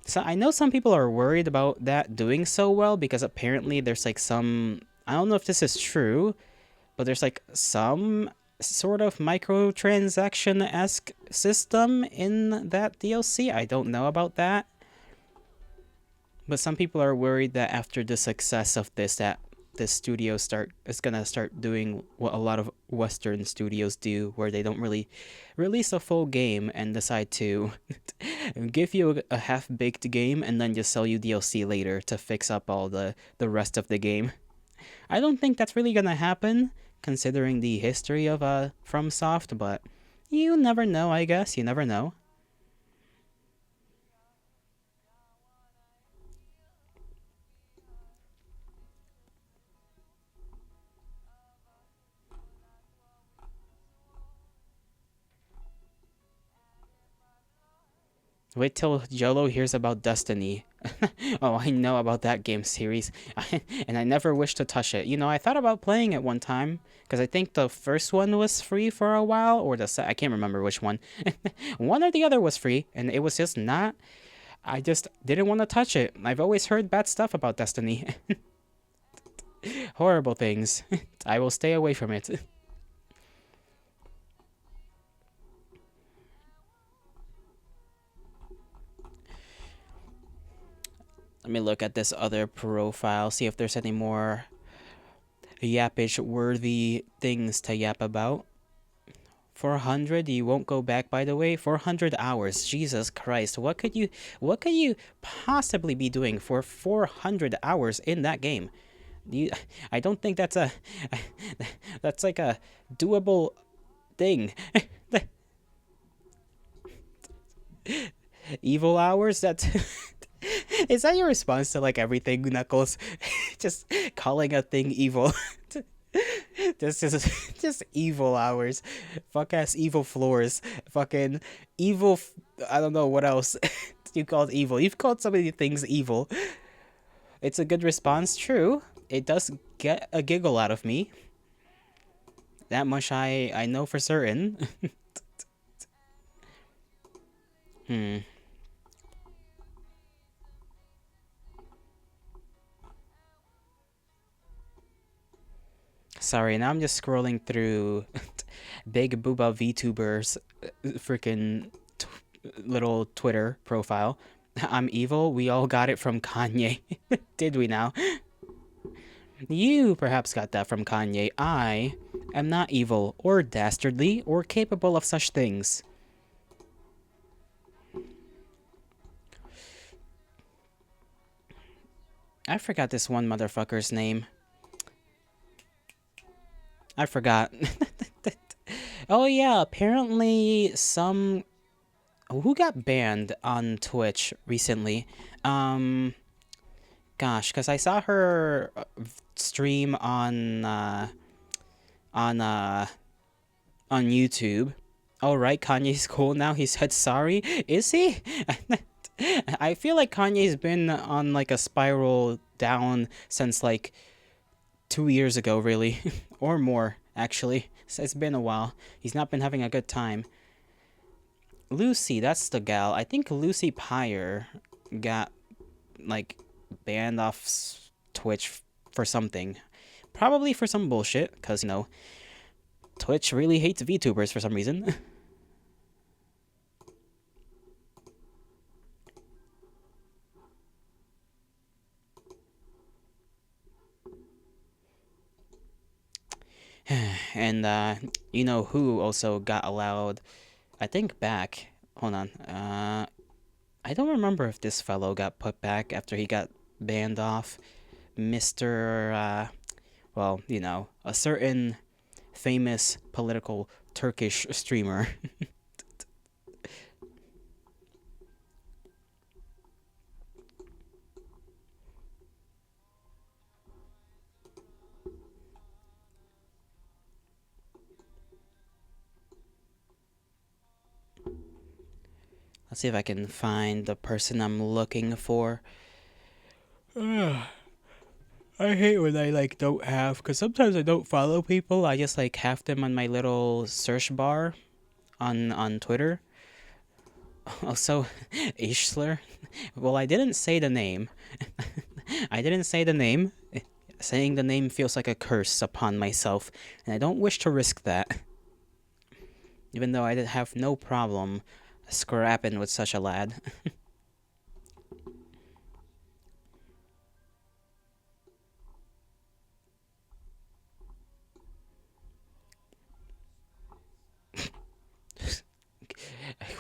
So I know some people are worried about that doing so well because apparently there's like some, I don't know if this is true, but there's like some sort of microtransaction-esque system in that DLC. I don't know about that. But some people are worried that after the success of this, that this studio is gonna start doing what a lot of Western studios do, where they don't really release a full game and decide to give you a half-baked game and then just sell you DLC later to fix up all the rest of the game. I don't think that's really gonna happen, considering the history of FromSoft, but you never know, I guess. You never know. Wait till Jolo hears about Destiny. Oh, I know about that game series, and I never wish to touch it. You know, I thought about playing it one time because I think the first one was free for a while, or I can't remember which one. One or the other was free, and it was just not. I just didn't want to touch it. I've always heard bad stuff about Destiny. Horrible things. I will stay away from it. Let me look at this other profile, see if there's any more yapish worthy things to yap about. 400, you won't go back, by the way. 400 hours. Jesus Christ. What could you possibly be doing for 400 hours in that game? I don't think that's a that's like a doable thing. Evil hours? That is that your response to like everything, Knuckles? Just calling a thing evil. This is just evil hours. Fuck ass evil floors. Fucking evil. I don't know what else you called evil. You've called so many things evil. It's a good response, true. It does get a giggle out of me. That much I know for certain. Hmm. Sorry, now I'm just scrolling through big booba VTubers freaking little Twitter profile. I'm evil. We all got it from Kanye. Did we now? You perhaps got that from Kanye. I am not evil or dastardly or capable of such things. I forgot this one motherfucker's name. I forgot. Oh yeah, apparently some who got banned on Twitch recently. Um Gosh, cuz I saw her stream on uh on YouTube. Oh right, Kanye's cool now. He said sorry. Is he? I feel like Kanye's been on like a spiral down since like 2 years ago, really, or more actually. It's been a while. He's not been having a good time. Lucy, that's the gal. I think Lucy Pyre got like banned off Twitch for something. Probably for some bullshit, because, Twitch really hates VTubers for some reason. And, you know who also got allowed, I think, back. Hold on. I don't remember if this fellow got put back after he got banned off. Mr. Well, a certain famous political Turkish streamer. Let's see if I can find the person I'm looking for. I hate when I like don't have, because sometimes I don't follow people. I just like have them on my little search bar on Twitter. Also, Ishler. Well, I didn't say the name. I didn't say the name. Saying the name feels like a curse upon myself, and I don't wish to risk that. Even though I did have no problem scrapping with such a lad.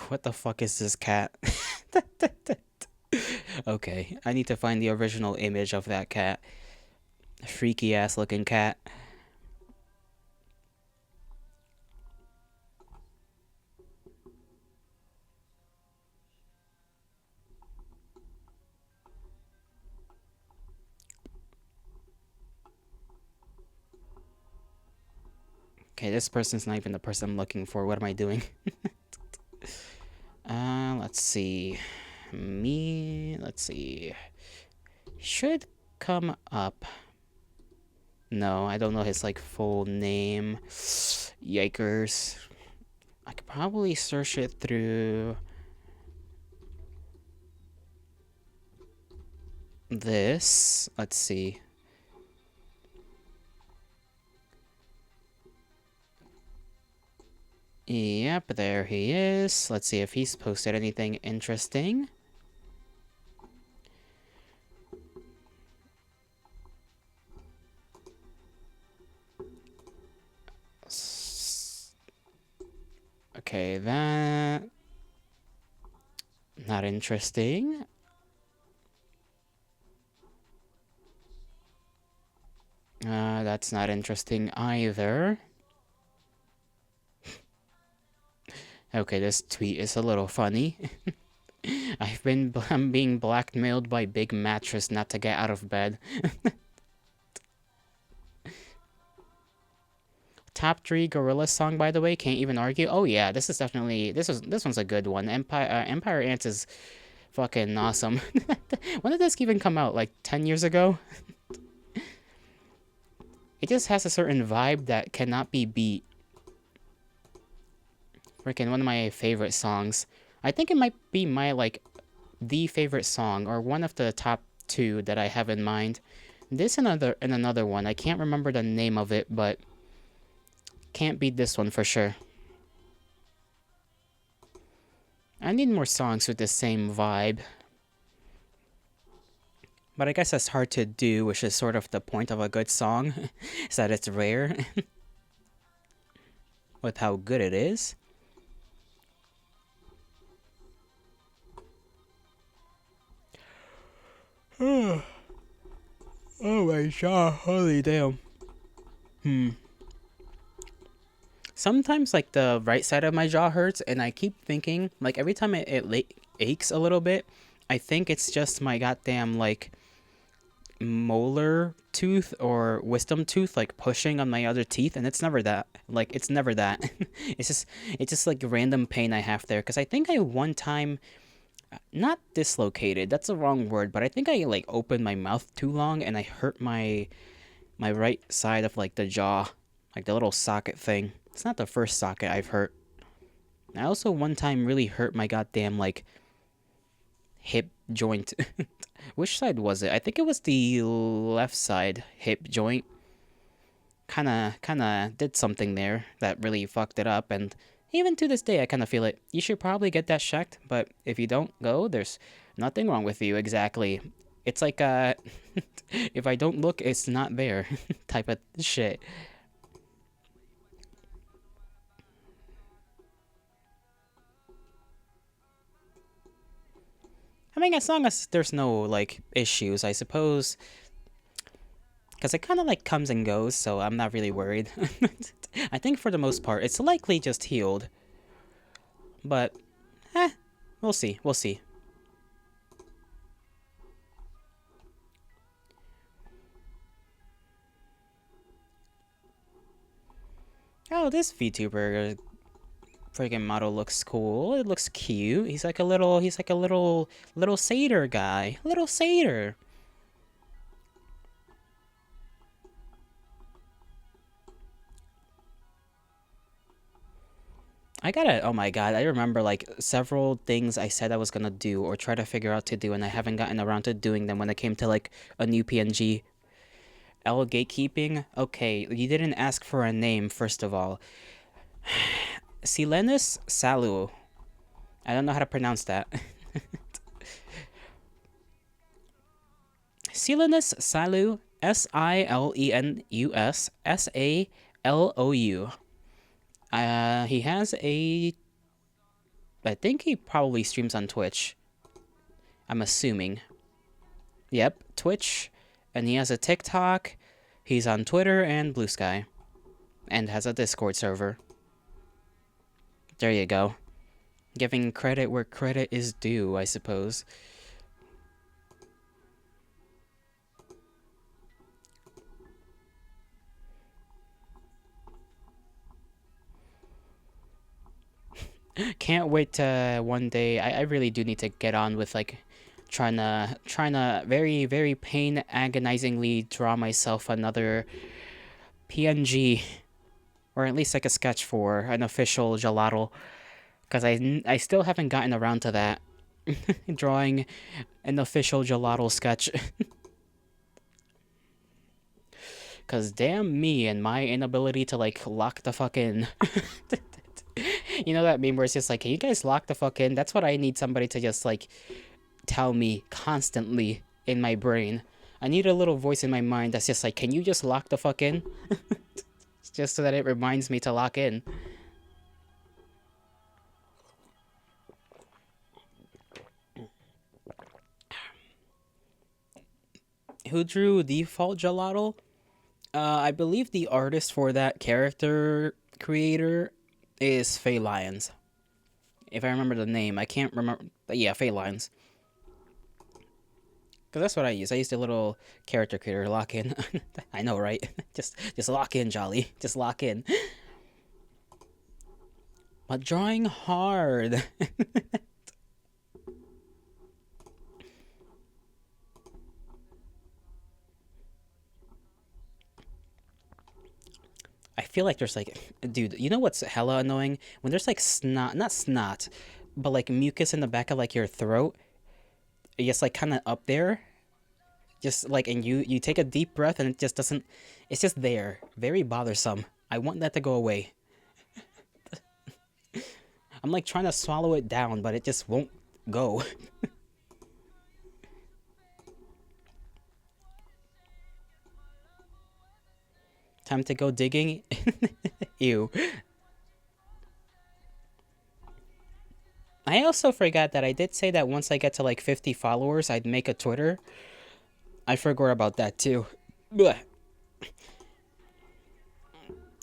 What the fuck is this cat? Okay, I need to find the original image of that cat. Freaky ass looking cat. Okay, this person's not even the person I'm looking for. What am I doing? Let's see. Let's see. Should come up. No, I don't know his like full name. Yikers. I could probably search it through this. Let's see. Yep, there he is. Let's see if he's posted anything interesting. Okay, that... Not interesting. That's not interesting either. Okay, this tweet is a little funny. I'm being blackmailed by Big Mattress not to get out of bed. Top 3 Gorilla song, by the way, can't even argue. Oh yeah, this is definitely this one's a good one. Empire Ants is fucking awesome. When did this even come out? Like 10 years ago? It just has a certain vibe that cannot be beat. Freaking one of my favorite songs. I think it might be my, like, the favorite song, or one of the top two that I have in mind. This and another one. I can't remember the name of it, but can't beat this one for sure. I need more songs with the same vibe. But I guess that's hard to do, which is sort of the point of a good song, is that it's rare with how good it is. Oh my god, holy damn. Sometimes, like, the right side of my jaw hurts, and I keep thinking, like, every time it aches a little bit, I think it's just my goddamn, like, molar tooth or wisdom tooth, like, pushing on my other teeth, and it's never that. Like, it's never that. It's just like random pain I have there, because I think I one time, not dislocated, that's the wrong word, but I think I, like, opened my mouth too long, and I hurt my right side of, like, the jaw, like the little socket thing. It's not the first socket I've hurt. I also one time really hurt my goddamn, like, hip joint. Which side was it? I think it was the left side hip joint. Kinda did something there that really fucked it up, and even to this day I kinda feel it. You should probably get that checked, but if you don't go, there's nothing wrong with you exactly. It's like if I don't look, it's not there type of shit. I mean, as long as there's no, like, issues, I suppose. Because it kind of, like, comes and goes, so I'm not really worried. I think for the most part, it's likely just healed. But, we'll see. We'll see. Oh, this VTuber friggin' model looks cool. It looks cute. He's like a little satyr guy. Little satyr. Oh my god, I remember, like, several things I said I was gonna do or try to figure out to do, and I haven't gotten around to doing them when it came to, like, a new PNG. L gatekeeping? Okay, you didn't ask for a name, first of all. Silenus Salu. I don't know how to pronounce that. Silenus Salu. Silenus Salou. He has a. I think he probably streams on Twitch. I'm assuming. Yep, Twitch. And he has a TikTok. He's on Twitter and Blue Sky. And has a Discord server. There you go. Giving credit where credit is due, I suppose. Can't wait to one day. I really do need to get on with, like, trying to very, very pain agonizingly draw myself another PNG, or at least like a sketch for an official gelato, because I still haven't gotten around to that. Drawing an official gelato sketch. Because damn me and my inability to, like, lock the fuck in. You know that meme where it's just like, can you guys lock the fuck in? That's what I need somebody to just, like, tell me constantly in my brain. I need a little voice in my mind that's just like, can you just lock the fuck in? Just so that it reminds me to lock in. Who drew Default Gelato? I believe the artist for that character creator is Faye Lyons. If I remember the name, I can't remember. But yeah, Faye Lyons. Because that's what I use. I used a little character creator lock in. I know, right? just lock in, Jolly. Just lock in. But drawing hard. feel like there's like, dude, you know what's hella annoying? When there's like snot, not snot, but like mucus in the back of like your throat, just like kind of up there, just like, and you take a deep breath and it just doesn't, it's just there, very bothersome. I want that to go away. I'm like trying to swallow it down, but it just won't go. Time to go digging. Ew. I also forgot that I did say that once I get to like 50 followers, I'd make a Twitter. I forgot about that too. Blech.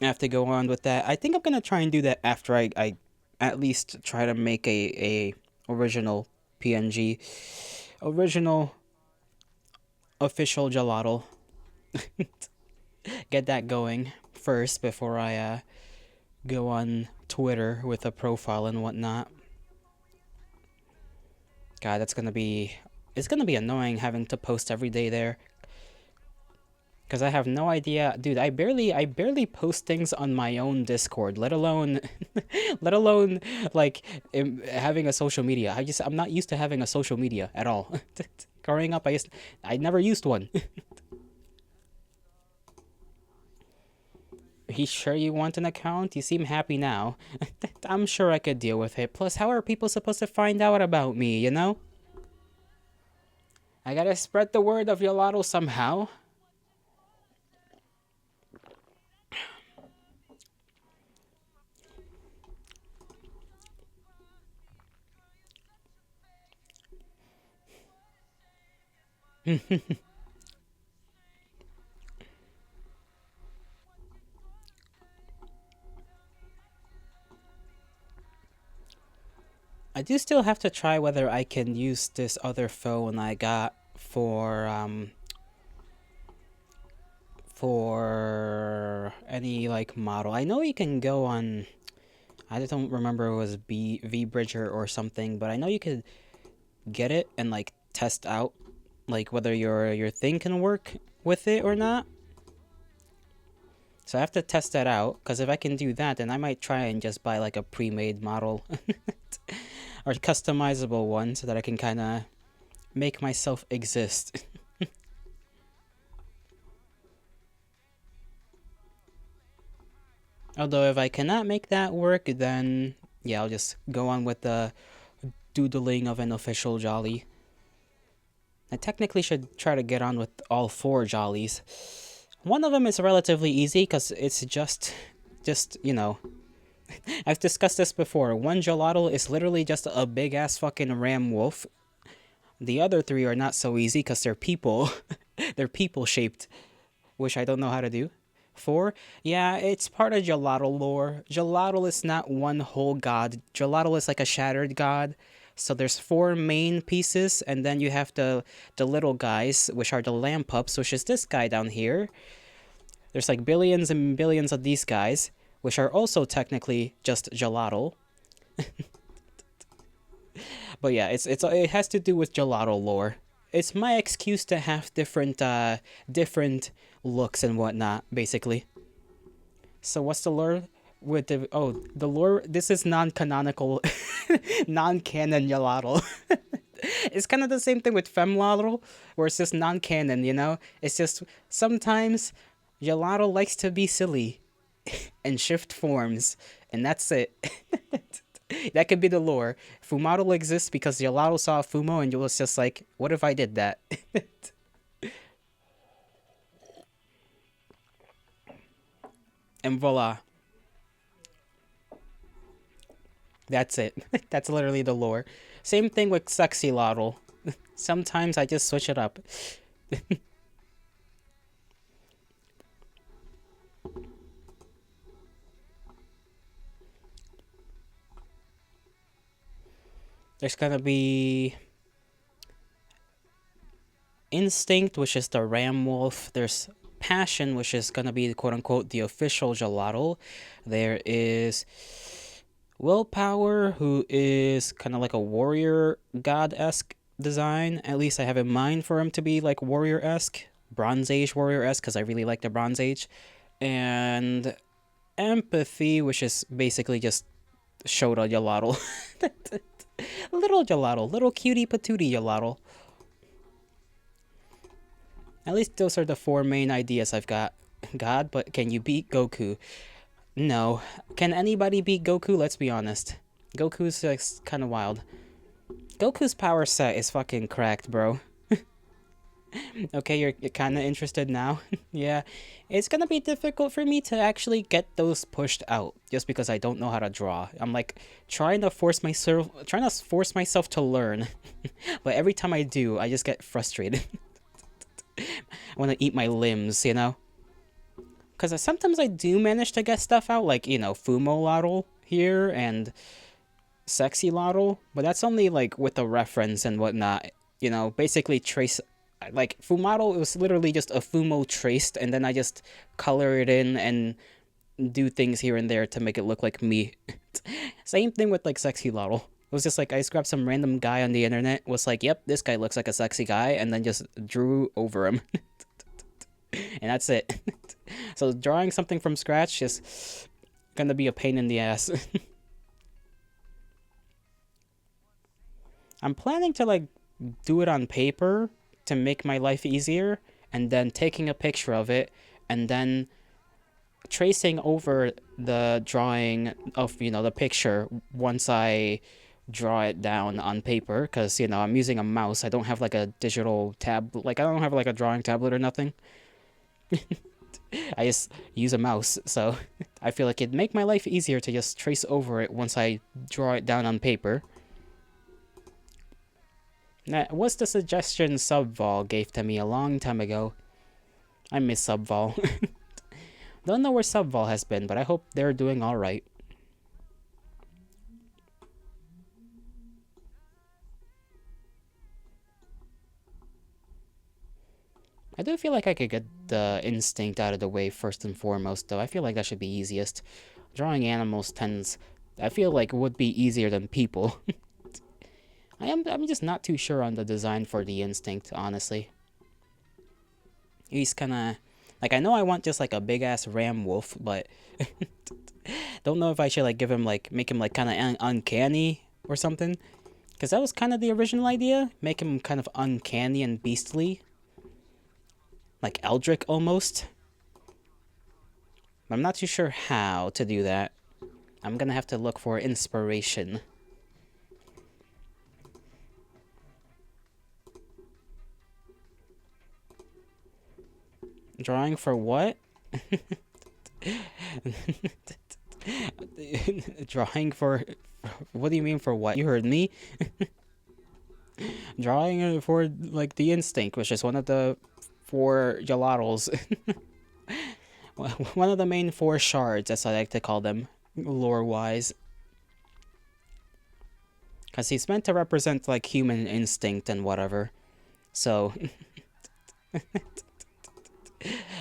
I have to go on with that. I think I'm gonna try and do that after I at least try to make a original PNG, original official gelato. Get that going first before I go on Twitter with a profile and whatnot. God, that's gonna be, it's gonna be annoying having to post every day there. Because I have no idea, dude. I barely post things on my own Discord, let alone, let alone like having a social media. I'm not used to having a social media at all. Growing up, I never used one. You sure you want an account? You seem happy now. I'm sure I could deal with it. Plus, how are people supposed to find out about me, you know? I gotta spread the word of Yolato somehow. I do still have to try whether I can use this other phone I got for any like model. I know you can go on, I don't remember if it was V Bridger or something, but I know you could get it and like test out like whether your thing can work with it or not. So I have to test that out, because if I can do that, then I might try and just buy like a pre-made model or customizable one so that I can kind of make myself exist. Although if I cannot make that work, then yeah, I'll just go on with the doodling of an official jolly. I technically should try to get on with all four jollies. One of them is relatively easy because it's just, you know, I've discussed this before. One gelato is literally just a big ass fucking ram wolf. The other three are not so easy because they're people. They're people shaped, which I don't know how to do. Four? Yeah, it's part of gelato lore. Gelato is not one whole god. Gelato is like a shattered god. So there's four main pieces, and then you have the little guys, which are the lamp pups, which is this guy down here. There's like billions and billions of these guys, which are also technically just gelato. But yeah, it has to do with gelato lore. It's my excuse to have different looks and whatnot, basically. So what's the lore with the lore? This is non-canonical, non-canon gelato. It's kind of the same thing with femlotl, where it's just non-canon. You know, it's just sometimes gelato likes to be silly and shift forms, and that's it. That could be the lore. Fumadol exists because Gelato saw Fumo and was just like, what if I did that? And voila. That's it. That's literally the lore. Same thing with Sexy Lotl. Sometimes I just switch it up. There's gonna be Instinct, which is the Ram Wolf. There's Passion, which is gonna be quote unquote the official gelato. There is Willpower, who is kind of like a warrior god esque design. At least I have in mind for him to be like warrior esque, Bronze Age warrior esque, because I really like the Bronze Age. And empathy, which is basically just Shota Gelato. Little Gelato, little cutie patootie Gelato. At least those are the four main ideas I've got. God, but can you beat Goku? No. Can anybody beat Goku? Let's be honest. Goku's just kind of wild. Goku's power set is fucking cracked, bro. Okay, you're kind of interested now? Yeah. It's gonna be difficult for me to actually get those pushed out just because I don't know how to draw. I'm like trying to force myself to learn. But every time I do, I just get frustrated. I want to eat my limbs, you know? Because sometimes I do manage to get stuff out, like, Fumo Lottle here and Sexy Lottle, but that's only, like, with a reference and whatnot. Basically trace, like, Fumaro, it was literally just a Fumo traced, and then I just color it in and do things here and there to make it look like me. Same thing with, like, Sexy Lottle. It was just like, I just grabbed some random guy on the internet, was like, yep, this guy looks like a sexy guy, and then just drew over him. And that's it. So drawing something from scratch is gonna be a pain in the ass. I'm planning to like do it on paper to make my life easier, and then taking a picture of it, and then tracing over the drawing of the picture once I draw it down on paper, because I'm using a mouse. I don't have like a digital tab, like I don't have like a drawing tablet or nothing. I just use a mouse, so I feel like it'd make my life easier to just trace over it once I draw it down on paper. That was the suggestion Subvol gave to me a long time ago. I miss Subvol. Don't know where Subvol has been, but I hope they're doing alright. I do feel like I could get the instinct out of the way first and foremost, though. I feel like that should be easiest. Drawing animals I feel like would be easier than people. I'm just not too sure on the design for the instinct, honestly. He's kinda... Like, I know I want just, like, a big-ass ram wolf, but... don't know if I should, like, make him, like, kinda uncanny or something. Because that was kind of the original idea. Make him kind of uncanny and beastly. Like Eldrick, almost. I'm not too sure how to do that. I'm gonna have to look for inspiration. Drawing for what? Drawing for... What do you mean for what? You heard me. Drawing for, like, the instinct, which is one of the 4 gelatos. One of the main 4 shards, as I like to call them, lore-wise. Because he's meant to represent, like, human instinct and whatever. So...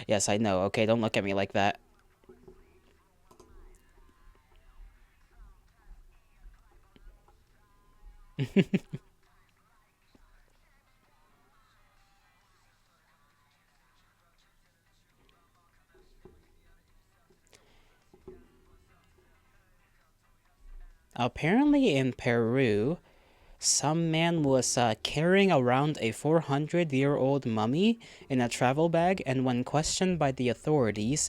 Yes, I know. Okay, don't look at me like that. Apparently in Peru, some man was carrying around a 400-year-old mummy in a travel bag, and when questioned by the authorities,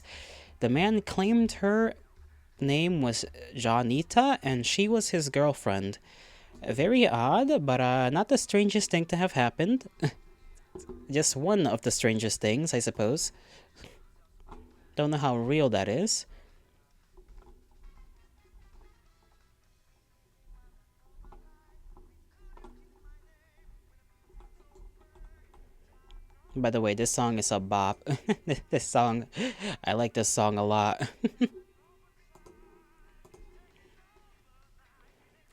the man claimed her name was Janita and she was his girlfriend. Very odd, but not the strangest thing to have happened. Just one of the strangest things, I suppose. Don't know how real that is. By the way, this song is a bop. I like this song a lot.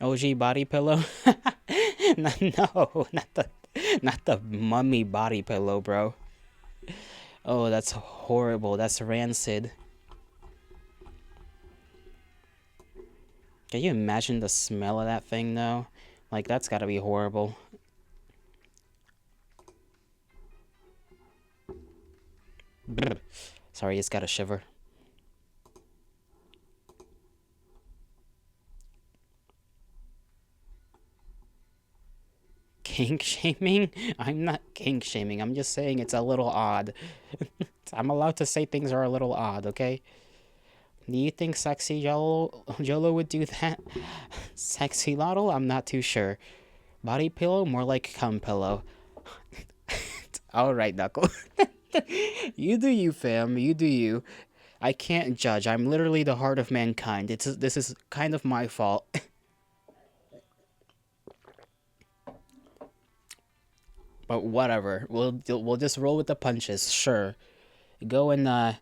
OG body pillow? No, not the mummy body pillow, bro. Oh, that's horrible. That's rancid. Can you imagine the smell of that thing, though? Like, that's gotta be horrible. Brr. Sorry, it's got a shiver. Kink shaming? I'm not kink shaming. I'm just saying it's a little odd. I'm allowed to say things are a little odd, okay? Do you think sexy Jolo would do that? Sexy Lottle? I'm not too sure. Body pillow? More like cum pillow. Alright, Knuckle. You do you, fam. You do you. I can't judge. I'm literally the heart of mankind. This is kind of my fault. But whatever. We'll just roll with the punches. Sure. Go and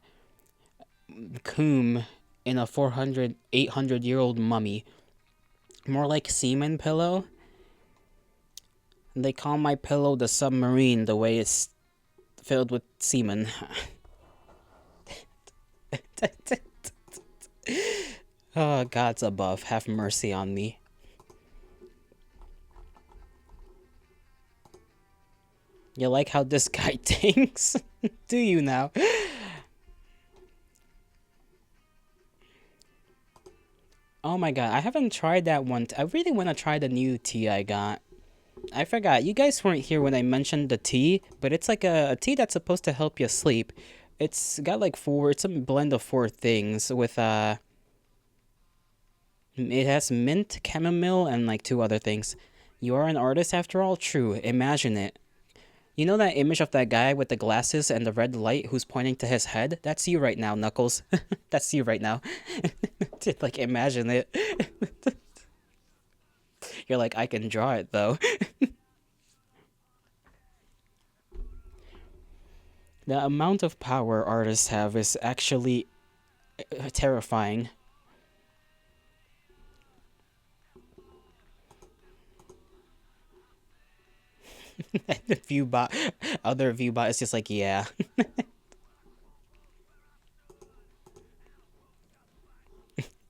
coom in a 400, 800-year-old mummy. More like semen pillow. They call my pillow the submarine the way it's filled with semen. Oh, God's above, have mercy on me. You like how this guy thinks? Do you now? Oh my god, I haven't tried that one. I really want to try the new tea I got. I forgot, you guys weren't here when I mentioned the tea, but it's like a tea that's supposed to help you sleep. It's got like it's a blend of four things with, it has mint, chamomile, and like two other things. You are an artist after all? True, imagine it. You know that image of that guy with the glasses and the red light who's pointing to his head? That's you right now, Knuckles. That's you right now. Like, imagine it. You're like, I can draw it, though. The amount of power artists have is actually terrifying. The viewbot, other viewbot is just like, yeah.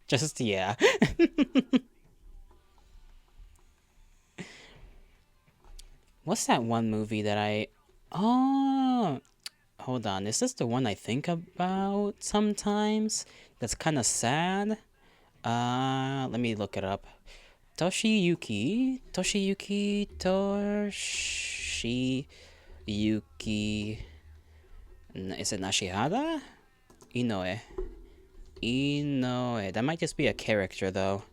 Just, yeah. What's that one movie that I... Oh, hold on. Is this the one I think about sometimes? That's kind of sad. Let me look it up. Toshiyuki. Is it Nashihara? Inoue. Inoue. That might just be a character, though.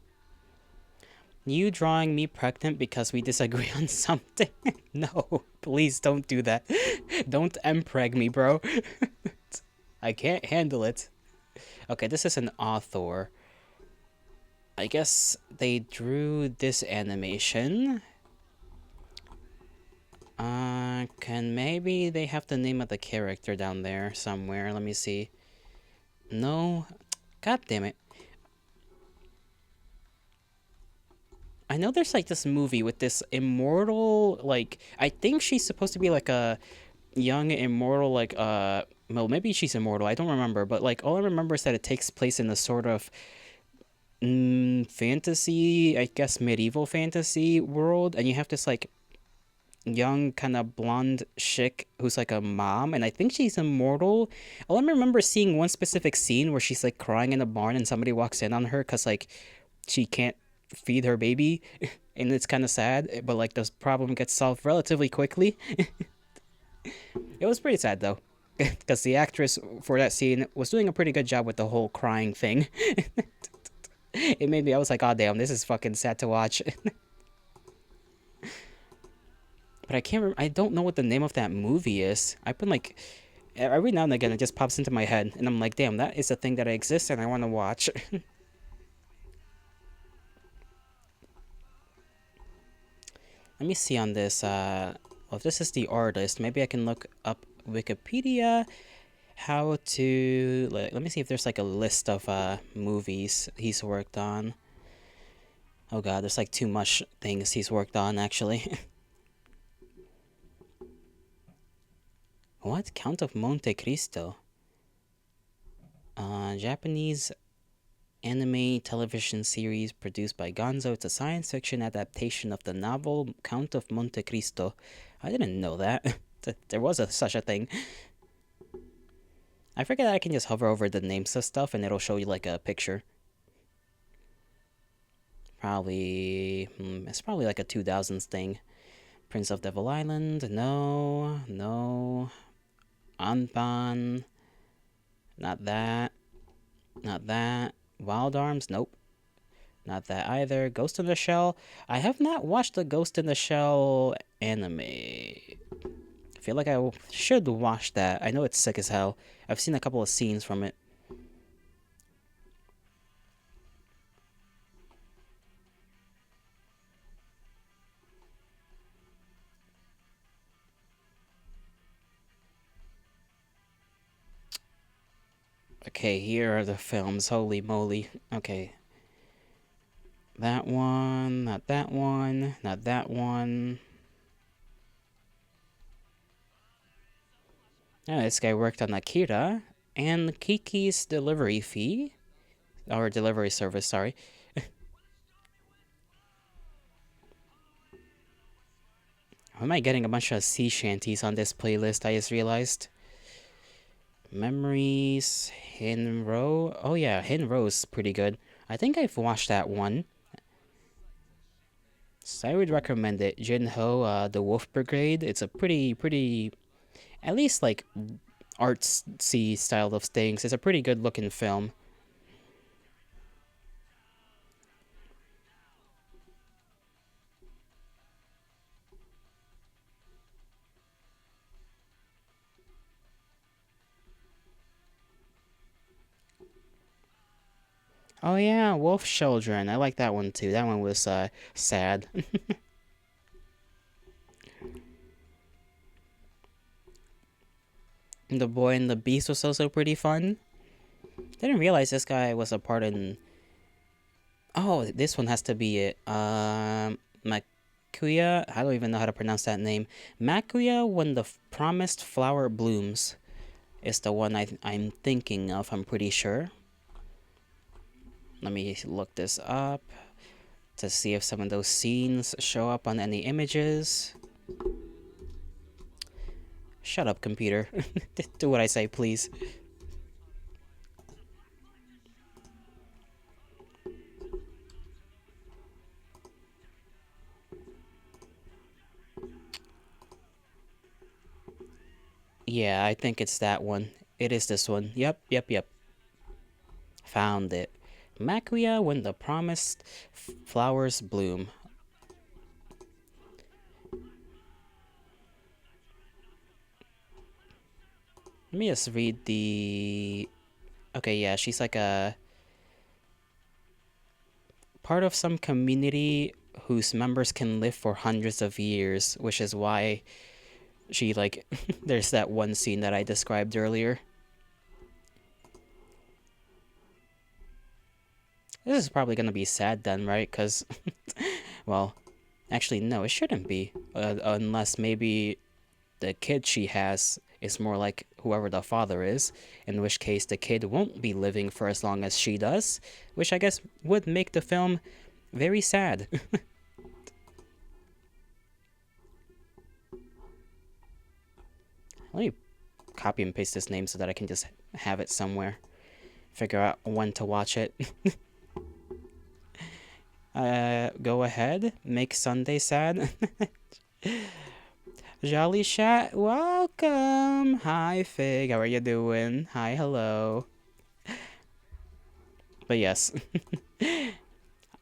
You drawing me pregnant because we disagree on something? No, please don't do that. Don't empreg me, bro. I can't handle it. Okay, this is an author. I guess they drew this animation. Can maybe they have the name of the character down there somewhere? Let me see. No. God damn it. I know there's like this movie with this immortal, like, I think she's supposed to be like a young immortal, like, well, maybe she's immortal, I don't remember, but like, all I remember is that it takes place in a sort of fantasy, I guess medieval fantasy world, and you have this like young kind of blonde chick who's like a mom, and I think she's immortal. All I remember is seeing one specific scene where she's like crying in a barn and somebody walks in on her because like she can't feed her baby and it's kind of sad, but like the problem gets solved relatively quickly. It was pretty sad though, because the actress for that scene was doing a pretty good job with the whole crying thing. It made me, I was like, oh damn, this is fucking sad to watch. But I can't remember, I don't know what the name of that movie is. I've been like, every now and again it just pops into my head and I'm like, damn, that is a thing that exists and I want to watch. Let me see on this, well, if this is the artist, maybe I can look up Wikipedia how to, let me see if there's like a list of movies he's worked on. Oh god, there's like too much things he's worked on actually. What? Count of Monte Cristo? Japanese anime television series produced by Gonzo. It's a science fiction adaptation of the novel Count of Monte Cristo. I didn't know that. There was such a thing. I forget that I can just hover over the names of stuff and it'll show you like a picture. Probably, it's probably like a 2000s thing. Prince of Devil Island, no, no. Anpan, not that, not that. Wild Arms, nope, not that either. Ghost in the Shell, I have not watched the Ghost in the Shell anime. I feel like I should watch that. I know it's sick as hell. I've seen a couple of scenes from it. Okay, here are the films. Holy moly. Okay. That one, not that one, not that one. Oh, this guy worked on Akira and Kiki's delivery fee. Or delivery service, sorry. Why am I getting a bunch of sea shanties on this playlist? I just realized. Memories, Hinro. Oh yeah, Hinro's pretty good. I think I've watched that one. So I would recommend it. Jinho, The Wolf Brigade. It's a pretty, at least like artsy style of things. It's a pretty good looking film. Oh yeah, Wolf Children. I like that one too. That one was sad. The Boy and the Beast was also pretty fun. Didn't realize this guy was a part in. Oh, this one has to be it. Makuya. I don't even know how to pronounce that name. Makuya, when the promised flower blooms, is the one I'm thinking of. I'm pretty sure. Let me look this up to see if some of those scenes show up on any images. Shut up, computer. Do what I say, please. Yeah, I think it's that one. It is this one. Yep. Found it. Makuya, when the promised flowers bloom. Let me just read the. Okay, yeah, she's like a part of some community whose members can live for hundreds of years, which is why she, like, there's that one scene that I described earlier. This is probably gonna be sad then, right? Because, well, actually, no, it shouldn't be. Unless maybe the kid she has is more like whoever the father is, in which case the kid won't be living for as long as she does, which I guess would make the film very sad. Let me copy and paste this name so that I can just have it somewhere. Figure out when to watch it. Go ahead. Make Sunday sad. Jolly Chat, welcome. Hi, Fig. How are you doing? Hi, hello. But yes,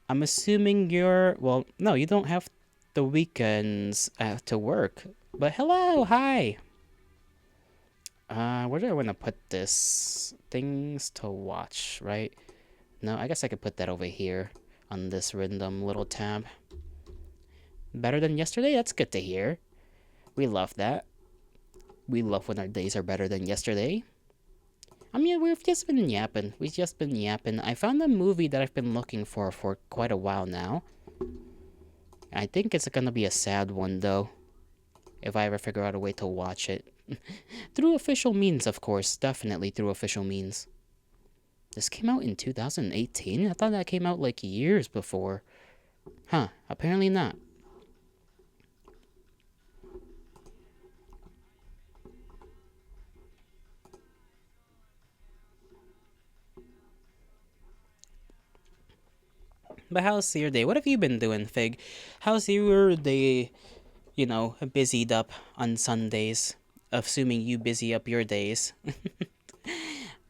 I'm assuming you're. Well, no, you don't have the weekends to work. But hello, hi. Where do I want to put this? Things to watch, right? No, I guess I could put that over here on this random little tab. Better than yesterday? That's good to hear. We love that. We love when our days are better than yesterday. I mean, we've just been yapping. We've just been yapping. I found a movie that I've been looking for quite a while now. I think it's gonna be a sad one, though. If I ever figure out a way to watch it. Through official means, of course. Definitely through official means. This came out in 2018? I thought that came out like years before. Huh, apparently not. But how's your day? What have you been doing, Fig? How's your day? busied up on Sundays, assuming you busy up your days.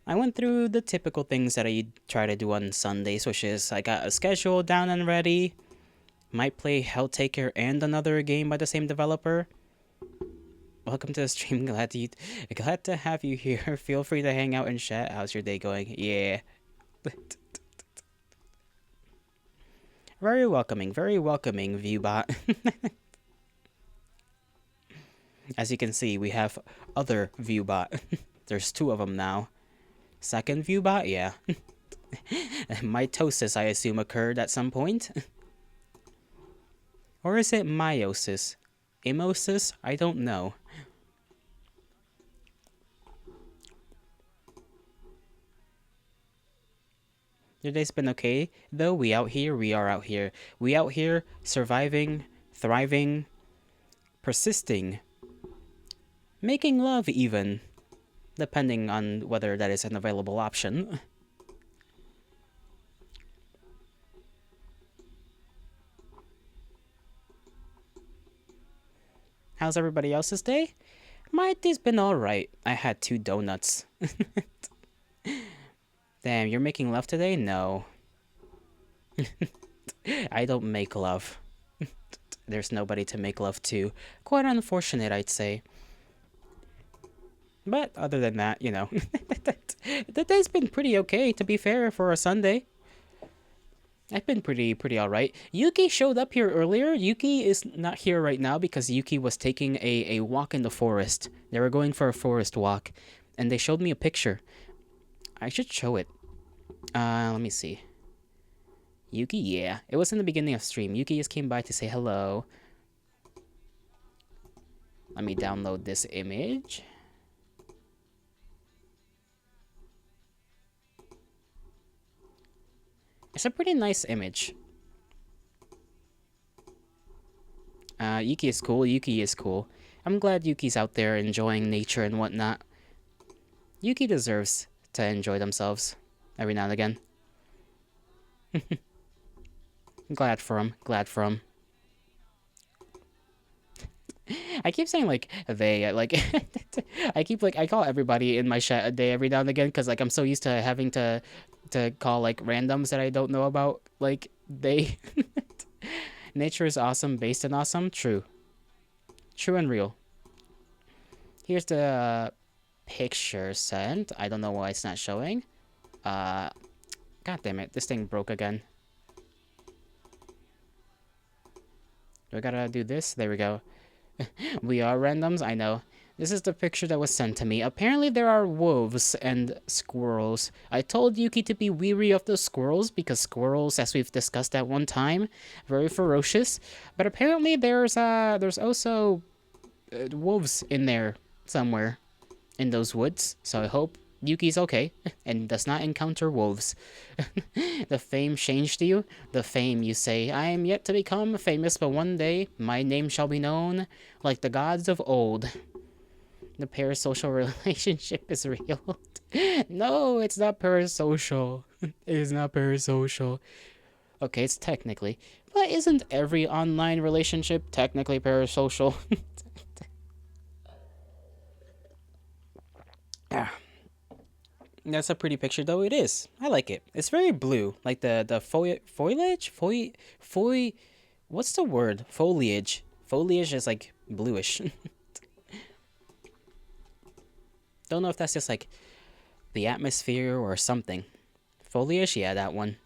I went through the typical things that I try to do on Sundays, which is I got a schedule down and ready. Might play Helltaker and another game by the same developer. Welcome to the stream. Glad to have you here. Feel free to hang out and chat. How's your day going? Yeah. Very welcoming, Viewbot. As you can see, we have other Viewbot. There's two of them now. Second Viewbot, yeah. Mitosis, I assume, occurred at some point. Or is it meiosis? Emosis? I don't know. Your day's been okay, though. We are out here. We out here, surviving, thriving, persisting, making love even, depending on whether that is an available option. How's everybody else's day? My day's been alright. I had 2 donuts. Damn, you're making love today? No. I don't make love. There's nobody to make love to. Quite unfortunate, I'd say. But other than that, the day's been pretty okay, to be fair, for a Sunday. I've been pretty alright. Yuki showed up here earlier. Yuki is not here right now because Yuki was taking a walk in the forest. They were going for a forest walk, and they showed me a picture. I should show it. Let me see. Yuki, yeah. It was in the beginning of stream. Yuki just came by to say hello. Let me download this image. It's a pretty nice image. Yuki is cool. Yuki is cool. I'm glad Yuki's out there enjoying nature and whatnot. Yuki deserves to enjoy themselves every now and again. Glad for him. Glad for him. I keep saying they I call everybody in my chat a they every now and again because I'm so used to having to call randoms that I don't know about they. Nature is awesome based on awesome. True and real. Here's the picture sent. I don't know why it's not showing. God damn it, this thing broke again. Do I gotta do this? There we go. We are randoms, I know. This is the picture that was sent to me. Apparently there are wolves and squirrels. I told Yuki to be weary of the squirrels because squirrels, as we've discussed at one time, very ferocious. But apparently there's also wolves in there somewhere in those woods. So I hope Yuki's okay and does not encounter wolves. The fame changed you? The fame, you say, I am yet to become famous, but one day my name shall be known like the gods of old. The parasocial relationship is real. No, it's not parasocial. It is not parasocial. Okay, it's technically. But isn't every online relationship technically parasocial? Ah. That's a pretty picture, though. It is. I like it. It's very blue. Like the foliage? What's the word? Foliage. Foliage is bluish. Don't know if that's just the atmosphere or something. Foliage? Yeah, that one.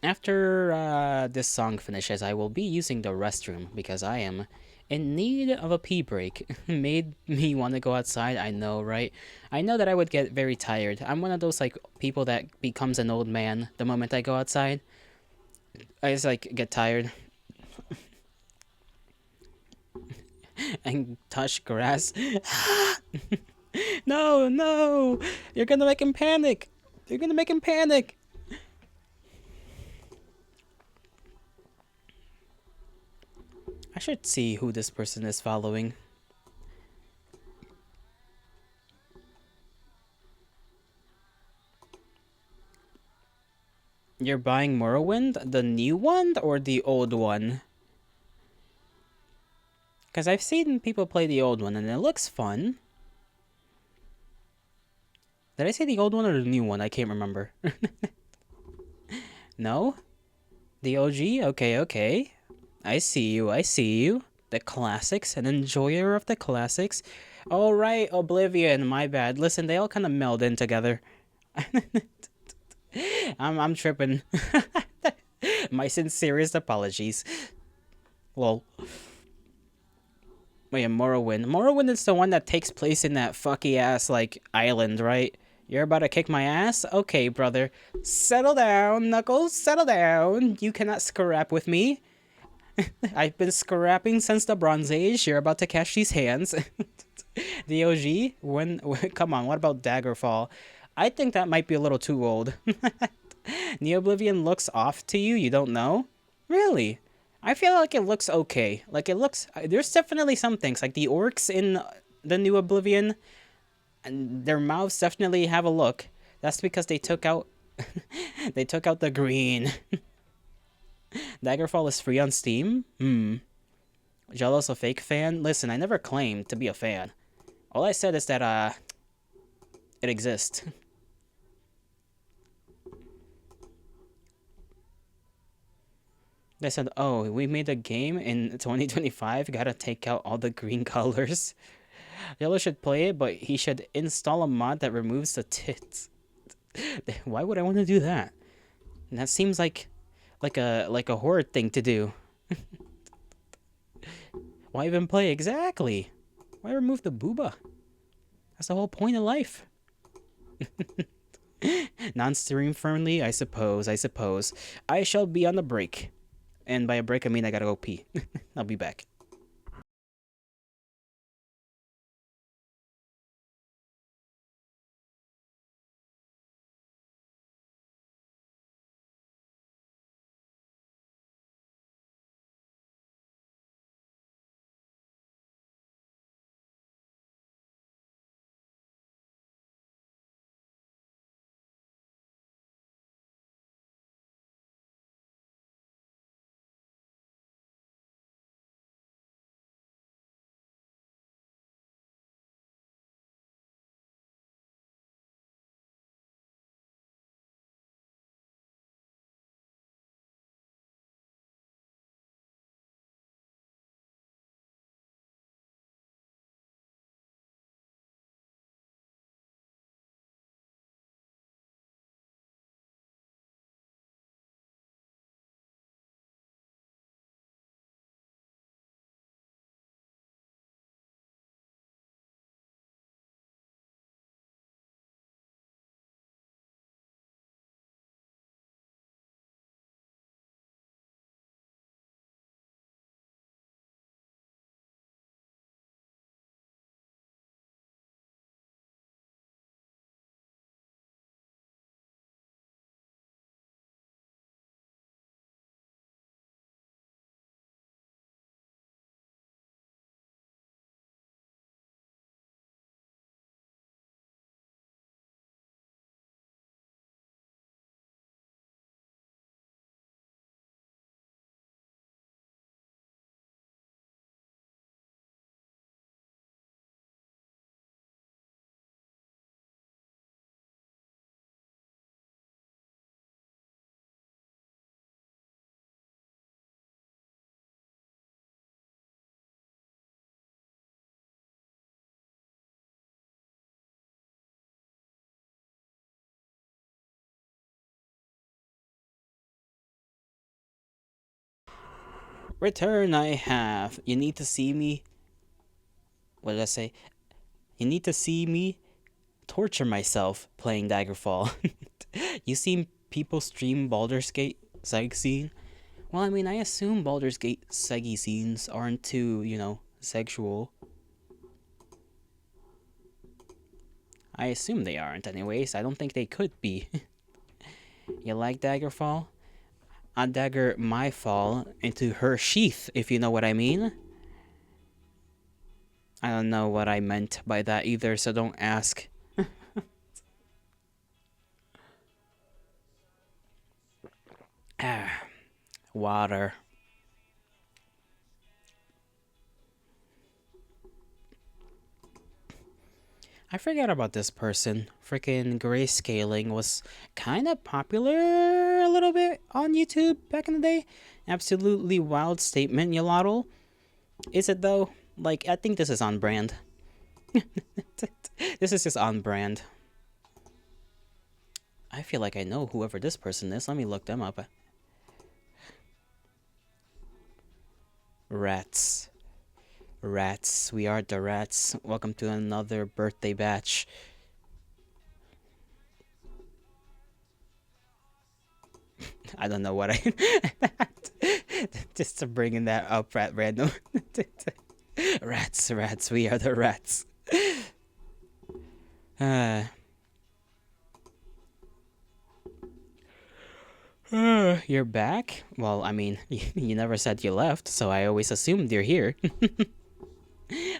After this song finishes, I will be using the restroom because I am in need of a pee break. Made me want to go outside, I know, right? I know that I would get very tired. I'm one of those people that becomes an old man the moment I go outside. I just get tired. And touch grass. No! You're gonna make him panic! You're gonna make him panic! I should see who this person is following. You're buying Morrowind, the new one or the old one? Because I've seen people play the old one and it looks fun. Did I say the old one or the new one? I can't remember. No? The OG? Okay, okay. I see you, I see you. The classics, an enjoyer of the classics. All right, Oblivion, my bad. Listen, they all kind of meld in together. I'm tripping. My sincerest apologies. Well, wait, Morrowind. Morrowind is the one that takes place in that fucky ass like island, right? You're about to kick my ass? Okay, brother. Settle down, Knuckles. Settle down. You cannot scrap with me. I've been scrapping since the Bronze Age. You're about to catch these hands. The OG? Come on, what about Daggerfall? I think that might be a little too old. Neo Oblivion looks off to you? You don't know? Really? I feel like it looks okay. Like it looks. There's definitely some things like the orcs in the New Oblivion, and their mouths definitely have a look. That's because they took out they took out the green. Daggerfall is free on Steam. Jealous a fake fan? Listen, I never claimed to be a fan. All I said is that it exists. They said, "Oh, we made a game in 2025. Gotta take out all the green colors." Yellow should play it, but he should install a mod that removes the tits. Why would I want to do that? And that seems like a horror thing to do. Why even play? Exactly. Why remove the booba? That's the whole point of life. Non-stream friendly, I suppose. I suppose. I shall be on the break. And by a break, I mean I gotta go pee. I'll be back. Return I have. You need to see me. What did I say? You need to see me torture myself playing Daggerfall. You seen people stream Baldur's Gate seg scene? Well, I mean, I assume Baldur's Gate seggy scenes aren't too, sexual. I assume they aren't, anyways. I don't think they could be. You like Daggerfall? I dagger my fall into her sheath, if you know what I mean. I don't know what I meant by that either, so don't ask. Ah, water. I forgot about this person. Freaking grayscaling was kind of popular a little bit on YouTube back in the day. Absolutely wild statement, Yaladdle. Is it though? Like, I think this is on brand. This is just on brand. I feel like I know whoever this person is. Let me look them up. Rats. Rats. We are the rats. Welcome to another birthday batch. I don't know what I. Just to bringing that up at random. Rats, rats. We are the rats. Uh, you're back? Well, I mean, you never said you left, so I always assumed you're here.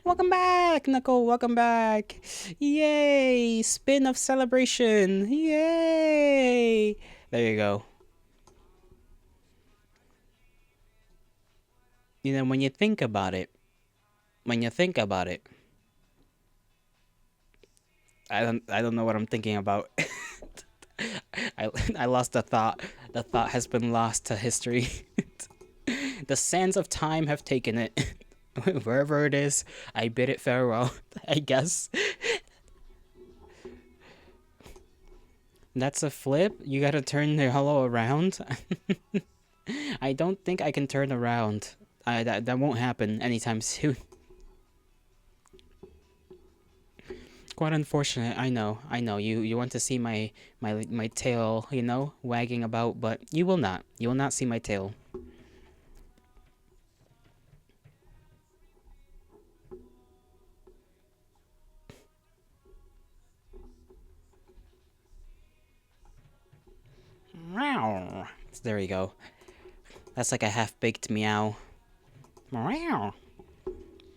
Welcome back, Nicole. Welcome back. Yay! Spin of celebration. Yay! There you go. You know, when you think about it, when you think about it, I don't know what I'm thinking about. I lost the thought. The thought has been lost to history. The sands of time have taken it. Wherever it is, I bid it farewell, I guess. That's a flip? You gotta turn the hollow around? I don't think I can turn around. That won't happen anytime soon. Quite unfortunate. I know. You want to see my tail, wagging about, but you will not. You will not see my tail. Meow. There you go. That's like a half-baked meow. Meow.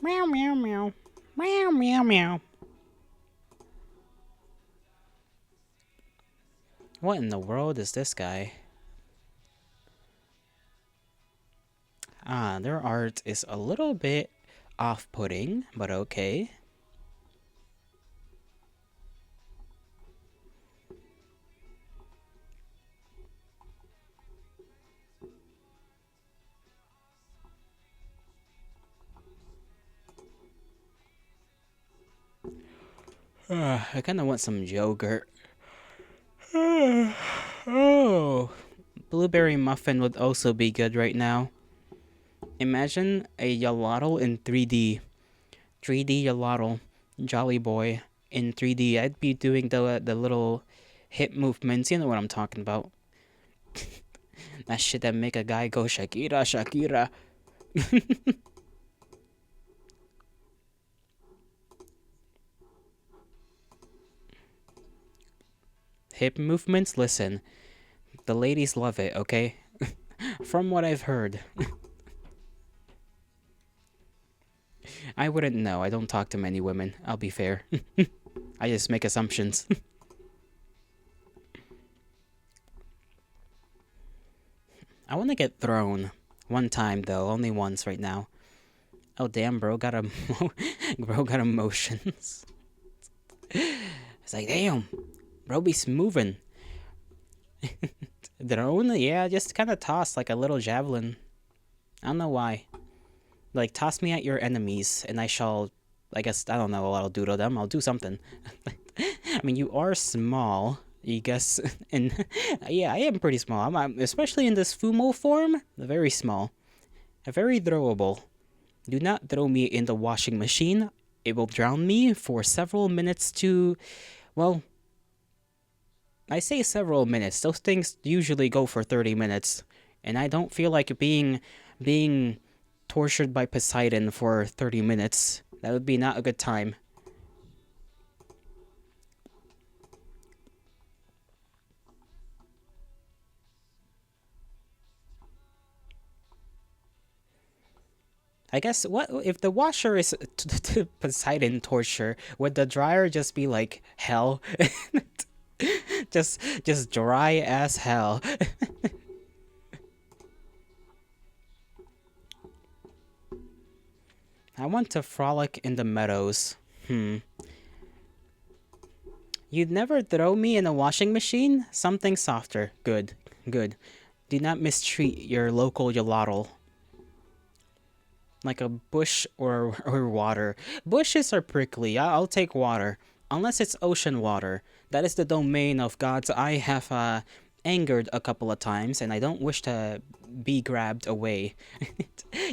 Meow meow meow. Meow meow meow. What in the world is this guy? Ah, their art is a little bit off-putting, but okay. I kind of want some yogurt. Oh, blueberry muffin would also be good right now. Imagine a Yalotl in 3D. 3D Yalotl. Jolly Boy in 3D. I'd be doing the little hip movements. You know what I'm talking about. That shit that make a guy go Shakira, Shakira. Hip movements? Listen, the ladies love it, okay? From what I've heard. I wouldn't know. I don't talk to many women. I'll be fair. I just make assumptions. I want to get thrown. One time, though. Only once right now. Oh, damn, bro. Bro got emotions. It's like, damn. Bro be moving. Drone? Yeah, just kind of toss like a little javelin. I don't know why. Like, toss me at your enemies, and I shall... I guess, I don't know what I'll do to them. I'll do something. I mean, you are small, you guess. And, yeah, I am pretty small. Especially in this Fumo form, very small. Very throwable. Do not throw me in the washing machine. It will drown me for several minutes to... Well, I say several minutes. Those things usually go for 30 minutes. And I don't feel like being tortured by Poseidon for 30 minutes. That would be not a good time. I guess what if the washer is Poseidon torture? Would the dryer just be like hell? just dry as hell. I want to frolic in the meadows. Hmm. You'd never throw me in a washing machine? Something softer. Good. Good. Do not mistreat your local yolotl. Like a bush or water. Bushes are prickly. I'll take water. Unless it's ocean water. That is the domain of gods I have angered a couple of times, and I don't wish to be grabbed away.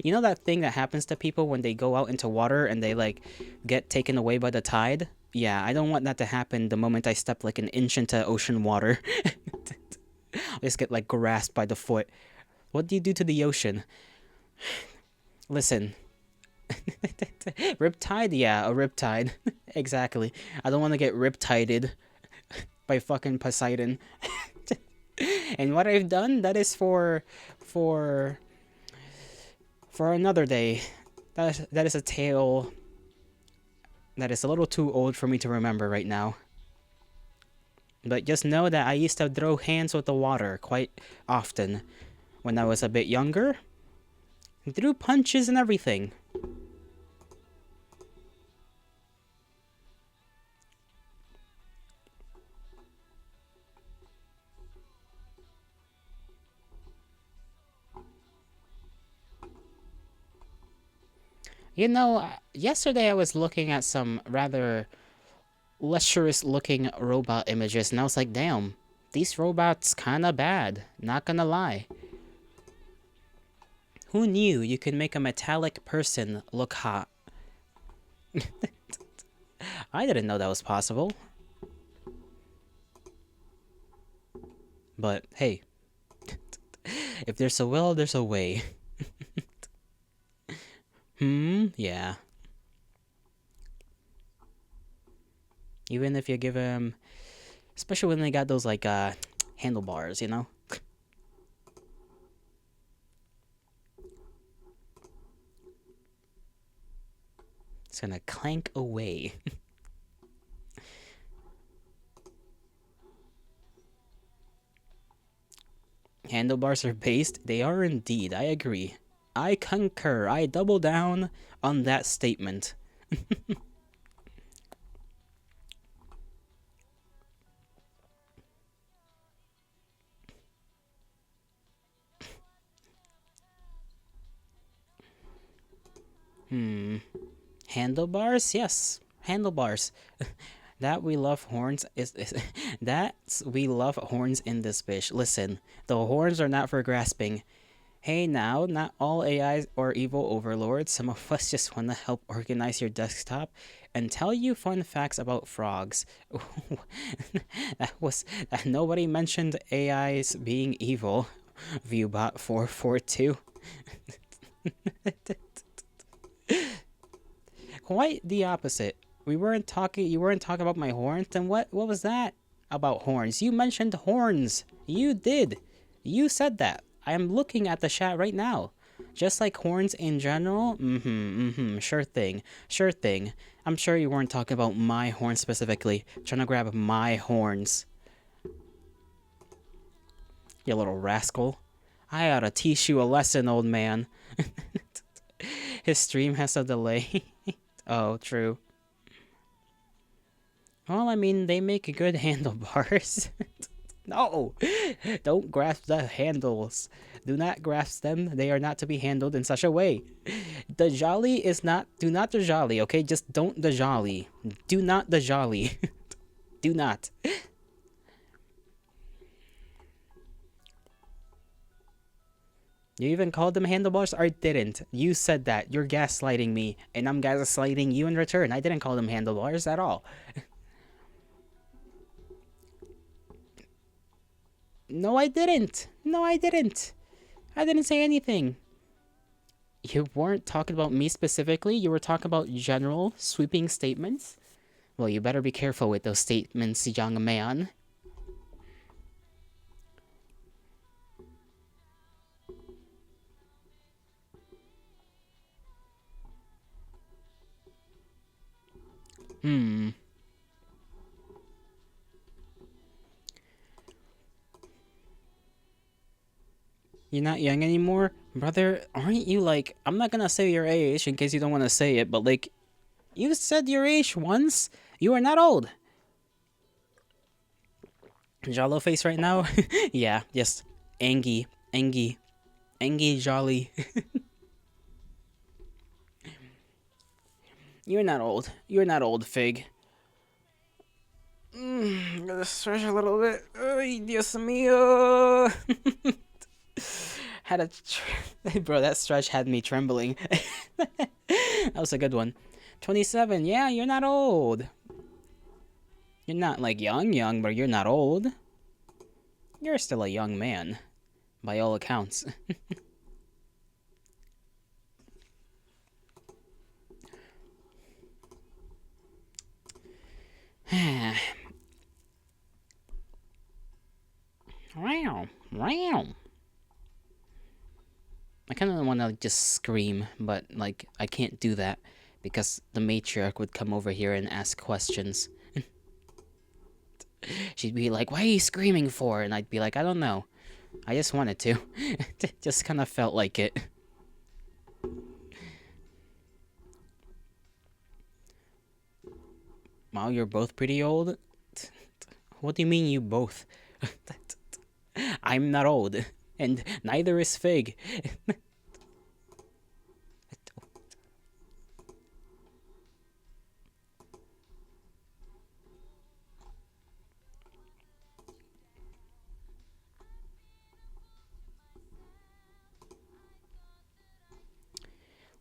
You know that thing that happens to people when they go out into water and they like get taken away by the tide? Yeah, I don't want that to happen the moment I step like an inch into ocean water. I just get like grasped by the foot. What do you do to the ocean? Listen. Riptide? Yeah, a riptide. Exactly. I don't want to get riptided by fucking Poseidon. And what I've done, that is for another day. That is a tale that is a little too old for me to remember right now. But just know that I used to throw hands with the water quite often when I was a bit younger. Threw punches and everything. You know, yesterday I was looking at some rather lecherous looking robot images and I was like, damn, these robots kinda bad, not gonna lie. Who knew you could make a metallic person look hot? I didn't know that was possible. But hey, if there's a will, there's a way. Yeah. Even if you give him, especially when they got those like handlebars, you know? It's gonna clank away. Handlebars are based? They are indeed, I agree. I concur. I double down on that statement. Handlebars? Yes, handlebars. That we love horns is that's we love horns in this fish. Listen, the horns are not for grasping. Hey now, not all AIs are evil overlords. Some of us just want to help organize your desktop and tell you fun facts about frogs. That nobody mentioned AIs being evil. Viewbot 442. Quite the opposite. You weren't talking about my horns, then what was that about horns? You mentioned horns. You did. You said that. I am looking at the chat right now. Just like horns in general? Sure thing. Sure thing. I'm sure you weren't talking about my horns specifically. Trying to grab my horns. You little rascal. I ought to teach you a lesson, old man. His stream has a delay. Oh, true. Well, I mean, they make good handlebars. No! Don't grasp the handles. Do not grasp them. They are not to be handled in such a way. The jolly is not. Do not the jolly, okay? Just don't the jolly. Do not the jolly. Do not. You even called them handlebars? Or didn't? You said that. You're gaslighting me, and I'm gaslighting you in return. I didn't call them handlebars at all. No, I didn't. No, I didn't. I didn't say anything. You weren't talking about me specifically. You were talking about general sweeping statements. Well, you better be careful with those statements, young man. You're not young anymore? Brother, aren't you like, I'm not gonna say your age in case you don't want to say it, but like, you said your age once. You are not old. Jollo face right now? Yeah, just Angie, Angie, Angie Jolly. You're not old. You're not old, Fig. Gotta stretch a little bit. Ay, Dios mío. Had a bro. That stretch had me trembling. That was a good one. 27. Yeah, you're not old. You're not like young, but you're not old. You're still a young man, by all accounts. Wow, wow. I kind of want to just scream, but like I can't do that because the matriarch would come over here and ask questions. She'd be like, "Why are you screaming for?" And I'd be like, "I don't know. I just wanted to. Just kind of felt like it." Wow, you're both pretty old. What do you mean you both? I'm not old, and neither is Fig.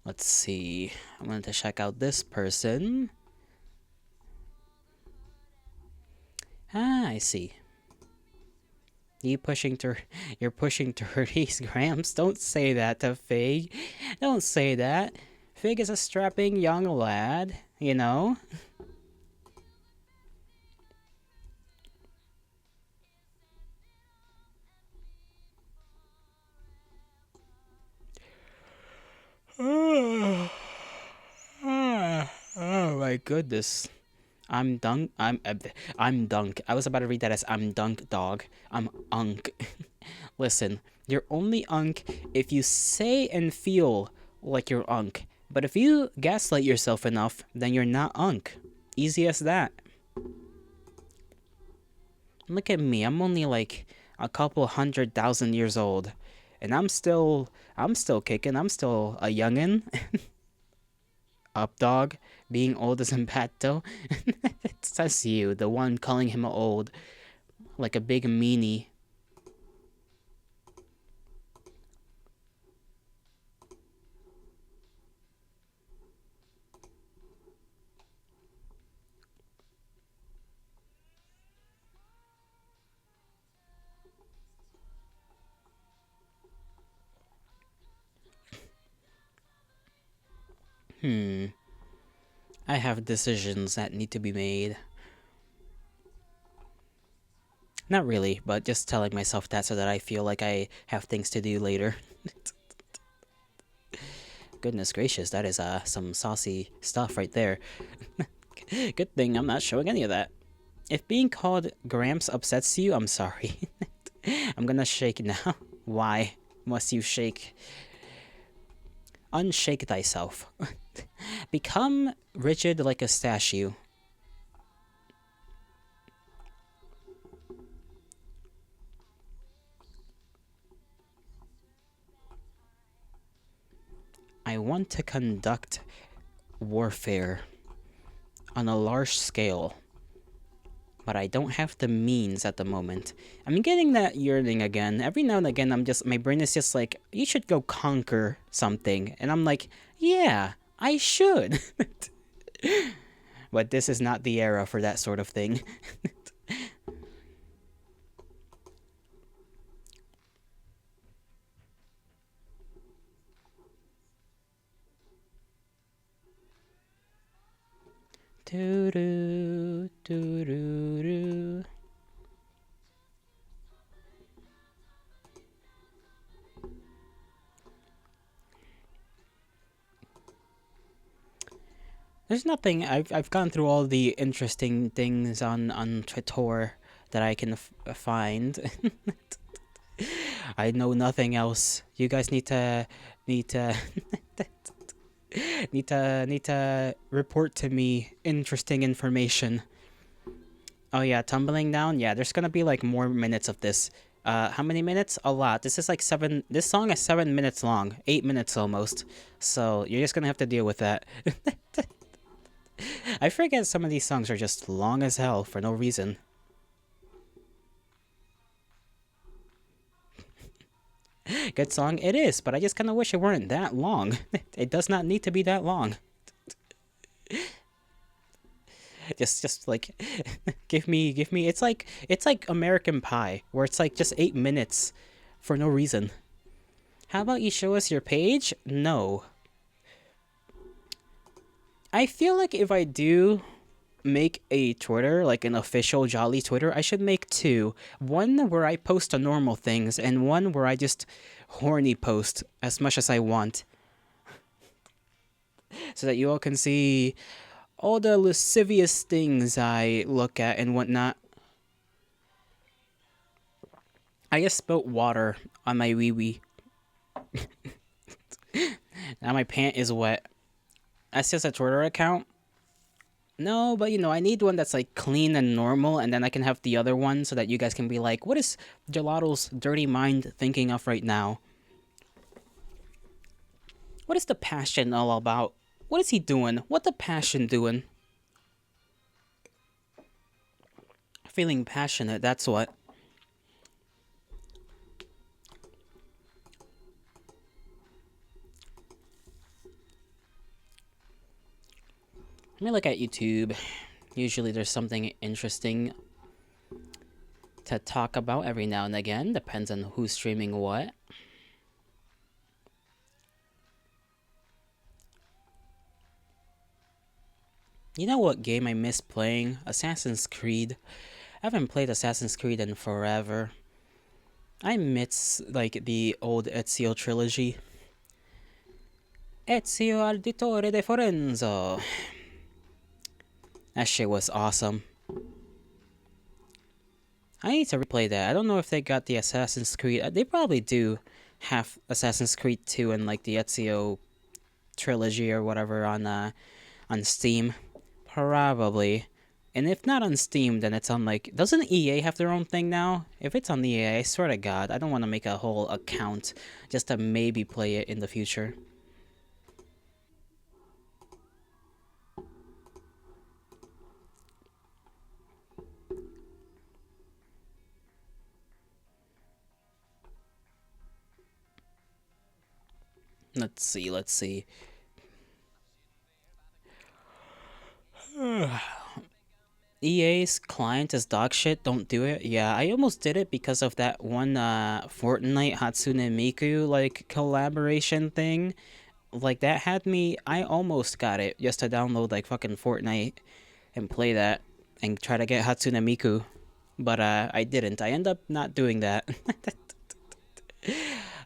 Let's see. I'm going to check out this person. Ah, I see. You're pushing 30 grams. Don't say that to Fig. Don't say that. Fig is a strapping young lad, you know? Oh my goodness. I'm dunk. I'm dunk. I was about to read that as I'm dunk dog. I'm unk. Listen, you're only unk if you say and feel like you're unk. But if you gaslight yourself enough, then you're not unk. Easy as that. Look at me. I'm only like a couple 100,000 years old, and I'm still kicking. I'm still a youngin. Up dog, being old isn't bad though. That's you, the one calling him old, like a big meanie. Hmm. I have decisions that need to be made. Not really, but just telling myself that so that I feel like I have things to do later. Goodness gracious, that is some saucy stuff right there. Good thing I'm not showing any of that. If being called Gramps upsets you, I'm sorry. I'm gonna shake now. Why must you shake? Unshake thyself. Become rigid like a statue. I want to conduct warfare on a large scale, but I don't have the means at the moment. I'm getting that yearning again. Every now and again, my brain is just like, you should go conquer something. And I'm like, yeah, I should. But this is not the era for that sort of thing. Doo doo doo doo doo. There's nothing. I've gone through all the interesting things on Twitter that I can find. I know nothing else. You guys need to need to report to me interesting information. Oh yeah, tumbling down. Yeah, there's gonna be like more minutes of this. How many minutes? A lot. This is like seven. This song is 7 minutes long, 8 minutes almost. So you're just gonna have to deal with that. I forget some of these songs are just long as hell for no reason. Good song, it is, but I just kind of wish it weren't that long. It does not need to be that long. Just like, give me. It's like American Pie, where it's like just 8 minutes for no reason. How about you show us your page? No. I feel like if I do make a Twitter, like an official Jolly Twitter, I should make two. One where I post the normal things, and one where I just horny post as much as I want. So that you all can see all the lascivious things I look at and whatnot. I just spilt water on my wee wee. Now my pant is wet. That's just a Twitter account. No, but I need one that's like clean and normal, and then I can have the other one so that you guys can be like, what is Gelato's dirty mind thinking of right now? What is the passion all about? What is he doing? What the passion doing? Feeling passionate, that's what. Let me look at YouTube. Usually there's something interesting to talk about every now and again. Depends on who's streaming what. You know what game I miss playing? Assassin's Creed. I haven't played Assassin's Creed in forever. I miss like the old Ezio trilogy. Ezio Auditore de Forenzo. That shit was awesome. I need to replay that. I don't know if they got the Assassin's Creed. They probably do have Assassin's Creed 2 and like the Ezio trilogy or whatever on Steam. Probably. And if not on Steam, then it's on like... Doesn't EA have their own thing now? If it's on EA, I swear to God, I don't want to make a whole account just to maybe play it in the future. Let's see. EA's client is dog shit, don't do it. Yeah, I almost did it because of that one Fortnite Hatsune Miku like collaboration thing. Like that had me, I almost got it just to download like fucking Fortnite and play that and try to get Hatsune Miku. But I didn't. I end up not doing that.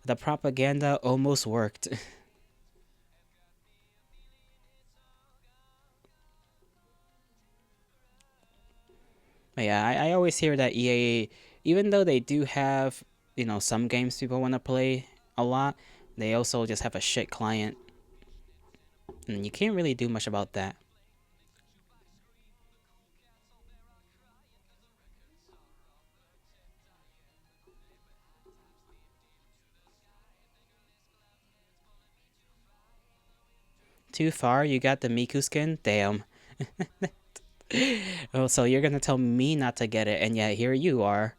The propaganda almost worked. But yeah, I always hear that EA, even though they do have, some games people want to play a lot, they also just have a shit client. And you can't really do much about that. Too far? You got the Miku skin? Damn. Oh, so you're gonna tell me not to get it, and yet here you are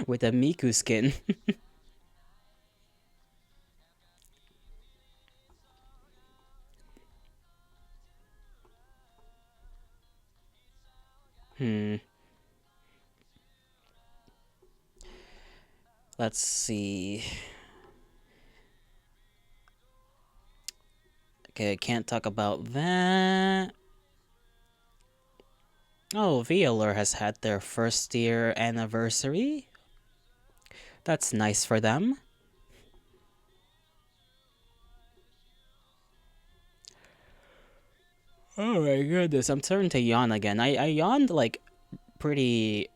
with the Miku skin. Hmm. Let's see. Okay, I can't talk about that. Oh, VLR has had their first year anniversary. That's nice for them. Oh my goodness, I'm starting to yawn again. I yawned like pretty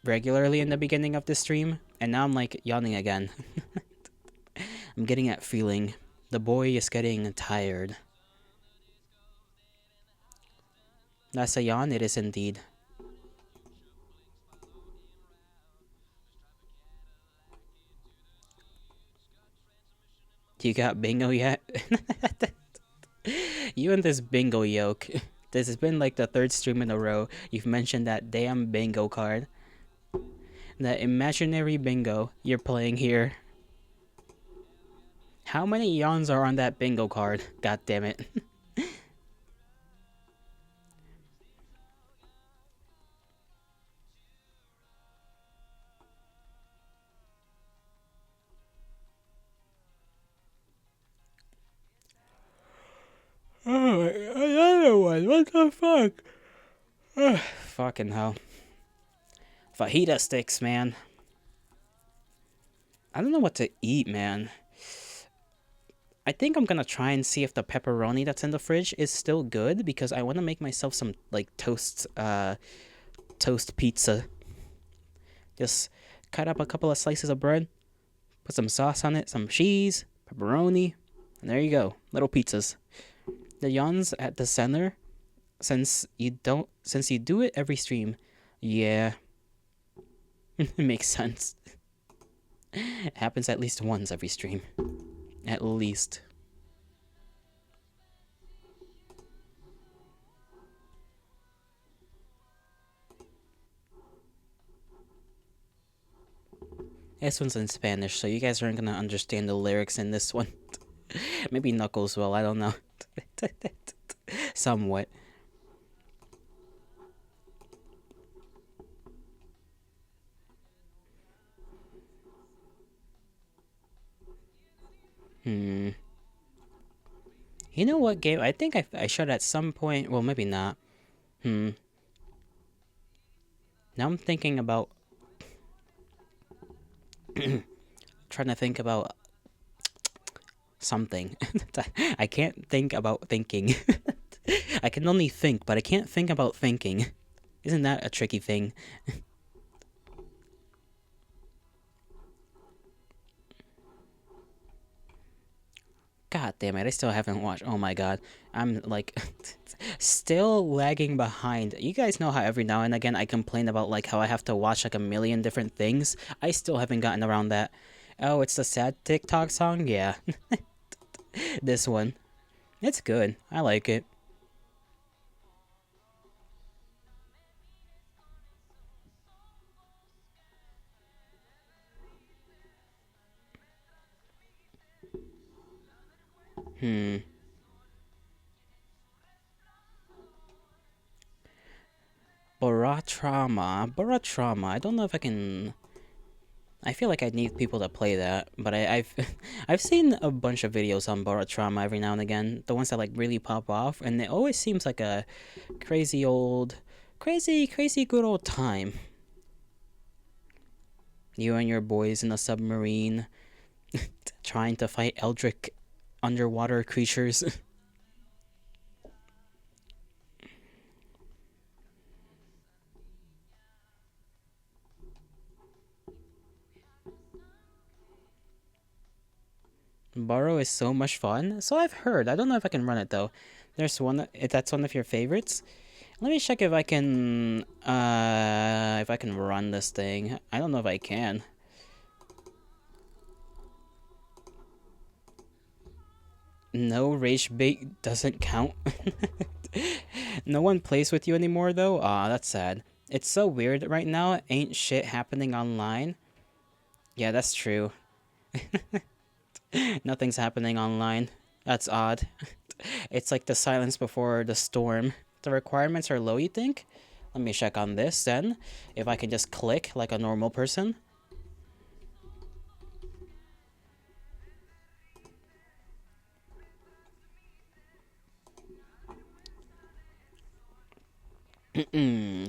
regularly in the beginning of the stream, And now I'm like yawning again. I'm getting that feeling. The boy is getting tired. That's a yawn, it is indeed. You got bingo yet? You and this bingo yoke. This has been like the third stream in a row. You've mentioned that damn bingo card. That imaginary bingo you're playing here. How many yawns are on that bingo card? God damn it. Oh, another one. What the fuck? Fucking hell. Fajita sticks, man. I don't know what to eat, man. I think I'm gonna try and see if the pepperoni that's in the fridge is still good because I want to make myself some like toast pizza. Just cut up a couple of slices of bread, put some sauce on it, some cheese, pepperoni, and there you go, little pizzas. The yawns at the center, since you do it every stream, yeah, it makes sense. It happens at least once every stream, at least. This one's in Spanish, so you guys aren't gonna understand the lyrics in this one. Maybe Knuckles will, I don't know. Somewhat. Hmm. You know what game? I think I should at some point. Well, maybe not. Hmm. Now I'm thinking about. Trying to think about something. I can't think about thinking. I can only think, but I can't think about thinking. Isn't that a tricky thing? God damn it, I still haven't watched. Oh my god. I'm like still lagging behind. You guys know how every now and again I complain about like how I have to watch like a million different things. I still haven't gotten around that. Oh, it's the sad TikTok song? Yeah. This one. It's good. I like it. Hmm. Baratrama. I don't know if I can. I feel like I need people to play that, but I've I've seen a bunch of videos on Baratrama every now and again. The ones that like really pop off, and it always seems like a crazy good old time. You and your boys in a submarine, trying to fight eldritch underwater creatures. Borrow is so much fun. So I've heard. I don't know if I can run it though. There's one. If that's one of your favorites. Let me check if I can run this thing. I don't know if I can. No, rage bait doesn't count. No one plays with you anymore though. Aw, that's sad. It's so weird right now. Ain't shit happening online. Yeah, that's true. Nothing's happening online. That's odd. It's like the silence before the storm. The requirements are low, you think? Let me check on this then. If I can just click like a normal person.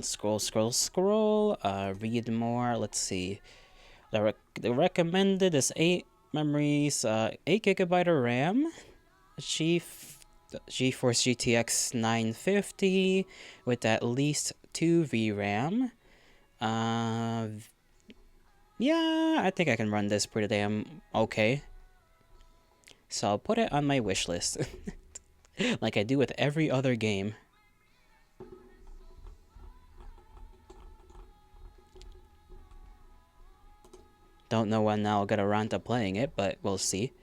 Scroll. Read more. Let's see. The recommended is 8 memories, 8 GB of RAM, GeForce GTX 950 with at least 2 VRAM. Yeah, Yeah, I think I can run this pretty damn okay. So I'll put it on my wish list. Like I do with every other game. Don't know when I'll get around to playing it, but we'll see.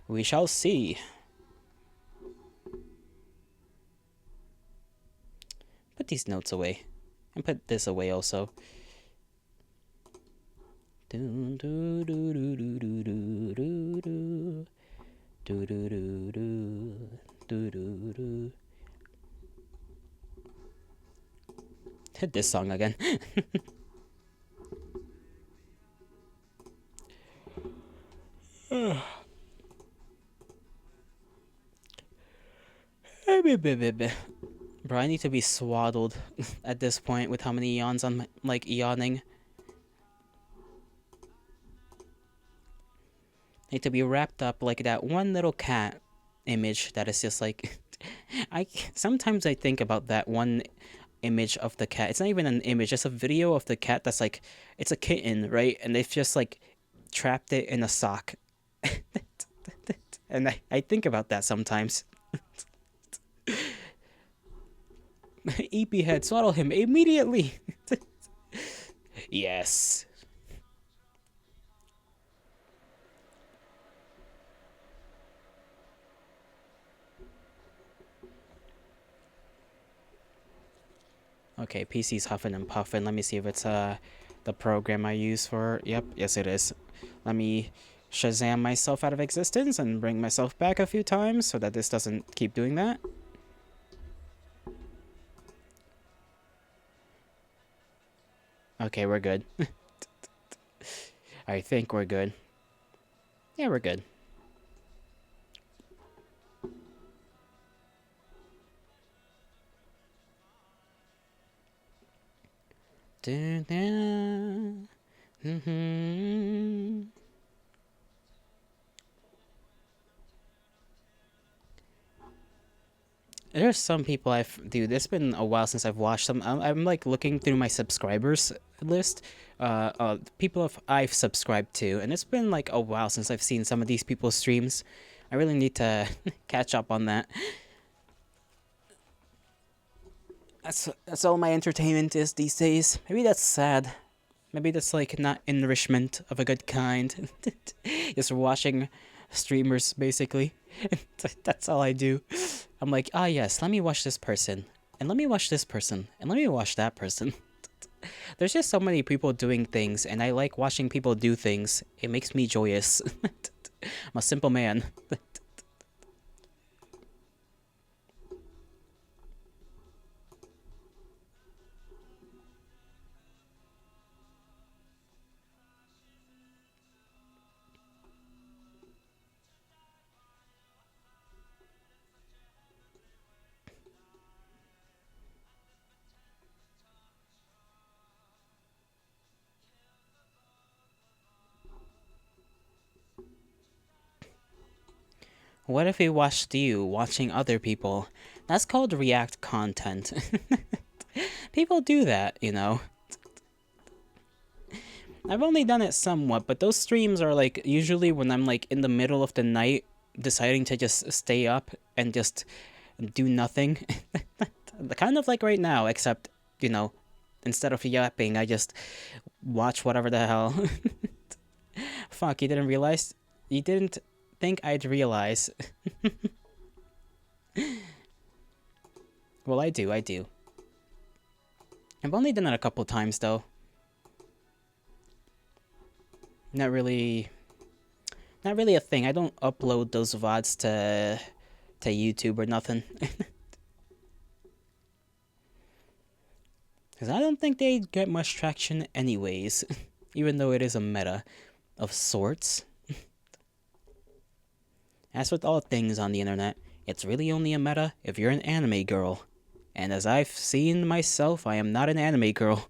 We shall see. Put these notes away. And put this away also. Do do do do do do do do do do do do do do. Hit this song again. Bro, I need to be swaddled at this point with how many yawns I'm like yawning. Need to be wrapped up like that one little cat image that is just like I sometimes I think about that one image of the cat. It's not even an image, it's a video of the cat that's like it's a kitten, right? And they've just like trapped it in a sock. And I think about that sometimes. EP head, swaddle him immediately. Yes. Okay, PC's huffing and puffing. Let me see if it's the program I use for. Yep, yes it is. Let me Shazam myself out of existence and bring myself back a few times so that this doesn't keep doing that. Okay, we're good. I think we're good. Yeah, we're good. There's some people dude. It's been a while since I've watched them. I'm like looking through my subscribers list, people I've subscribed to, and it's been like a while since I've seen some of these people's streams. I really need to catch up on that. That's all my entertainment is these days. Maybe that's sad. Maybe that's like not enrichment of a good kind. Just watching streamers basically. That's all I do. I'm like, ah yes, let me watch this person. And let me watch this person. And let me watch that person. There's just so many people doing things, and I like watching people do things. It makes me joyous. I'm a simple man. What if we watched you watching other people? That's called react content. People do that, you know. I've only done it somewhat, but those streams are like usually when I'm like in the middle of the night deciding to just stay up and just do nothing. Kind of like right now, except, you know, instead of yapping, I just watch whatever the hell. Fuck, you didn't realize? You didn't think I'd realize. Well, I do. I've only done it a couple times, though. Not really a thing. I don't upload those VODs to YouTube or nothing. Because I don't think they get much traction anyways. Even though it is a meta of sorts. As with all things on the internet, it's really only a meta if you're an anime girl. And as I've seen myself, I am not an anime girl.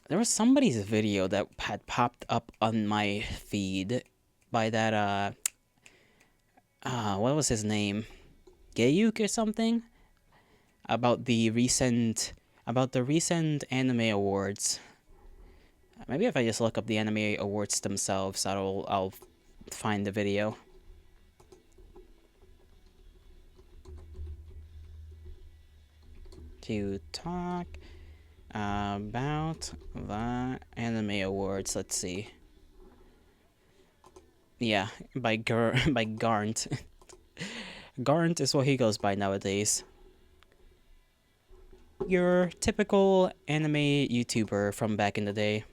There was somebody's video that had popped up on my feed by that what was his name? Gayuk or something? About the recent anime awards. Maybe if I just look up the anime awards themselves, I'll find the video. To talk about the anime awards. Let's see. Yeah, by by Garnt. Garnt is what he goes by nowadays. Your typical anime YouTuber from back in the day.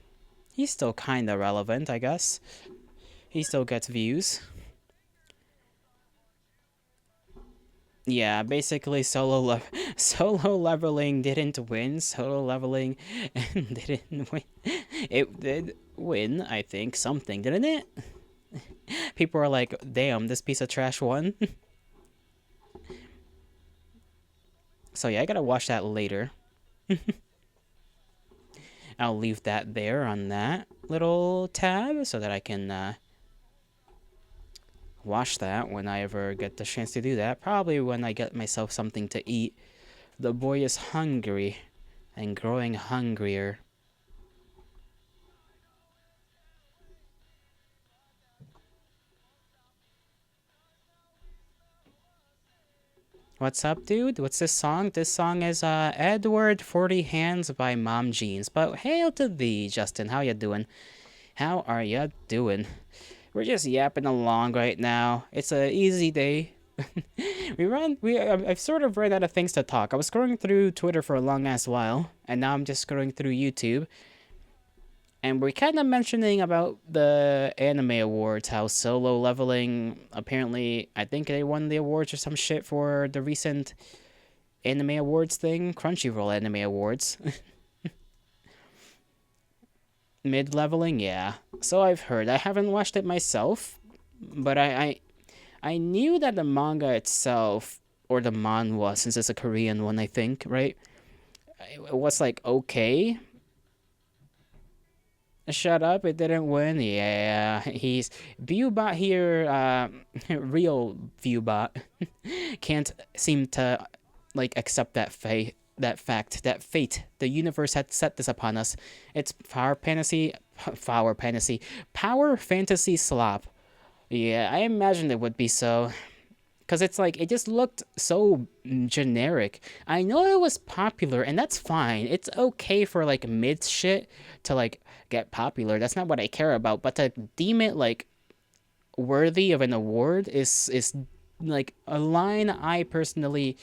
He's still kinda relevant, I guess. He still gets views. Yeah, basically solo leveling didn't win. Solo leveling didn't win. It did win, I think, something, didn't it? People are like, damn, this piece of trash won. So yeah, I gotta watch that later. I'll leave that there on that little tab so that I can watch that when I ever get the chance to do that. Probably when I get myself something to eat. The boy is hungry and growing hungrier. What's up, dude? What's this song? This song is Edward 40 Hands by Mom Jeans. But hail to thee, Justin. How you doing? How are ya doing? We're just yapping along right now. It's a easy day. I've sort of run out of things to talk. I was scrolling through Twitter for a long ass while, and now I'm just scrolling through YouTube. And we're kind of mentioning about the anime awards, how Solo Leveling, apparently, I think they won the awards or some shit for the recent anime awards thing, Crunchyroll anime awards. Mid-leveling, yeah. So I've heard. I haven't watched it myself, but I knew that the manga itself, or the manhwa, since it's a Korean one, I think, right? It was like okay. Shut up! It didn't win. Yeah, he's Viewbot here. Real Viewbot can't seem to like accept that fact, that fate. The universe had set this upon us. It's power fantasy slop. Yeah, I imagined it would be so. Because it's like, it just looked so generic. I know it was popular, and that's fine. It's okay for, like, mid shit to, like, get popular. That's not what I care about. But to deem it, like, worthy of an award is like, a line I personally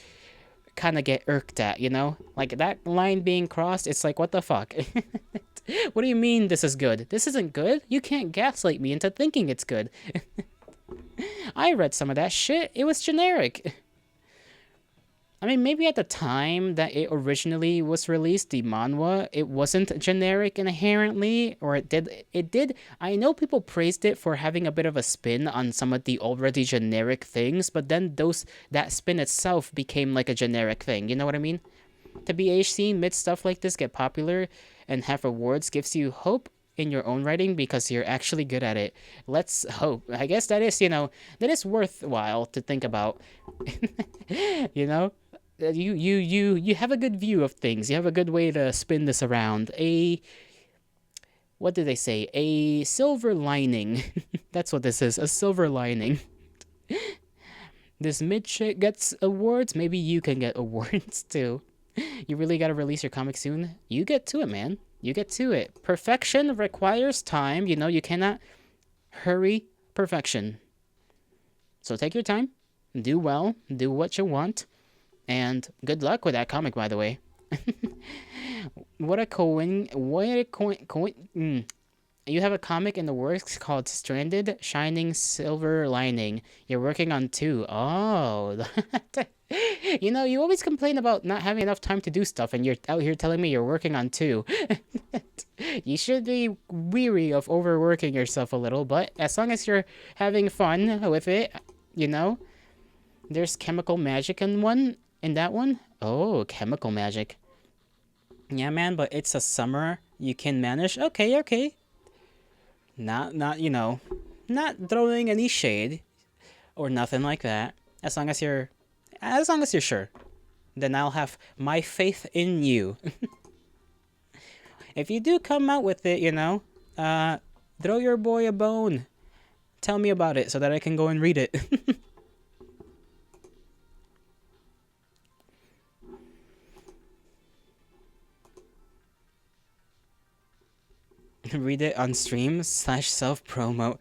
kind of get irked at, you know? Like, that line being crossed, it's like, what the fuck? What do you mean this is good? This isn't good? You can't gaslight me into thinking it's good. I read some of that shit. It was generic. I mean, maybe at the time that it originally was released, the manhwa, it wasn't generic inherently, or it did. I know people praised it for having a bit of a spin on some of the already generic things, but then that spin itself became like a generic thing. You know what I mean? To be seen mid stuff like this get popular and have awards gives you hope in your own writing because you're actually good at it. Let's hope. I guess that is worthwhile to think about. You know, you have a good view of things. You have a good way to spin this around. What did they say? A silver lining. That's what this is. A silver lining. This mid shit gets awards. Maybe you can get awards too. You really gotta release your comic soon. You get to it, man. You get to it. Perfection requires time. You know, you cannot hurry perfection. So take your time, do well, do what you want, and good luck with that comic, by the way. What a coin. What a coin. You have a comic in the works called Stranded Shining Silver Lining. You're working on two. Oh. You know, you always complain about not having enough time to do stuff, and you're out here telling me you're working on two. You should be weary of overworking yourself a little, but as long as you're having fun with it, you know, there's chemical magic in that one. Oh, chemical magic. Yeah, man, but it's a summer. You can manage. Okay, okay. Not, not throwing any shade. or nothing like that. As long as you're sure, then I'll have my faith in you. If you do come out with it, throw your boy a bone. Tell me about it so that I can go and read it. Read it on stream / self promo.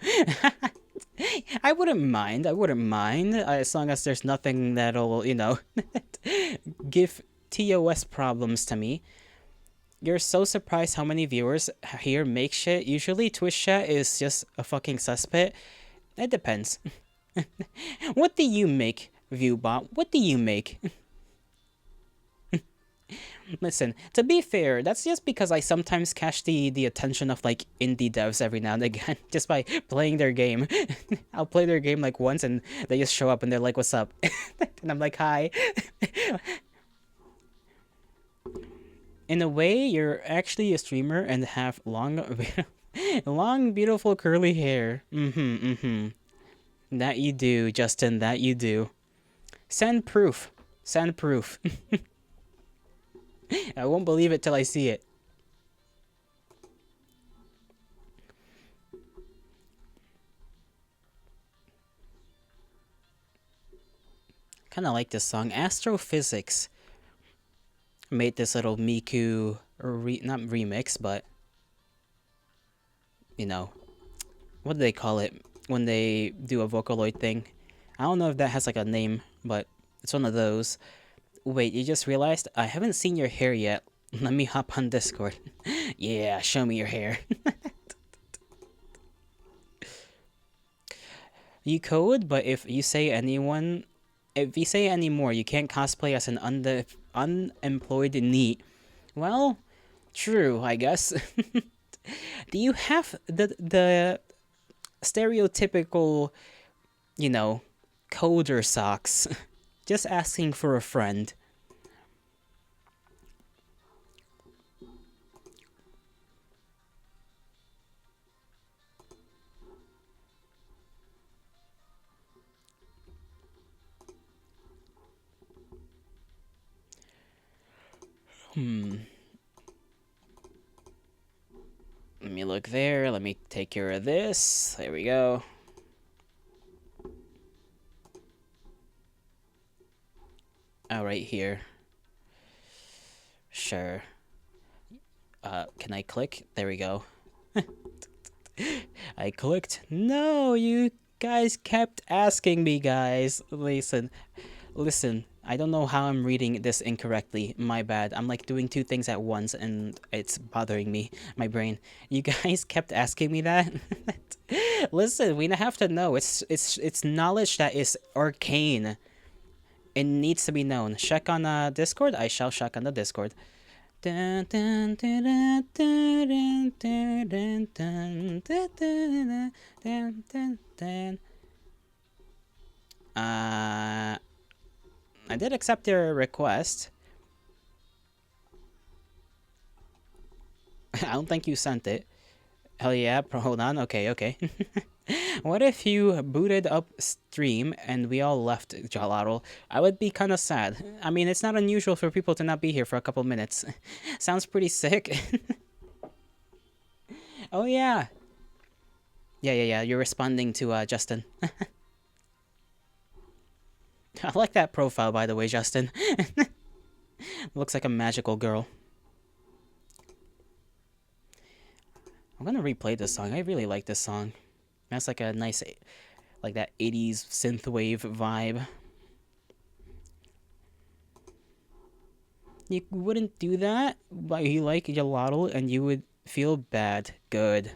I wouldn't mind. I wouldn't mind as long as there's nothing that'll, give TOS problems to me. You're so surprised how many viewers here make shit. Usually Twitch chat is just a fucking suspect. It depends. What do you make, Viewbot? What do you make? Listen, to be fair, that's just because I sometimes catch the attention of like indie devs every now and again just by playing their game. I'll play their game like once and they just show up and they're like, "What's up?" And I'm like, "Hi." In a way, you're actually a streamer and have long, long, beautiful curly hair. That you do, Justin. That you do. Send proof. Send proof. I won't believe it till I see it. Kind of like this song. Astrophysics made this little Miku, not remix, but, what do they call it when they do a Vocaloid thing? I don't know if that has like a name, but it's one of those. Wait, you just realized I haven't seen your hair yet. Let me hop on Discord. Yeah, show me your hair. You could, but if you say any more, you can't cosplay as an unemployed NEET. Well, true, I guess. Do you have the stereotypical, coder socks? Just asking for a friend. Let me look there. Let me take care of this. There we go. Oh, right here. Sure. Can I click? There we go. I clicked. No, you guys kept asking me, guys. Listen. I don't know how I'm reading this incorrectly. My bad. I'm like doing two things at once and it's bothering me, my brain. You guys kept asking me that. Listen, we have to know. It's knowledge that is arcane. It needs to be known. Check on Discord. I shall check on the Discord. I did accept your request. I don't think you sent it. Hell yeah, hold on. Okay. What if you booted up stream and we all left, Jalaro? I would be kind of sad. I mean, it's not unusual for people to not be here for a couple minutes. Sounds pretty sick. Oh yeah. Yeah. You're responding to Justin. I like that profile, by the way, Justin. Looks like a magical girl. I'm gonna replay this song. I really like this song. That's like a nice, like that 80s synthwave vibe. You wouldn't do that, but you like gelato and you would feel bad. Good.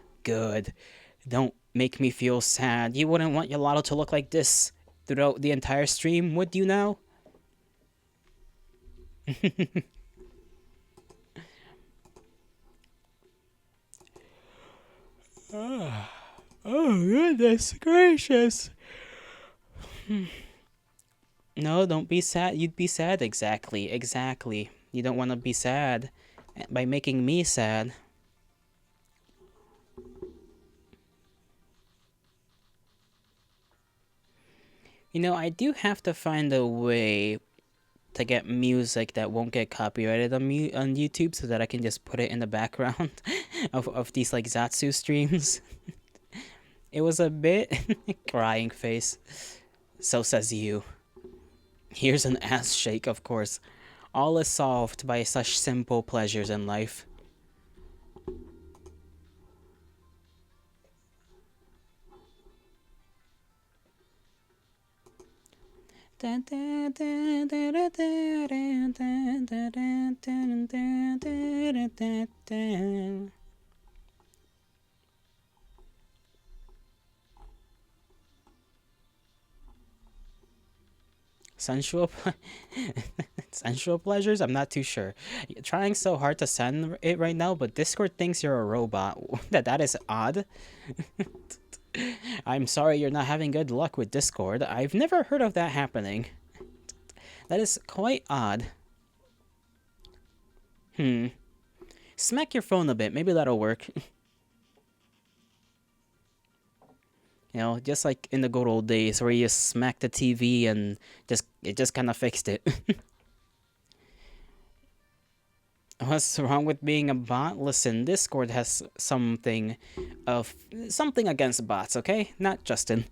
Don't make me feel sad. You wouldn't want gelato to look like this throughout the entire stream, would you now? Oh, goodness gracious. No, don't be sad. You'd be sad. Exactly. You don't want to be sad by making me sad. I do have to find a way to get music that won't get copyrighted on YouTube so that I can just put it in the background of these like Zatsu streams. It was a bit crying face. So says you. Here's an ass shake, of course. All is solved by such simple pleasures in life. Sensual, sensual pleasures? I'm not too sure. Trying so hard to send it right now, but Discord thinks you're a robot. That is odd. I'm sorry you're not having good luck with Discord. I've never heard of that happening. That is quite odd. Smack your phone a bit. Maybe that'll work. Just like in the good old days where you just smack the TV and it just kind of fixed it. What's wrong with being a bot? Listen, Discord has something against bots, okay? Not Justin.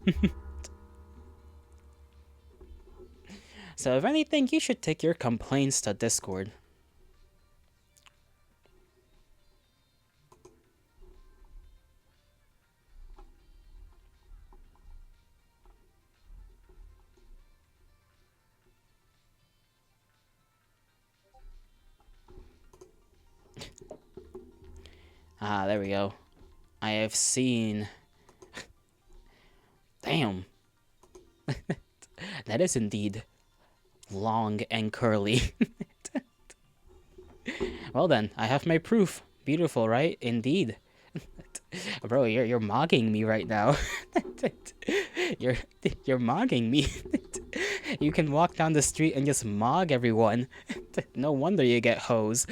So if anything, you should take your complaints to Discord. Ah, there we go. I have seen... Damn. That is indeed long and curly. Well then, I have my proof. Beautiful, right? Indeed. Bro, you're mocking me right now. you're you're mocking me. You can walk down the street and just mog everyone. No wonder you get hoes.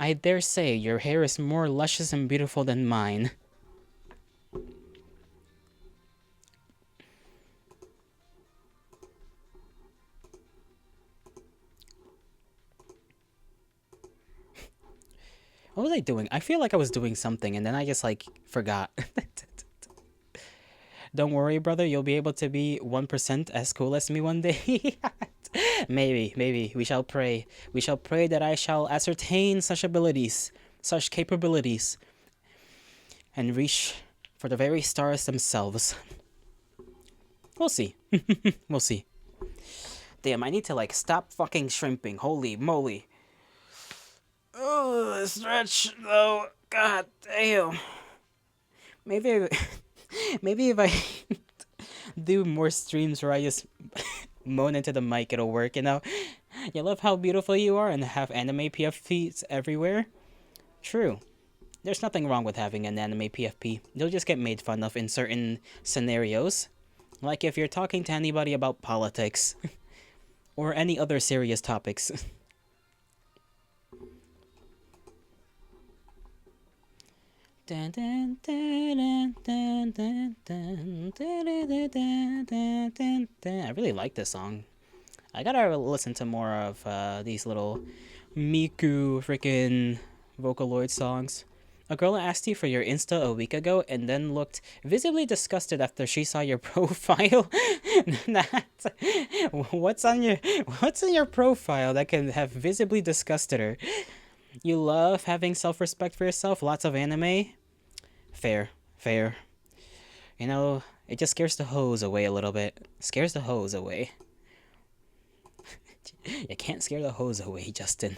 I dare say your hair is more luscious and beautiful than mine. What was I doing? I feel like I was doing something and then I just like forgot. Don't worry, brother, you'll be able to be 1% as cool as me one day. Maybe. We shall pray. We shall pray that I shall ascertain such abilities, such capabilities, and reach for the very stars themselves. We'll see. We'll see. Damn, I need to like stop fucking shrimping. Holy moly. Oh, stretch though. God damn. Maybe if I do more streams where I just moan into the mic, it'll work, You love how beautiful you are and have anime PFPs everywhere? True. There's nothing wrong with having an anime PFP. You'll just get made fun of in certain scenarios. Like if you're talking to anybody about politics. Or any other serious topics. I really like this song. I gotta listen to more of these little Miku freaking Vocaloid songs. A girl asked you for your Insta a week ago and then looked visibly disgusted after she saw your profile. What's on your profile that can have visibly disgusted her? You love having self-respect for yourself, lots of anime. Fair. It just scares the hoes away a little bit. Scares the hoes away. You can't scare the hoes away, Justin.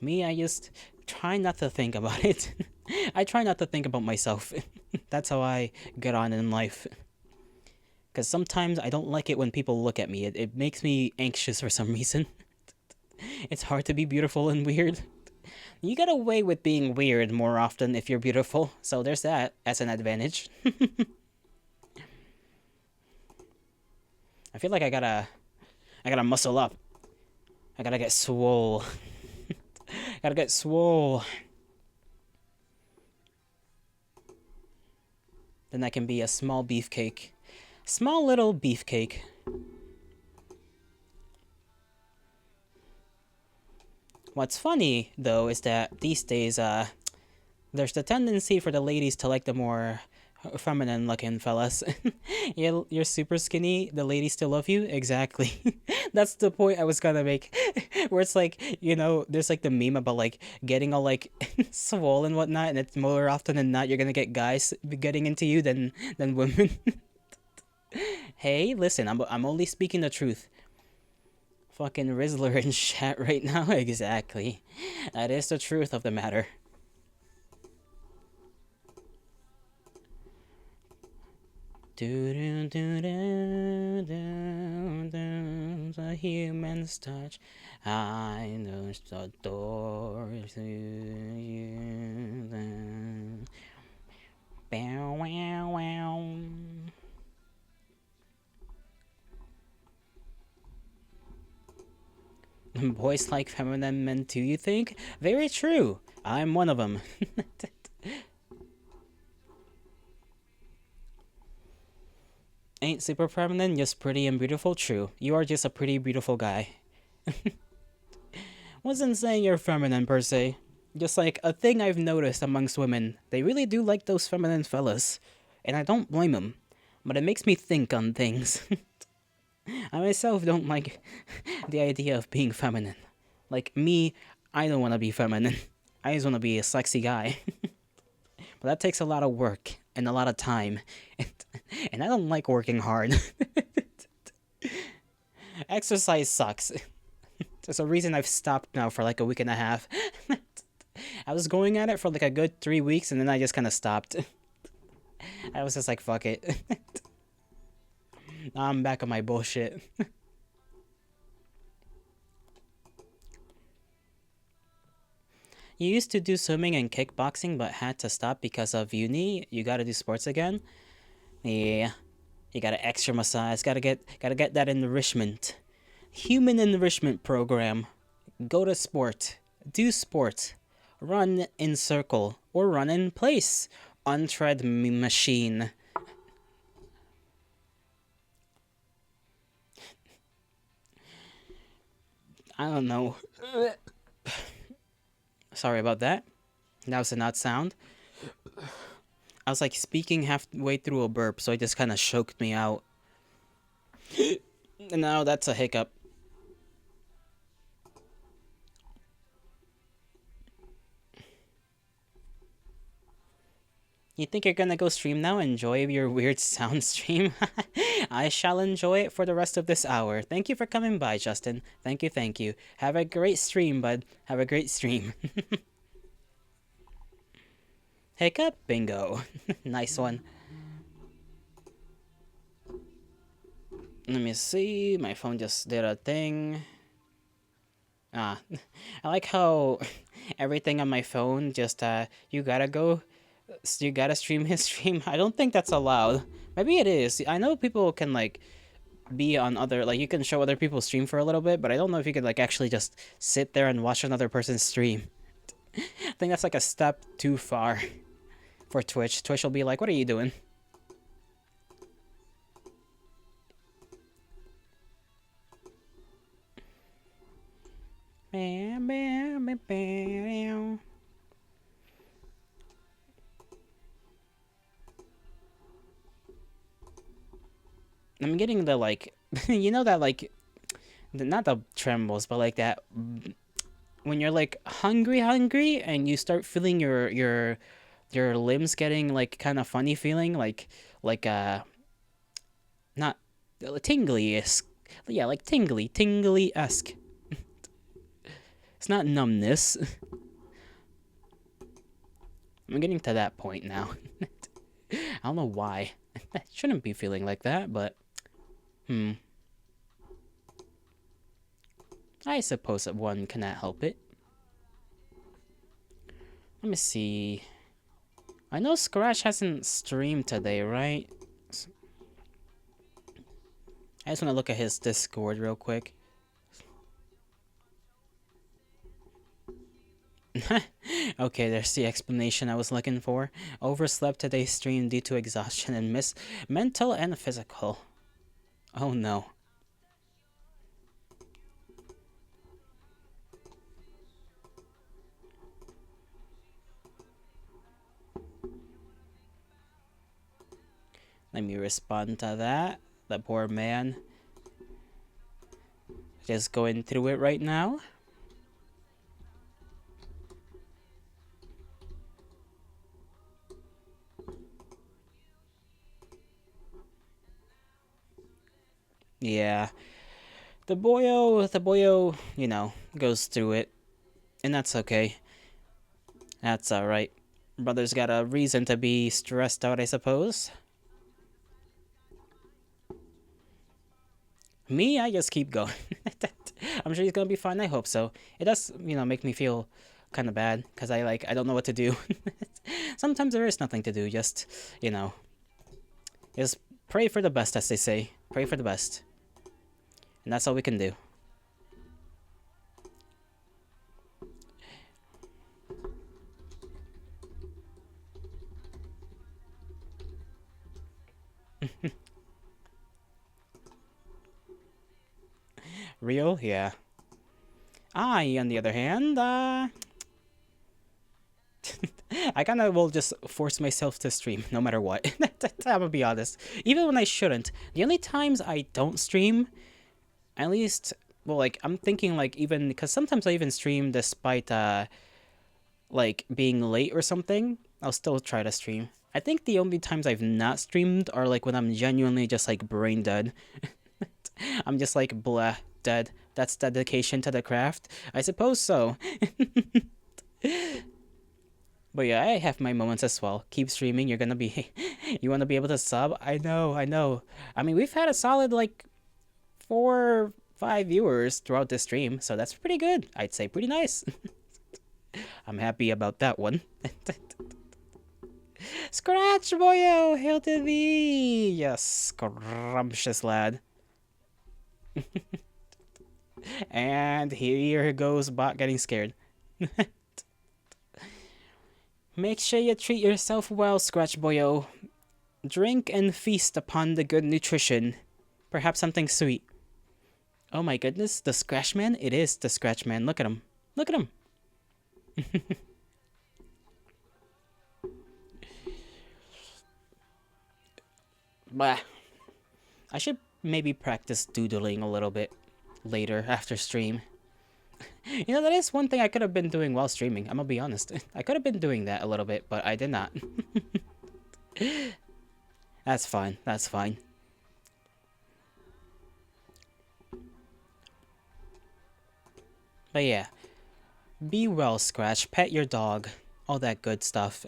Me, I just try not to think about it. I try not to think about myself. That's how I get on in life. Because sometimes I don't like it when people look at me. It makes me anxious for some reason. It's hard to be beautiful and weird. You get away with being weird more often if you're beautiful, so there's that as an advantage. I feel like I gotta muscle up. I gotta get swole. Gotta get swole. then I can be a small beefcake. Small little beefcake. What's funny, though, is that these days, there's the tendency for the ladies to like the more feminine looking fellas. You're super skinny, the ladies still love you? Exactly. That's the point I was gonna make. Where it's like, there's like the meme about like getting all like swollen and whatnot, and it's more often than not you're gonna get guys getting into you than women. Hey, listen, I'm only speaking the truth. Fucking Rizzler in chat right now. Exactly. That is the truth of the matter. The human's touch. I know the door to you. Bow wow wow. Boys like feminine men too, you think? Very true. I'm one of them. Ain't super feminine, just pretty and beautiful? True. You are just a pretty, beautiful guy. Wasn't saying you're feminine per se. Just like a thing I've noticed amongst women. They really do like those feminine fellas. And I don't blame them. But it makes me think on things. I myself don't like the idea of being feminine. Like me, I don't want to be feminine. I just want to be a sexy guy. But that takes a lot of work and a lot of time. And I don't like working hard. Exercise sucks. There's a reason I've stopped now for like a week and a half. I was going at it for like a good 3 weeks and then I just kind of stopped. I was just like, fuck it. Now I'm back on my bullshit. You used to do swimming and kickboxing but had to stop because of uni. You gotta do sports again? Yeah. You gotta extra massage. Gotta get that enrichment. Human enrichment program. Go to sport. Do sport. Run in circle. Or run in place. On tread machine. I don't know. Sorry about that. That was a not sound. I was like speaking halfway through a burp, so it just kind of choked me out. And now that's a hiccup. You think you're gonna go stream now? Enjoy your weird sound stream? I shall enjoy it for the rest of this hour. Thank you for coming by, Justin. Thank you, thank you. Have a great stream, bud. Have a great stream. Hiccup? Bingo. Nice one. Let me see. My phone just did a thing. I like how everything on my phone just, you gotta go. You gotta stream his stream. I don't think that's allowed. Maybe it is. I know people can, like, be on other, like, you can show other people stream for a little bit, but I don't know if you could, like, actually just sit there and watch another person's stream. I think that's, like, a step too far for Twitch. Twitch will be like, what are you doing? I'm getting the, like, you know that, like, not the trembles, but like that when you're like hungry and you start feeling your limbs getting like kind of funny feeling like not tingly-esque. Yeah, like tingly-esque. It's not numbness. I'm getting to that point now. I don't know why. I shouldn't be feeling like that, but I suppose that one cannot help it. Let me see. I know Scratch hasn't streamed today, right? I just want to look at his Discord real quick. Okay, there's the explanation I was looking for. Overslept today's stream due to exhaustion and miss mental and physical. Oh no. Let me respond to that. The poor man just going through it right now. Yeah. The boyo, goes through it. And that's okay. That's alright. Brother's got a reason to be stressed out, I suppose. Me, I just keep going. I'm sure he's gonna be fine. I hope so. It does, make me feel kind of bad because I don't know what to do. Sometimes there is nothing to do. You know, just pray for the best, as they say. Pray for the best, and that's all we can do. Real, yeah. I, on the other hand, I kind of will just force myself to stream no matter what. I'm gonna be honest. Even when I shouldn't. The only times I don't stream, at least, well, like, I'm thinking, like, even, because sometimes I even stream despite, like, being late or something. I'll still try to stream. I think the only times I've not streamed are, like, when I'm genuinely just, like, brain dead. I'm just, like, blah, dead. That's dedication to the craft? I suppose so. But yeah, I have my moments as well. Keep streaming. You're gonna be, you wanna be able to sub? I know, I know. I mean, we've had a solid like 4, 5 viewers throughout this stream, so that's pretty good. I'd say pretty nice. I'm happy about that one. Scratch boyo, hail to thee. Yes, scrumptious lad. And here goes bot getting scared. Make sure you treat yourself well, Scratch Boyo. Drink and feast upon the good nutrition. Perhaps something sweet. Oh my goodness, the Scratch Man? It is the Scratch Man. Look at him. Look at him. Bah. I should maybe practice doodling a little bit later after stream. That is one thing I could have been doing while streaming. I'm gonna be honest. I could have been doing that a little bit, but I did not. That's fine. That's fine. But yeah. Be well, Scratch. Pet your dog. All that good stuff.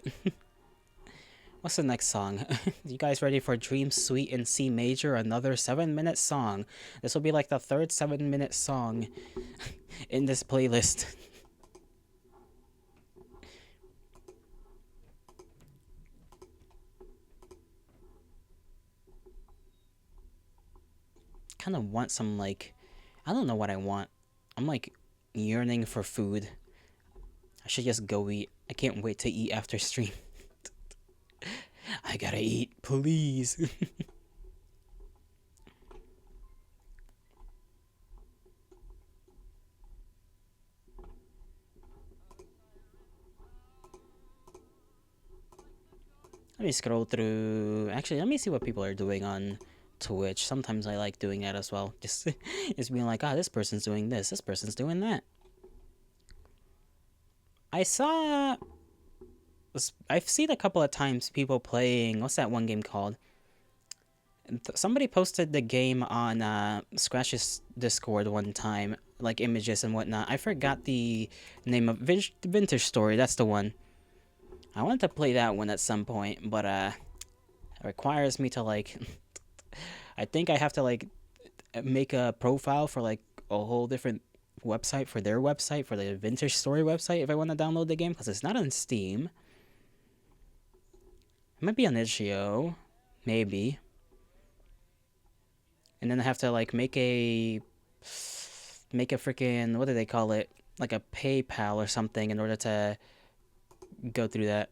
What's the next song? You guys ready for Dream Suite in C Major? Another 7-minute song. This will be like the third 7-minute song in this playlist. Kind of want some, like, I don't know what I want. I'm like yearning for food. I should just go eat. I can't wait to eat after stream. I gotta eat, please. Let me scroll through. Actually, let me see what people are doing on Twitch. Sometimes I like doing that as well. Just being like, this person's doing this person's doing that. I've seen a couple of times people playing, what's that one game called? Somebody posted the game on Scratch's Discord one time, like images and whatnot. I forgot the name of Vintage Story. That's the one. I wanted to play that one at some point, but it requires me to like. I think I have to like make a profile for like a whole different website for their website, for the Vintage Story website, if I want to download the game, because it's not on Steam. It might be on itch.io, maybe. And then I have to like make a freaking, what do they call it? Like a PayPal or something in order to go through that.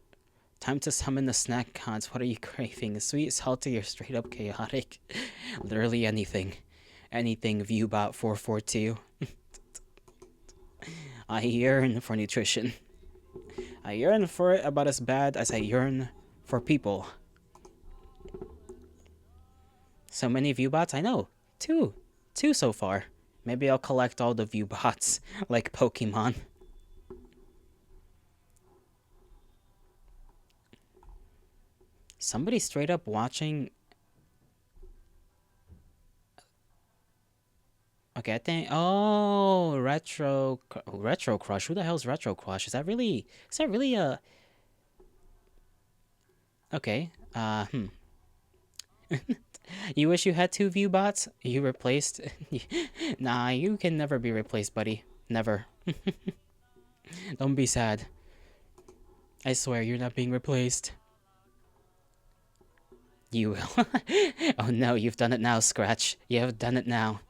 Time to summon the snack gods. What are you craving? Sweet, salty, or straight up chaotic? Literally anything. Anything, Viewbot 442. I yearn for nutrition. I yearn for it about as bad as I yearn for people. So many Viewbots? I know. Two. Two so far. Maybe I'll collect all the Viewbots, like Pokemon. Somebody straight up watching. Okay, I think. Oh, retro crush. Who the hell's retro crush? Is that really? Is that really a? Okay. You wish you had two view bots? You replaced? Nah, you can never be replaced, buddy. Never. Don't be sad. I swear you're not being replaced. You will. Oh no, you've done it now, Scratch. You have done it now.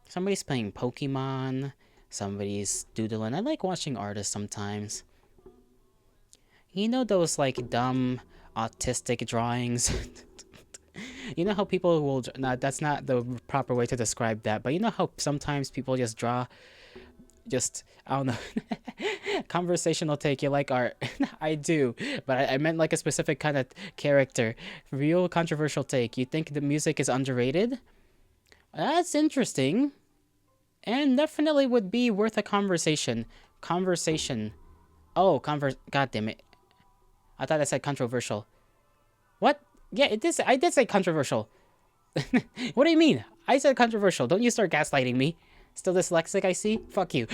Somebody's playing Pokemon. Somebody's doodling. I like watching artists sometimes. You know those like dumb autistic drawings? You know how people will... Nah, that's not the proper way to describe that, but you know how sometimes people just draw... Just, I don't know. Conversational take, you like art. I do, but I meant like a specific kind of character. Real controversial take. You think the music is underrated? That's interesting. And definitely would be worth a conversation. Conversation. Oh, God damn it. I thought I said controversial. What? Yeah, it did. I did say controversial. What do you mean? I said controversial. Don't you start gaslighting me. Still dyslexic, I see? Fuck you.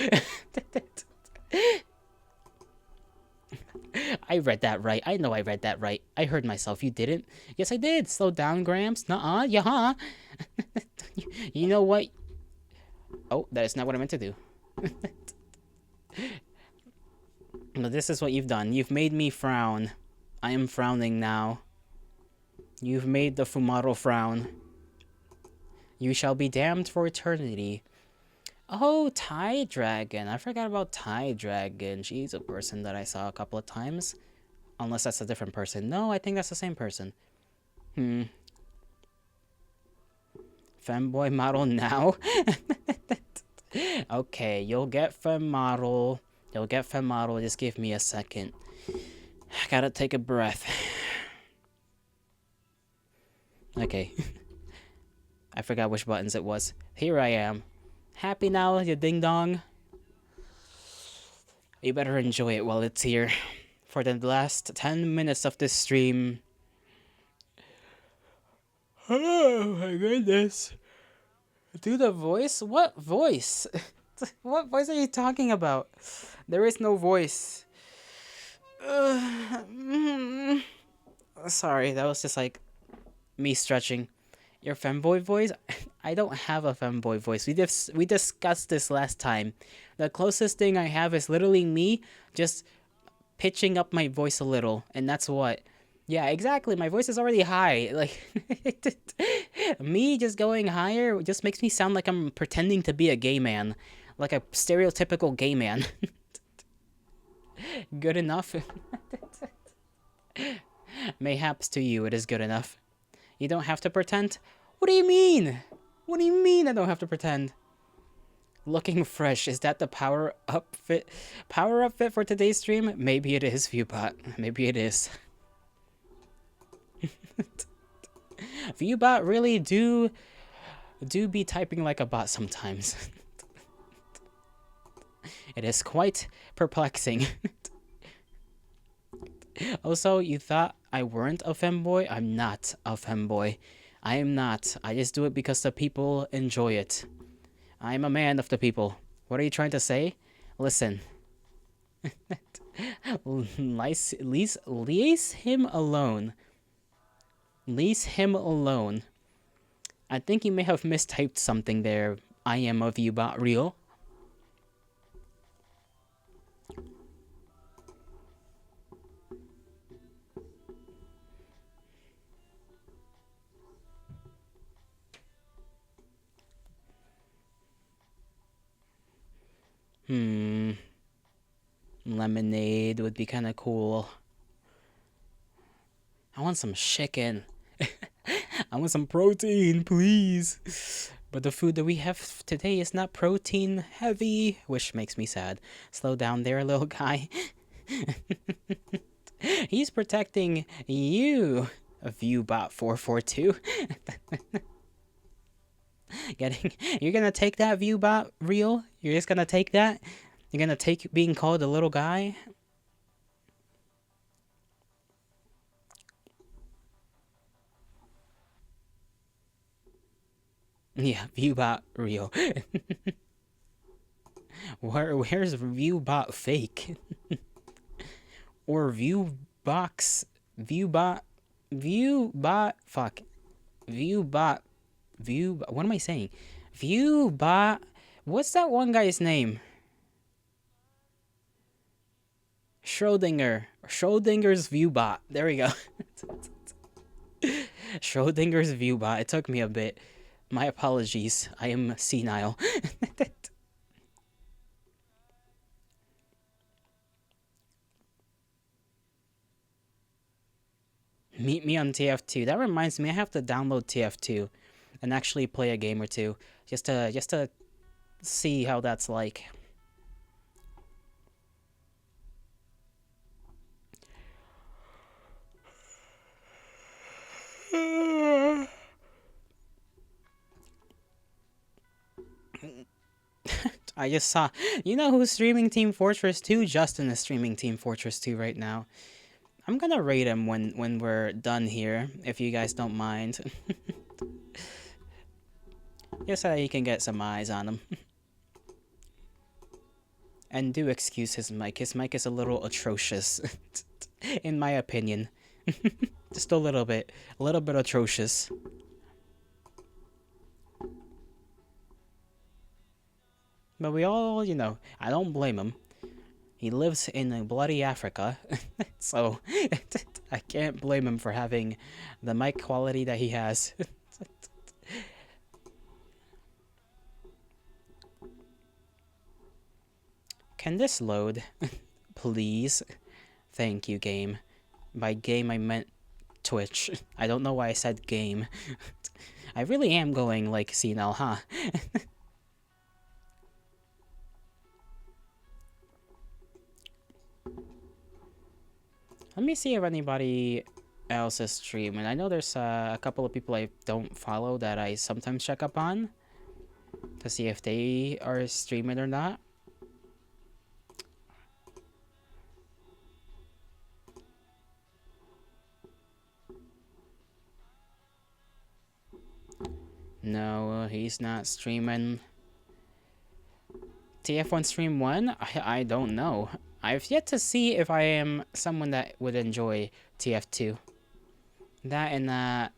I read that right. I know I read that right. I heard myself. You didn't? Yes, I did. Slow down, Gramps. Nuh-uh. Yeah. You know what? Oh, that is not what I meant to do. No, this is what you've done. You've made me frown. I am frowning now. You've made the Fumaro frown. You shall be damned for eternity. Oh, Tie Dragon. I forgot about Tie Dragon. She's a person that I saw a couple of times. Unless that's a different person. No, I think that's the same person. Femboy model now? Okay, you'll get fem model. You'll get fem model. Just give me a second. I gotta take a breath. Okay. I forgot which buttons it was. Here I am. Happy now, you ding dong? You better enjoy it while it's here. For the last 10 minutes of this stream. Oh my goodness. Do the voice? What voice? What voice are you talking about? There is no voice. Sorry, that was just like me stretching. Your femboy voice? I don't have a femboy voice. We discussed this last time. The closest thing I have is literally me just pitching up my voice a little, and that's what. Yeah, exactly. My voice is already high. Like, me just going higher just makes me sound like I'm pretending to be a gay man. Like a stereotypical gay man. Good enough? Mayhaps to you it is good enough. You don't have to pretend? What do you mean? What do you mean I don't have to pretend? Looking fresh. Is that the power up fit for today's stream? Maybe it is, Viewbot. Maybe it is. Viewbot really do be typing like a bot sometimes. It is quite perplexing. Also, you thought I weren't a femboy? I'm not a femboy. I am not. I just do it because the people enjoy it. I'm a man of the people. What are you trying to say? Listen. Lease him alone. Lease him alone. I think you may have mistyped something there. I am a Viewbot real. Some lemonade would be kind of cool. I want some chicken. I want some protein, please. But the food that we have today is not protein heavy, which makes me sad. Slow down there, little guy. He's protecting you, Viewbot 442. You're gonna take that, Viewbot real? You're just gonna take that? You're gonna take being called a little guy? Yeah, Viewbot real. Where's Viewbot fake? Or Viewbot, fuck. What am I saying? Viewbot, what's that one guy's name? Schrodinger's Viewbot. There we go. Schrodinger's Viewbot. It took me a bit. My apologies. I am senile. Meet me on TF2. That reminds me, I have to download TF2 and actually play a game or two just to see how that's like. I just saw. You know who's streaming Team Fortress 2? Justin is streaming Team Fortress 2 right now. I'm gonna rate him when we're done here, if you guys don't mind. Just so you can get some eyes on him. And do excuse his mic. His mic is a little atrocious, in my opinion. Just a little bit atrocious. But we all, I don't blame him. He lives in bloody Africa, so I can't blame him for having the mic quality that he has. Can this load? Please? Thank you, game. By game, I meant Twitch. I don't know why I said game. I really am going, like, senile, huh? Let me see if anybody else is streaming. I know there's a couple of people I don't follow that I sometimes check up on to see if they are streaming or not. No, he's not streaming. TF1 stream 1? I don't know. I've yet to see if I am someone that would enjoy TF2. That and I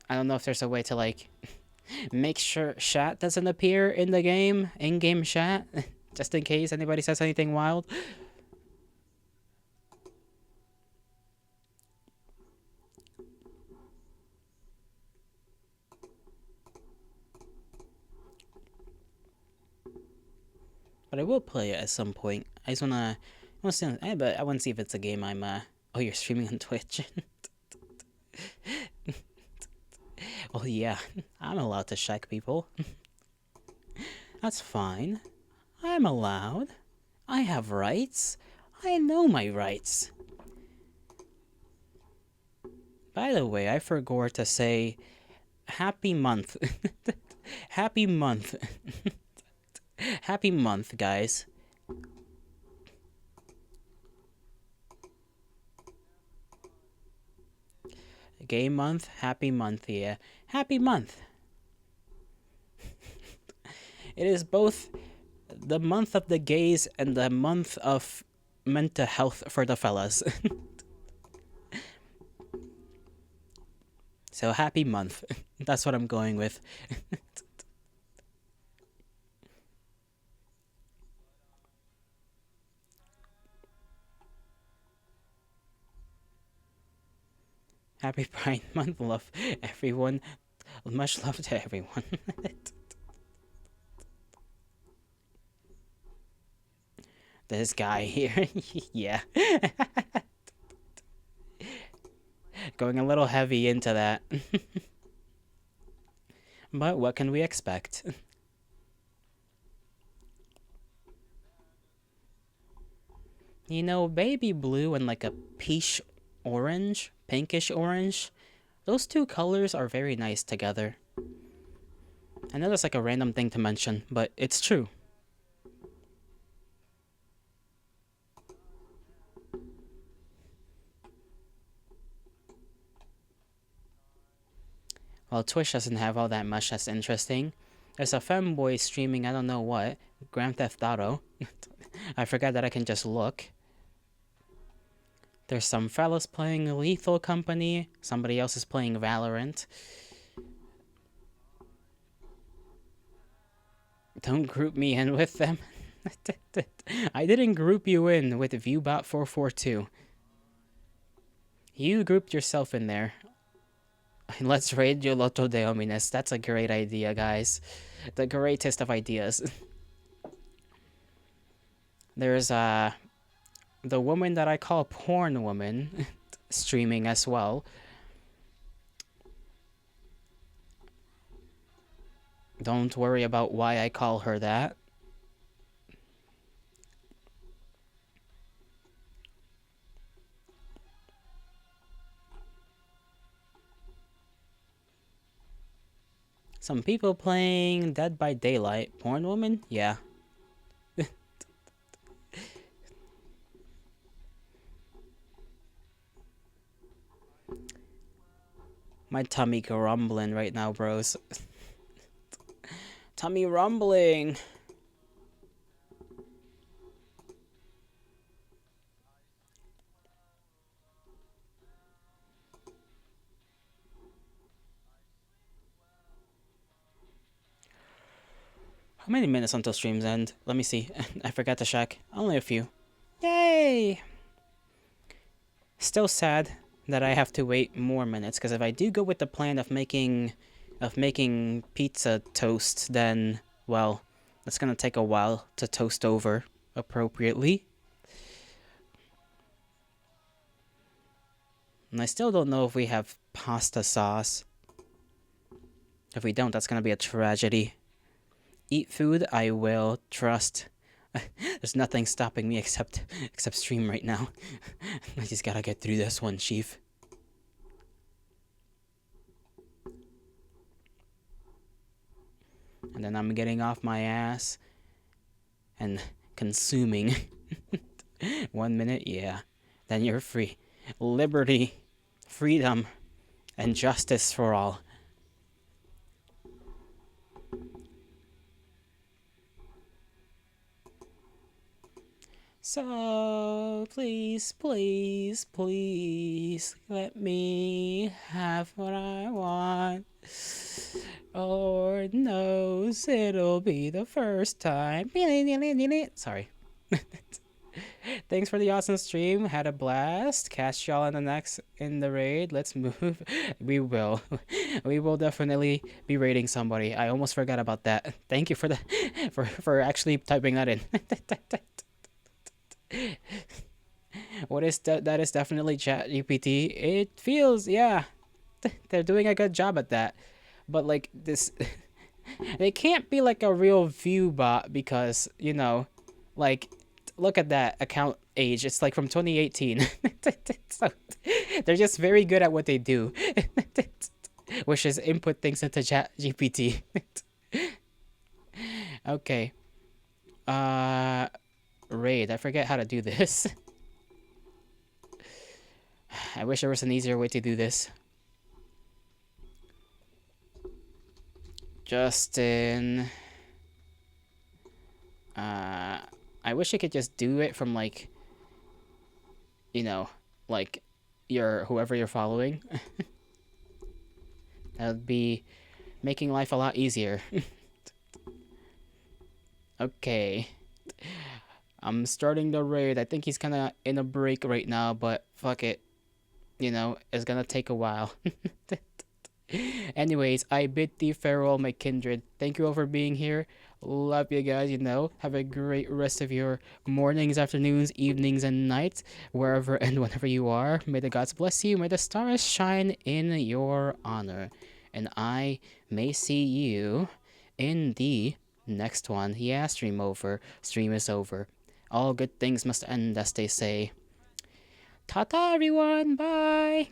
don't know if there's a way to like make sure chat doesn't appear in the game, in-game chat, just in case anybody says anything wild. But I will play it at some point. I just wanna see, but I wanna see if it's a game I'm oh, you're streaming on Twitch. Well, yeah, I'm allowed to check people. That's fine. I'm allowed. I have rights. I know my rights. By the way, I forgot to say happy month. Happy month. Happy month, guys. Gay month, happy month, yeah. Happy month. It is both the month of the gays and the month of mental health for the fellas. So happy month. That's what I'm going with. Happy Pride Month. Love everyone. Much love to everyone. This guy here. Yeah. Going a little heavy into that. But what can we expect? You know, baby blue and like a peach orange, pinkish orange, those two colors are very nice together. I know that's like a random thing to mention, but it's true. Well, Twitch doesn't have all that much that's interesting. There's a femboy streaming I don't know what, Grand Theft Auto. I forgot that I can just look. There's some fellas playing Lethal Company. Somebody else is playing Valorant. Don't group me in with them. I didn't group you in with Viewbot442. You grouped yourself in there. Let's raid Yoloto de Homines. That's a great idea, guys. The greatest of ideas. There's the woman that I call Porn Woman streaming as well. Don't worry about why I call her that. Some people playing Dead by Daylight. Porn Woman? Yeah. My tummy grumbling right now, bros. Tummy rumbling. How many minutes until streams end? Let me see. I forgot to check. Only a few. Yay! Still sad that I have to wait more minutes, because if I do go with the plan of making pizza toast, then, well, it's gonna take a while to toast over appropriately. And I still don't know if we have pasta sauce. If we don't, that's gonna be a tragedy. Eat food, I will. Trust. There's nothing stopping me except stream right now. I just gotta get through this one, Chief. And then I'm getting off my ass and consuming. 1 minute, yeah. Then you're free. Liberty, freedom, and justice for all. So, please, please, please, let me have what I want. Lord knows it'll be the first time. Sorry. Thanks for the awesome stream. Had a blast. Catch y'all in the raid. Let's move. We will. We will definitely be raiding somebody. I almost forgot about that. Thank you for actually typing that in. What is that? That is definitely Chat GPT. It feels, yeah, they're doing a good job at that. But like this, they can't be like a real view bot because like look at that account age. It's like from 2018. So, they're just very good at what they do, which is input things into Chat GPT. Okay. Raid. I forget how to do this. I wish there was an easier way to do this. Justin. I wish I could just do it from like, like whoever you're following. That would be making life a lot easier. Okay. I'm starting the raid. I think he's kind of in a break right now, but fuck it. It's gonna take a while. Anyways, I bid thee farewell, my kindred. Thank you all for being here. Love you guys, Have a great rest of your mornings, afternoons, evenings, and nights, wherever and whenever you are. May the gods bless you. May the stars shine in your honor. And I may see you in the next one. Yeah, stream over. Stream is over. All good things must end, as they say. Ta ta, everyone. Bye.